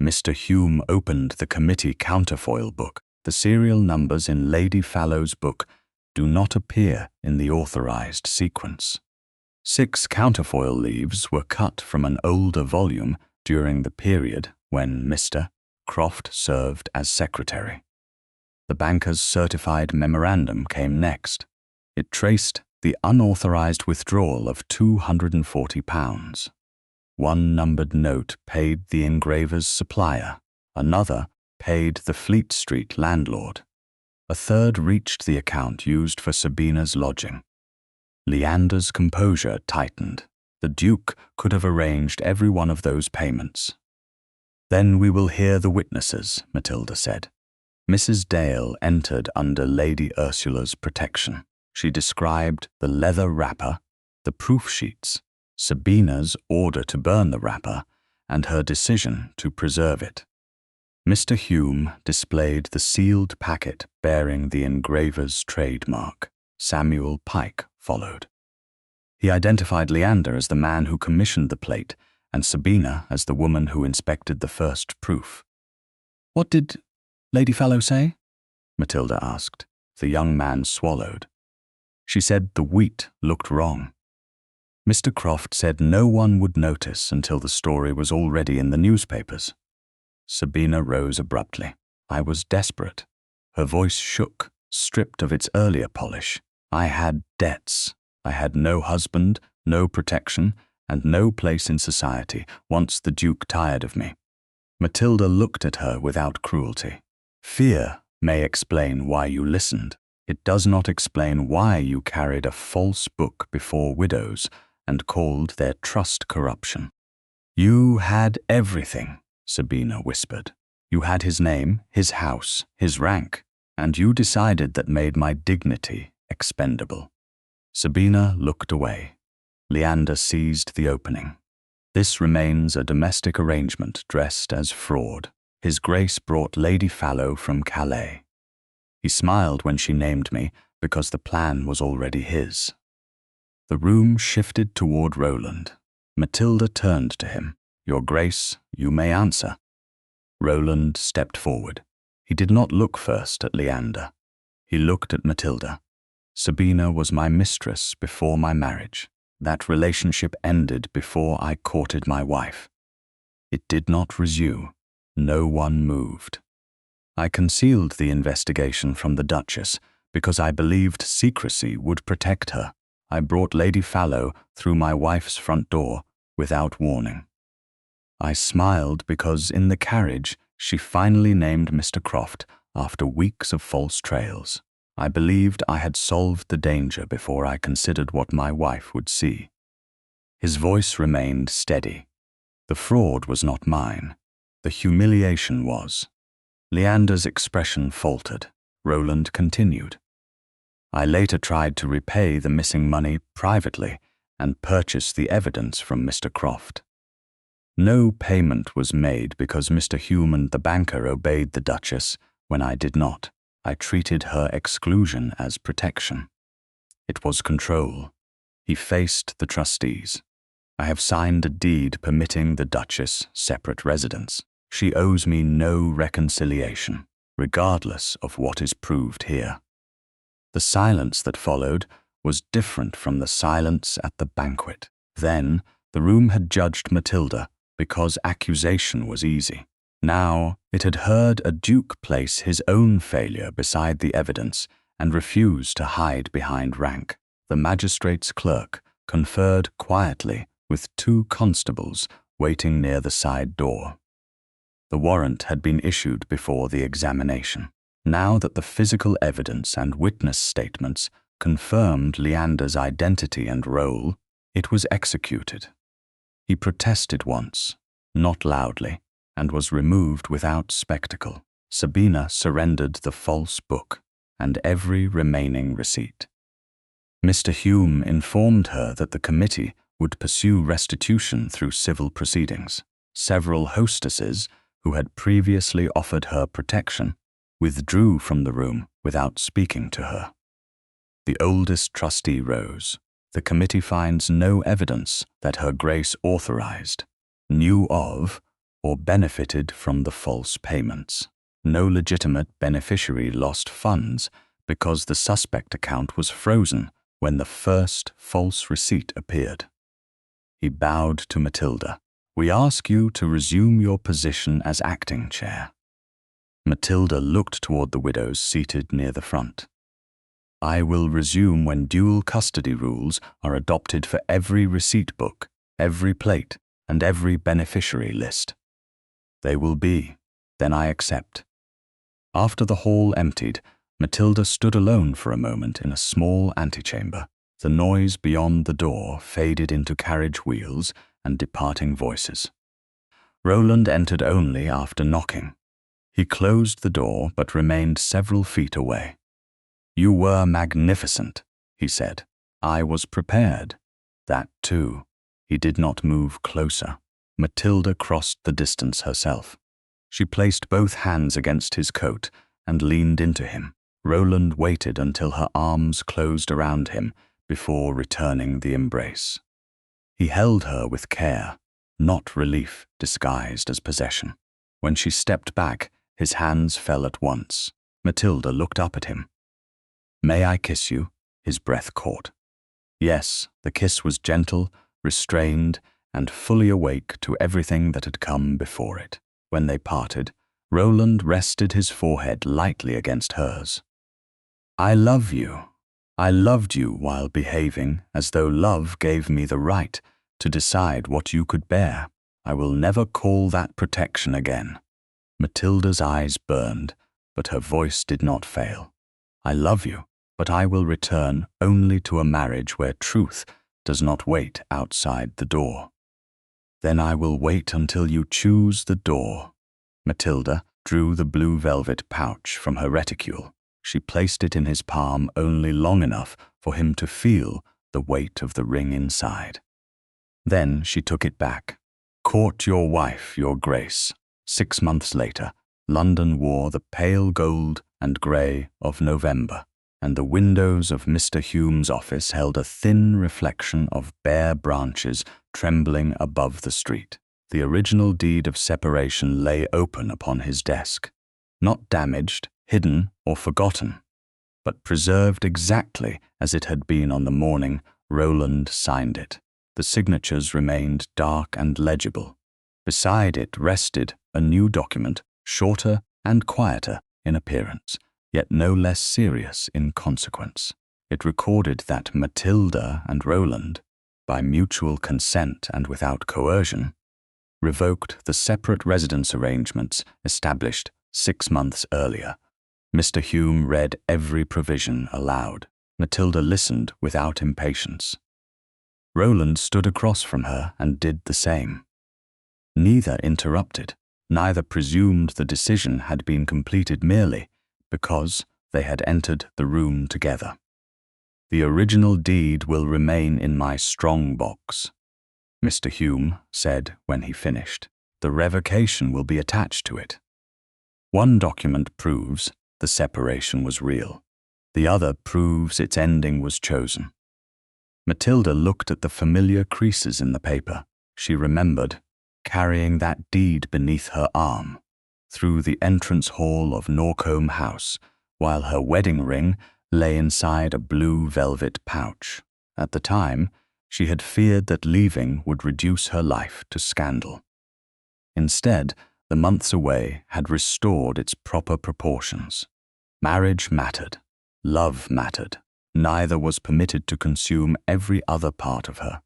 Mr. Hume opened the committee counterfoil book. "The serial numbers in Lady Fallow's book do not appear in the authorized sequence. 6 counterfoil leaves were cut from an older volume during the period when Mr. Croft served as secretary. The banker's certified memorandum came next. It traced the unauthorized withdrawal of £240. One numbered note paid the engraver's supplier, another paid the Fleet Street landlord. A third reached the account used for Sabina's lodging. Leander's composure tightened. The Duke could have arranged every one of those payments. "Then we will hear the witnesses," Matilda said. Mrs. Dale entered under Lady Ursula's protection. She described the leather wrapper, the proof sheets, Sabina's order to burn the wrapper, and her decision to preserve it. Mr. Hume displayed the sealed packet bearing the engraver's trademark. Samuel Pike followed. He identified Leander as the man who commissioned the plate and Sabina as the woman who inspected the first proof. "What did Lady Fallow say?" Matilda asked. The young man swallowed. "She said the wheat looked wrong. Mr. Croft said no one would notice until the story was already in the newspapers." Sabina rose abruptly. I was desperate. Her voice shook, stripped of its earlier polish. I had debts. I had no husband, no protection, and no place in society once the Duke tired of me. Matilda looked at her without cruelty. "Fear may explain why you listened. It does not explain why you carried a false book before widows and called their trust corruption." "You had everything," Sabina whispered. "You had his name, his house, his rank, and you decided that made my dignity expendable." Sabina looked away. Leander seized the opening. "This remains a domestic arrangement dressed as fraud. His Grace brought Lady Fallow from Calais. He smiled when she named me because the plan was already his." The room shifted toward Roland. Matilda turned to him. "Your Grace, you may answer." Roland stepped forward. He did not look first at Leander. He looked at Matilda. "Sabina was my mistress before my marriage. That relationship ended before I courted my wife. It did not resume. No one moved. I concealed the investigation from the Duchess because I believed secrecy would protect her. I brought Lady Fallow through my wife's front door without warning. I smiled because in the carriage she finally named Mr. Croft after weeks of false trails. I believed I had solved the danger before I considered what my wife would see." His voice remained steady. "The fraud was not mine. The humiliation was." Leander's expression faltered. Roland continued. "I later tried to repay the missing money privately and purchase the evidence from Mr. Croft. No payment was made because Mr. Hume and the banker obeyed the Duchess when I did not. I treated her exclusion as protection. It was control." He faced the trustees. "I have signed a deed permitting the Duchess separate residence. She owes me no reconciliation, regardless of what is proved here." The silence that followed was different from the silence at the banquet. Then, the room had judged Matilda because accusation was easy. Now, it had heard a duke place his own failure beside the evidence and refuse to hide behind rank. The magistrate's clerk conferred quietly with 2 constables waiting near the side door. The warrant had been issued before the examination. Now that the physical evidence and witness statements confirmed Leander's identity and role, it was executed. He protested once, not loudly, and was removed without spectacle. Sabina surrendered the false book and every remaining receipt. Mr. Hume informed her that the committee would pursue restitution through civil proceedings. Several hostesses, who had previously offered her protection, withdrew from the room without speaking to her. The oldest trustee rose. "The committee finds no evidence that Her Grace authorized, knew of, or benefited from the false payments. No legitimate beneficiary lost funds because the suspect account was frozen when the first false receipt appeared." He bowed to Matilda. "We ask you to resume your position as acting chair." Matilda looked toward the widows seated near the front. "I will resume when dual custody rules are adopted for every receipt book, every plate, and every beneficiary list. They will be, then I accept. After the hall emptied, Matilda stood alone for a moment in a small antechamber. The noise beyond the door faded into carriage wheels and departing voices. Roland entered only after knocking. He closed the door but remained several feet away. "You were magnificent," he said. "I was prepared." That too. He did not move closer. Matilda crossed the distance herself. She placed both hands against his coat and leaned into him. Roland waited until her arms closed around him before returning the embrace. He held her with care, not relief disguised as possession. When she stepped back, his hands fell at once. Matilda looked up at him. "May I kiss you?" His breath caught. Yes, the kiss was gentle, restrained, and fully awake to everything that had come before it. When they parted, Roland rested his forehead lightly against hers. "I love you. I loved you while behaving as though love gave me the right to decide what you could bear. I will never call that protection again." Matilda's eyes burned, but her voice did not fail. "I love you, but I will return only to a marriage where truth does not wait outside the door." "Then I will wait until you choose the door." Matilda drew the blue velvet pouch from her reticule. She placed it in his palm only long enough for him to feel the weight of the ring inside. Then she took it back. "Court your wife, your grace." 6 months later, London wore the pale gold and grey of November, and the windows of Mr. Hume's office held a thin reflection of bare branches trembling above the street. The original deed of separation lay open upon his desk, not damaged, hidden, or forgotten, but preserved exactly as it had been on the morning Roland signed it. The signatures remained dark and legible. Beside it rested a new document, shorter and quieter in appearance, yet no less serious in consequence. It recorded that Matilda and Roland, by mutual consent and without coercion, revoked the separate residence arrangements established 6 months earlier. Mr. Hume read every provision aloud. Matilda listened without impatience. Roland stood across from her and did the same. Neither interrupted, neither presumed the decision had been completed merely because they had entered the room together. "The original deed will remain in my strong box," Mr. Hume said when he finished. "The revocation will be attached to it. One document proves the separation was real. The other proves its ending was chosen." Matilda looked at the familiar creases in the paper. She remembered carrying that deed beneath her arm through the entrance hall of Norcombe House, while her wedding ring lay inside a blue velvet pouch. At the time, she had feared that leaving would reduce her life to scandal. Instead, the months away had restored its proper proportions. Marriage mattered. Love mattered. Neither was permitted to consume every other part of her.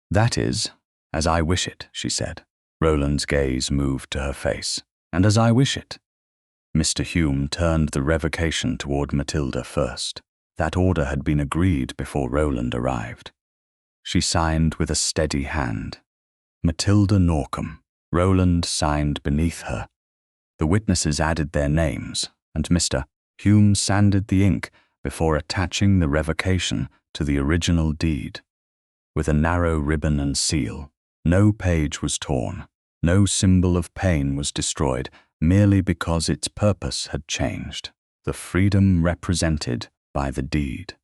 "That is, as I wish it," she said. Roland's gaze moved to her face. "And as I wish it." Mr. Hume turned the revocation toward Matilda first. That order had been agreed before Roland arrived. She signed with a steady hand. Matilda Norcombe. Roland signed beneath her. The witnesses added their names, and Mr. Hume sanded the ink before attaching the revocation to the original deed. With a narrow ribbon and seal, no page was torn, no symbol of pain was destroyed merely because its purpose had changed. The freedom represented by the deed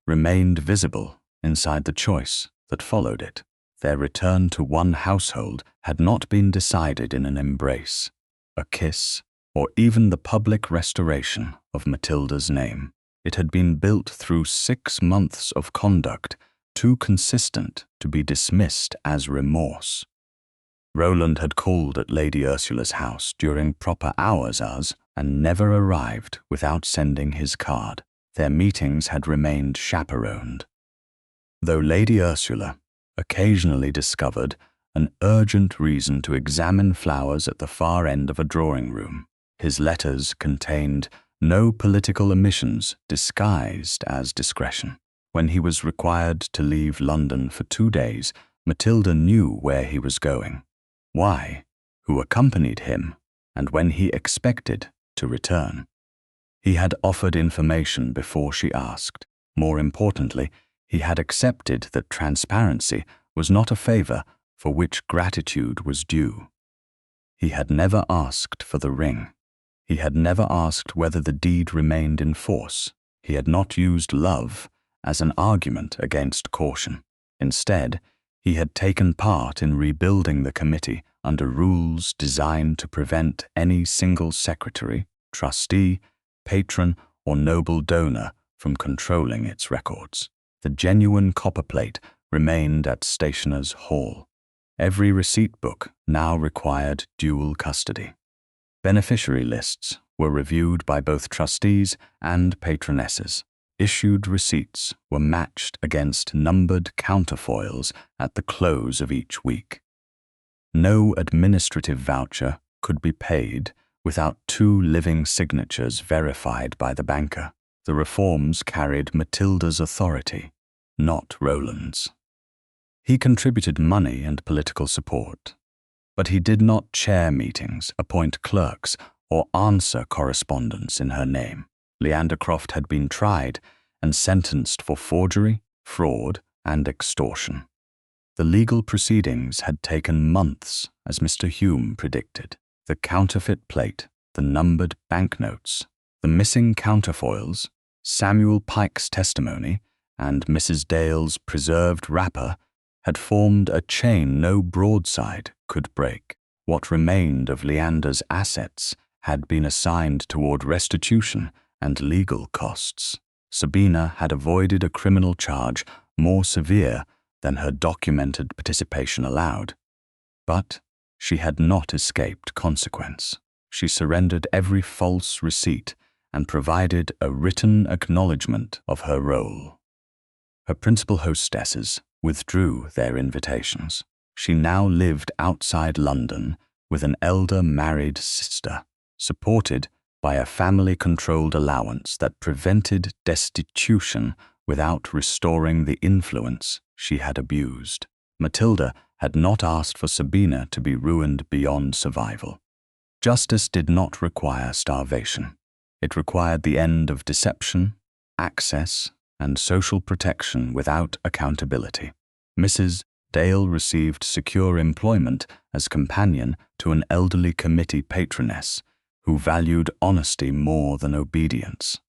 remained visible inside the choice that followed it. Their return to one household had not been decided in an embrace, a kiss, or even the public restoration of Matilda's name. It had been built through 6 months of conduct too consistent to be dismissed as remorse. Roland had called at Lady Ursula's house during proper hours and never arrived without sending his card. Their meetings had remained chaperoned. Though Lady Ursula occasionally discovered an urgent reason to examine flowers at the far end of a drawing room. His letters contained no political omissions disguised as discretion. When he was required to leave London for 2 days, Matilda knew where he was going, why, who accompanied him, and when he expected to return. He had offered information before she asked. More importantly, he had accepted that transparency was not a favor for which gratitude was due. He had never asked for the ring. He had never asked whether the deed remained in force. He had not used love as an argument against caution. Instead, he had taken part in rebuilding the committee under rules designed to prevent any single secretary, trustee, patron, or noble donor from controlling its records. The genuine copperplate remained at Stationers' Hall. Every receipt book now required dual custody. Beneficiary lists were reviewed by both trustees and patronesses. Issued receipts were matched against numbered counterfoils at the close of each week. No administrative voucher could be paid without 2 living signatures verified by the banker. The reforms carried Matilda's authority, not Roland's. He contributed money and political support, but he did not chair meetings, appoint clerks, or answer correspondence in her name. Leander Croft had been tried and sentenced for forgery, fraud, and extortion. The legal proceedings had taken months, as Mr. Hume predicted. The counterfeit plate, the numbered banknotes, the missing counterfoils, Samuel Pike's testimony, and Mrs. Dale's preserved wrapper had formed a chain no broadside could break. What remained of Leander's assets had been assigned toward restitution and legal costs. Sabina had avoided a criminal charge more severe than her documented participation allowed. But she had not escaped consequence. She surrendered every false receipt and provided a written acknowledgement of her role. Her principal hostesses withdrew their invitations. She now lived outside London with an elder married sister, supported by a family-controlled allowance that prevented destitution without restoring the influence she had abused. Matilda had not asked for Sabina to be ruined beyond survival. Justice did not require starvation. It required the end of deception, access, and social protection without accountability. Mrs. Dale received secure employment as companion to an elderly committee patroness who valued honesty more than obedience.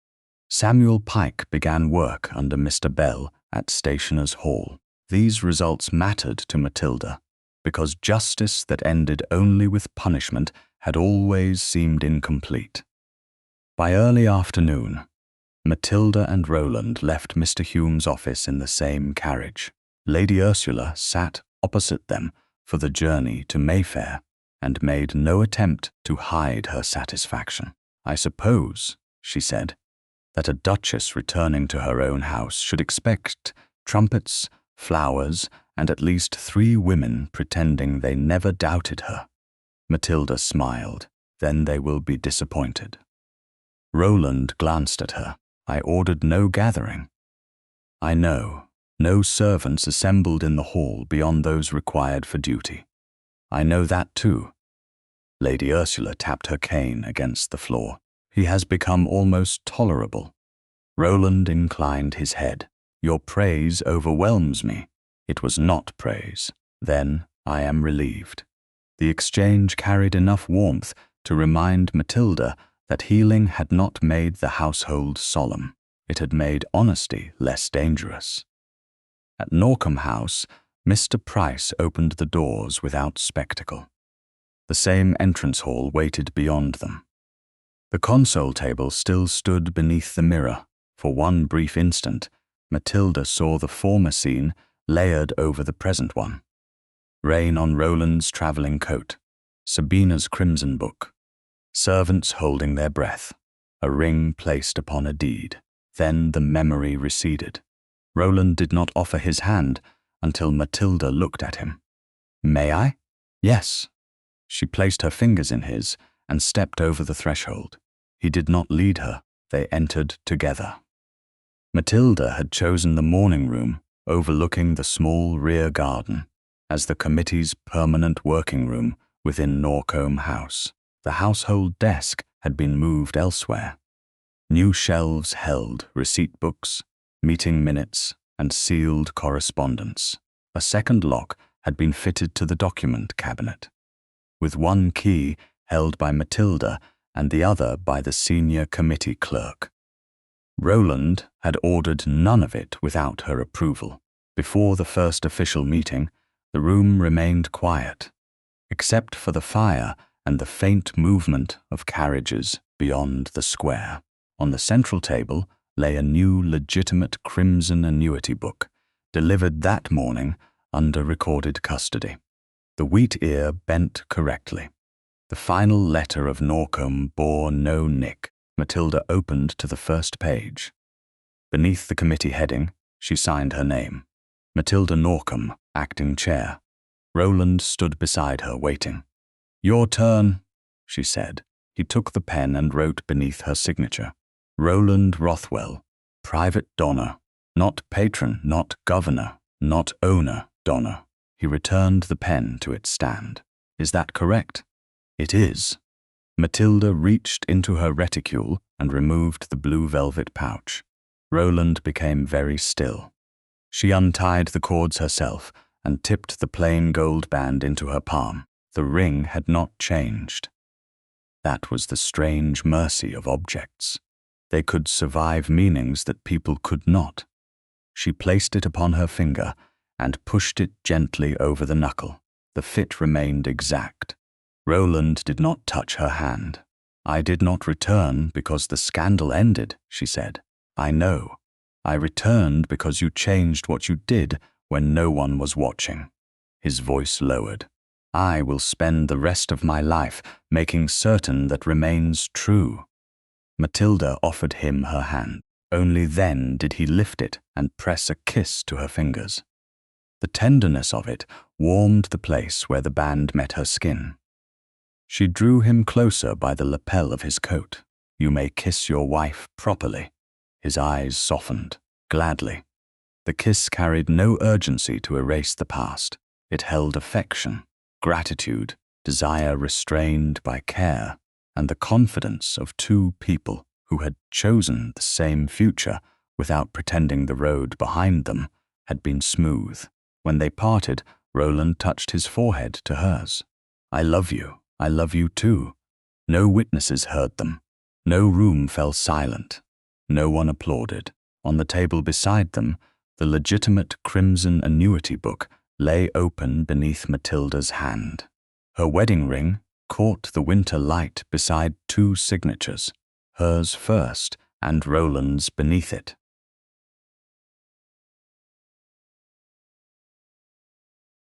Samuel Pike began work under Mr. Bell at Stationers' Hall. These results mattered to Matilda because justice that ended only with punishment had always seemed incomplete. By early afternoon, Matilda and Roland left Mr. Hume's office in the same carriage. Lady Ursula sat opposite them for the journey to Mayfair and made no attempt to hide her satisfaction. "I suppose," she said, "that a duchess returning to her own house should expect trumpets, flowers, and at least 3 women pretending they never doubted her." Matilda smiled. "Then they will be disappointed." Roland glanced at her. "I ordered no gathering." "I know. No servants assembled in the hall beyond those required for duty." "I know that too." Lady Ursula tapped her cane against the floor. "He has become almost tolerable." Roland inclined his head. "Your praise overwhelms me." "It was not praise." "Then I am relieved." The exchange carried enough warmth to remind Matilda that healing had not made the household solemn. It had made honesty less dangerous. At Norcombe House, Mr. Price opened the doors without spectacle. The same entrance hall waited beyond them. The console table still stood beneath the mirror. For one brief instant, Matilda saw the former scene layered over the present one. Rain on Roland's travelling coat, Sabina's crimson book, servants holding their breath, a ring placed upon a deed. Then the memory receded. Roland did not offer his hand until Matilda looked at him. May I? Yes. She placed her fingers in his and stepped over the threshold. He did not lead her. They entered together. Matilda had chosen the morning room overlooking the small rear garden as the committee's permanent working room within Norcombe House. The household desk had been moved elsewhere. New shelves held receipt books, meeting minutes, and sealed correspondence. A second lock had been fitted to the document cabinet, with one key held by Matilda and the other by the senior committee clerk. Roland had ordered none of it without her approval. Before the first official meeting, the room remained quiet, except for the fire and the faint movement of carriages beyond the square. On the central table lay a new legitimate crimson annuity book, delivered that morning under recorded custody. The wheat ear bent correctly. The final letter of Norcombe bore no nick. Matilda opened to the first page. Beneath the committee heading, she signed her name. Matilda Norcombe, acting chair. Roland stood beside her, waiting. "Your turn," she said. He took the pen and wrote beneath her signature. Roland Rothwell, private donor, not patron, not governor, not owner, donor. He returned the pen to its stand. "Is that correct?" "It is." Matilda reached into her reticule and removed the blue velvet pouch. Roland became very still. She untied the cords herself and tipped the plain gold band into her palm. The ring had not changed. That was the strange mercy of objects. They could survive meanings that people could not. She placed it upon her finger and pushed it gently over the knuckle. The fit remained exact. Roland did not touch her hand. "I did not return because the scandal ended," she said. "I know. I returned because you changed what you did when no one was watching." His voice lowered. "I will spend the rest of my life making certain that remains true." Matilda offered him her hand. Only then did he lift it and press a kiss to her fingers. The tenderness of it warmed the place where the band met her skin. She drew him closer by the lapel of his coat. "You may kiss your wife properly." His eyes softened, gladly. The kiss carried no urgency to erase the past. It held affection, gratitude, desire restrained by care, and the confidence of two people who had chosen the same future without pretending the road behind them had been smooth. When they parted, Roland touched his forehead to hers. "I love you. I love you too." No witnesses heard them. No room fell silent. No one applauded. On the table beside them, the legitimate crimson annuity book lay open beneath Matilda's hand. Her wedding ring caught the winter light beside two signatures, hers first and Roland's beneath it.